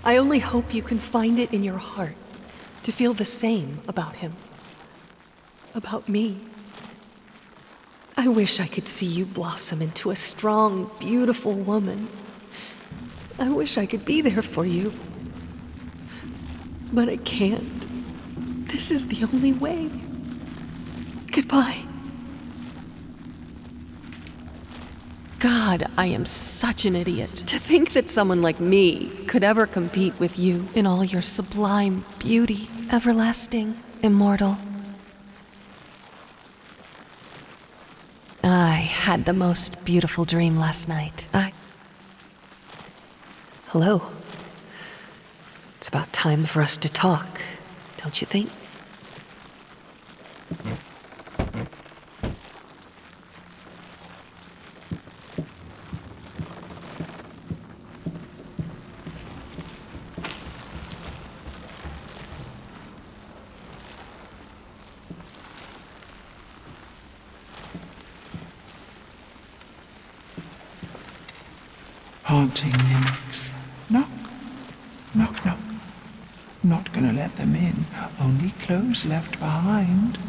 S6: I only hope you can find it in your heart to feel the same about him, about me. I wish I could see you blossom into a strong, beautiful woman. I wish I could be there for you. But I can't. This is the only way. Goodbye. God, I am such an idiot. To think that someone like me could ever compete with you in all your sublime beauty, everlasting, immortal. I had the most beautiful dream last night. Hello. It's about time for us to talk, don't you think?
S8: Haunting mimics. Knock, knock, knock. Not gonna let them in, only clothes left behind.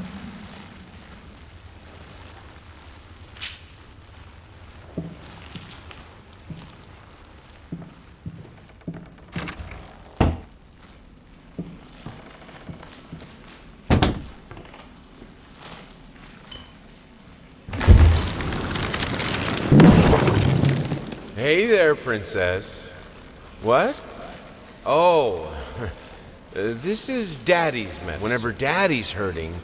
S5: Hey there, princess. What? Oh, this is Daddy's medicine. Whenever Daddy's hurting,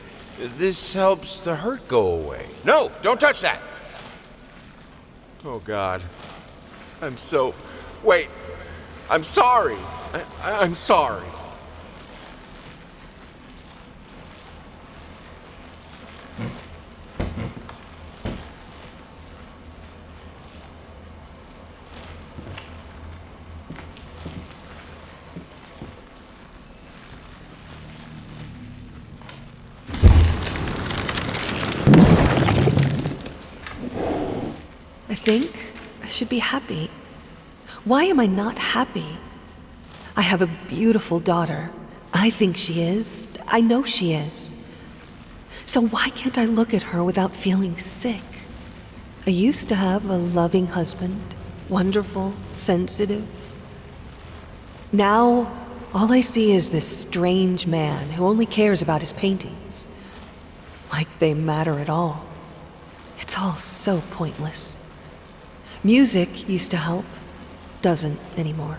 S5: this helps the hurt go away.
S10: No, don't touch that.
S5: Oh, God. Wait. I'm sorry. I'm sorry.
S6: I think I should be happy. Why am I not happy? I have a beautiful daughter. I think she is. I know she is. So why can't I look at her without feeling sick? I used to have a loving husband, wonderful, sensitive. Now, all I see is this strange man who only cares about his paintings. Like they matter at all. It's all so pointless. Music used to help, doesn't anymore.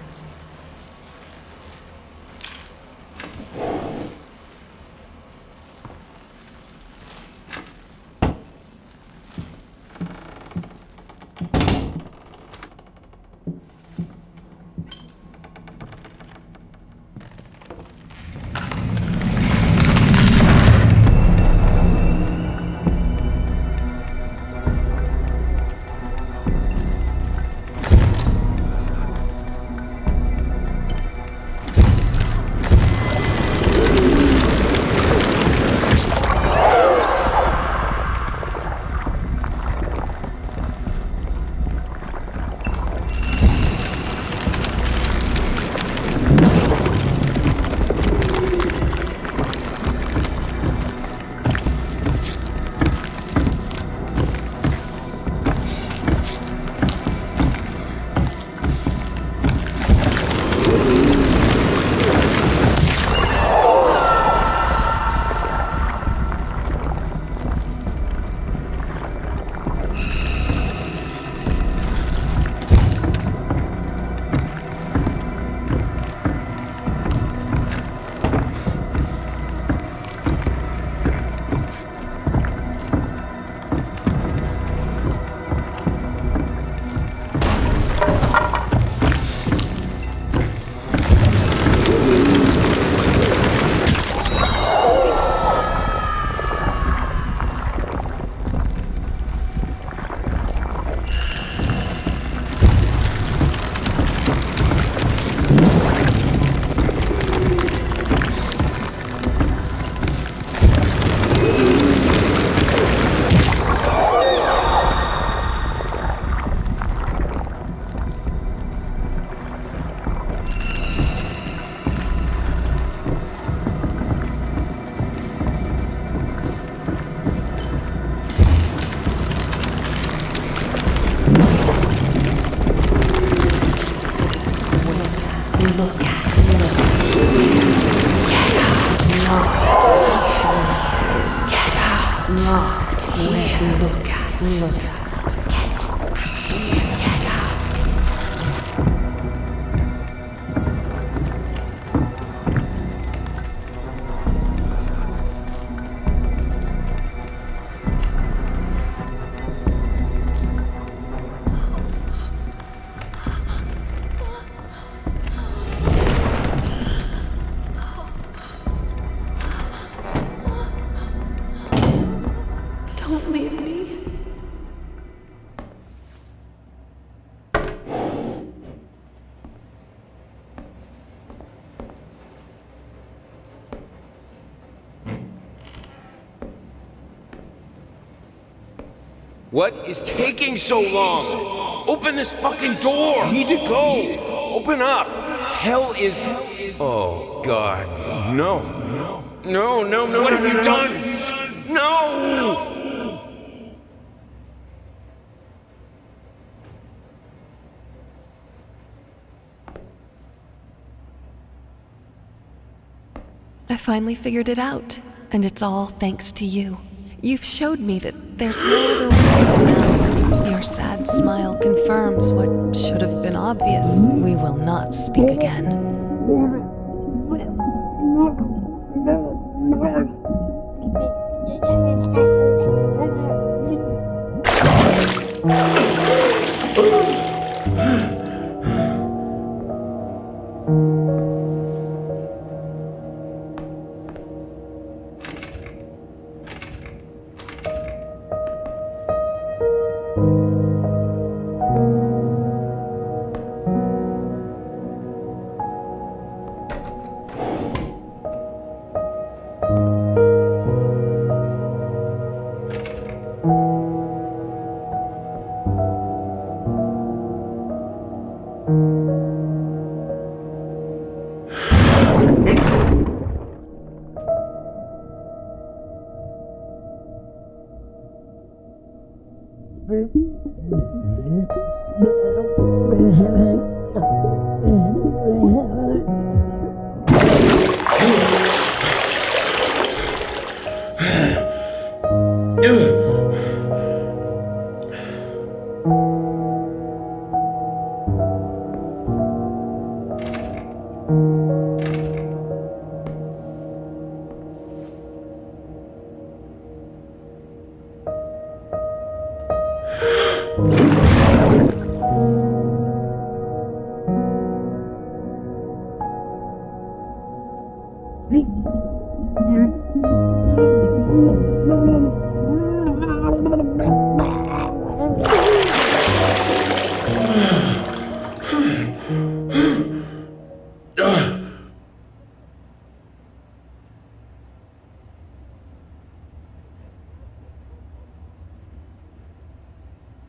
S6: Don't leave me.
S10: What is taking so long? Open this fucking door!
S12: I need to go!
S10: Open up!
S12: Hell is...
S10: Oh, God. No. No, no, no. What have you done? No!
S6: I finally figured it out, and it's all thanks to you. You've showed me that there's no other way now. Your sad smile confirms what should have been obvious. We will not speak again.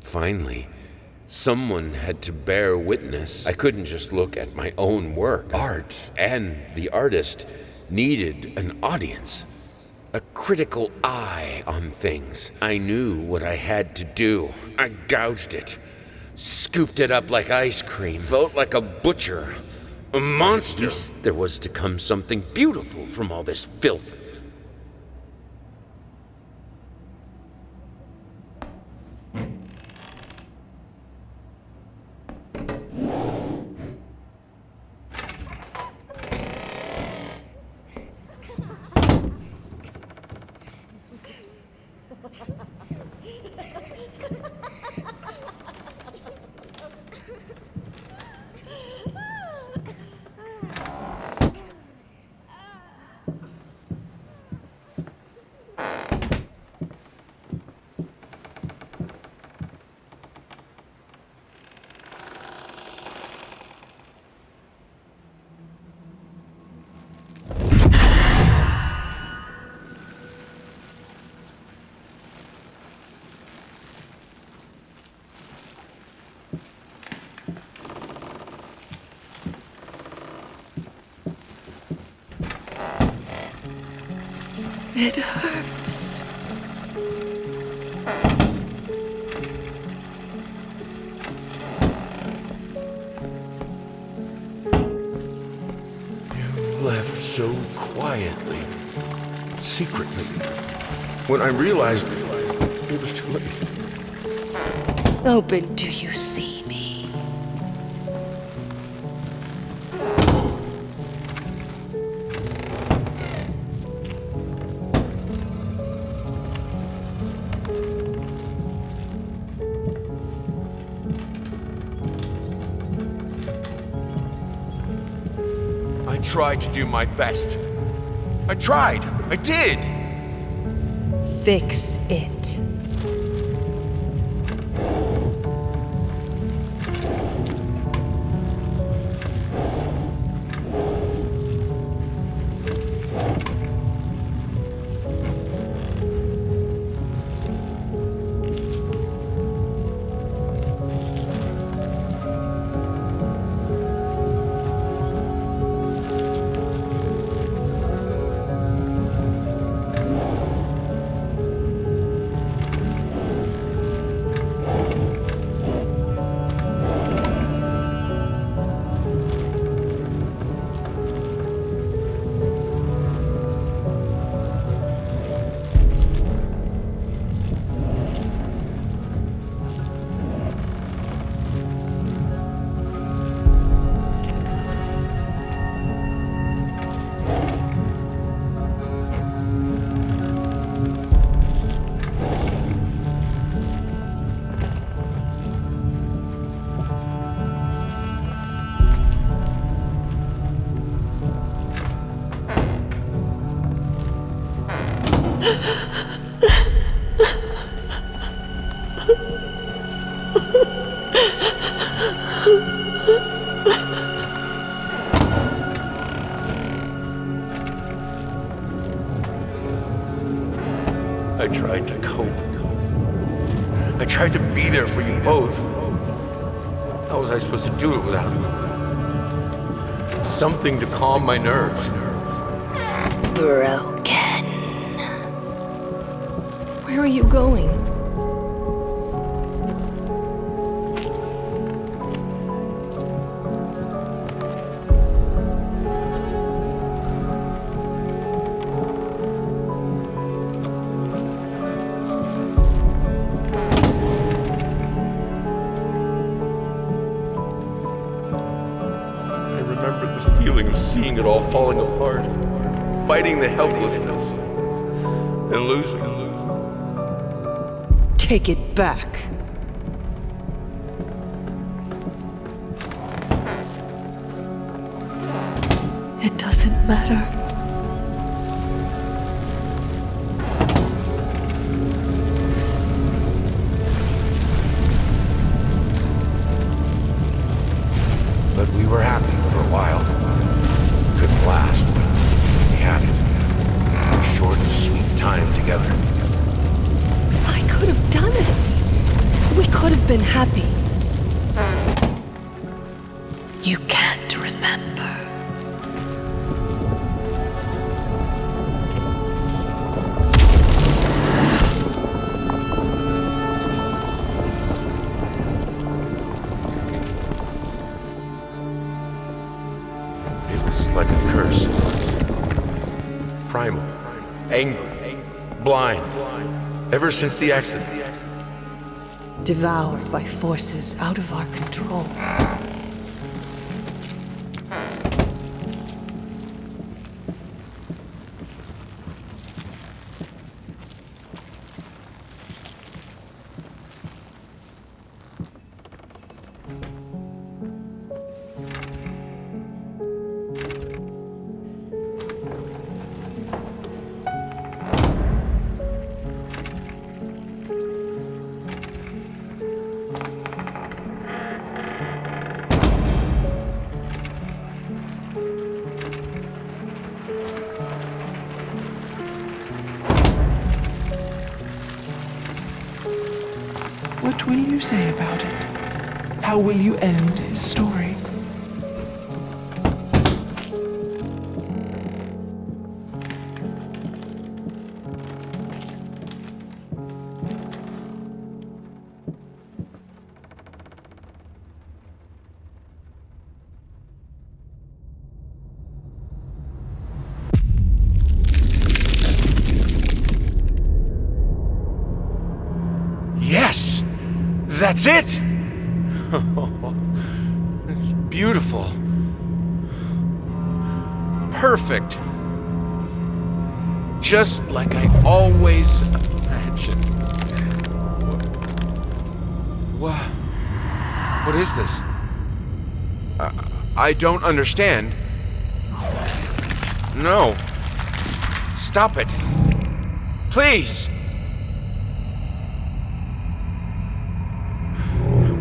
S5: Finally, someone had to bear witness. I couldn't just look at my own work. Art and the artist needed an audience, a critical eye on things. I knew what I had to do. I gouged it, scooped it up like ice cream, felt like a butcher, a monster. At least there was to come something beautiful from all this filth.
S6: It hurts.
S5: You left so quietly, secretly. When I realized it was too late.
S6: Open, do you see me?
S10: I tried to do my best. I tried. I did.
S6: Fix it.
S10: I tried to cope. I tried to be there for you both. How was I supposed to do it without something to calm my nerves?
S6: Broken. Where are you going?
S10: Seeing it all falling apart, fighting the helplessness, and losing.
S6: Take it back. It doesn't matter.
S5: But we were happy for a while. Couldn't last, but we had it. A short, sweet time together.
S6: I could have done it. We could have been happy. You can't remember.
S10: It was like a curse. Primal, angry, blind, ever since the accident.
S6: Devoured by forces out of our control.
S8: What will you say about it? How will you end his story?
S10: Yes! That's it! It's beautiful. Perfect. Just like I always imagined. What is this? I don't understand. No. Stop it. Please!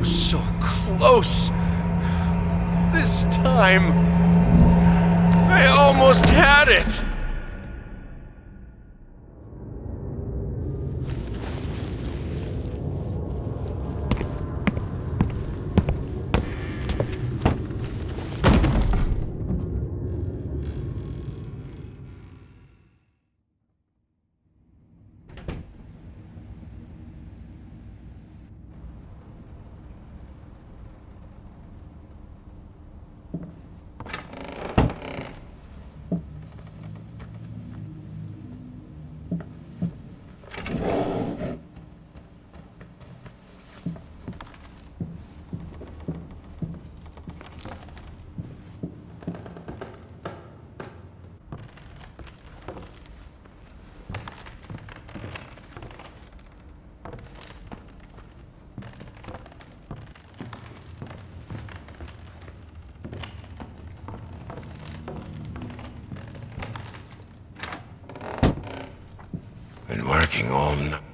S10: So close. This time, I almost had it. working on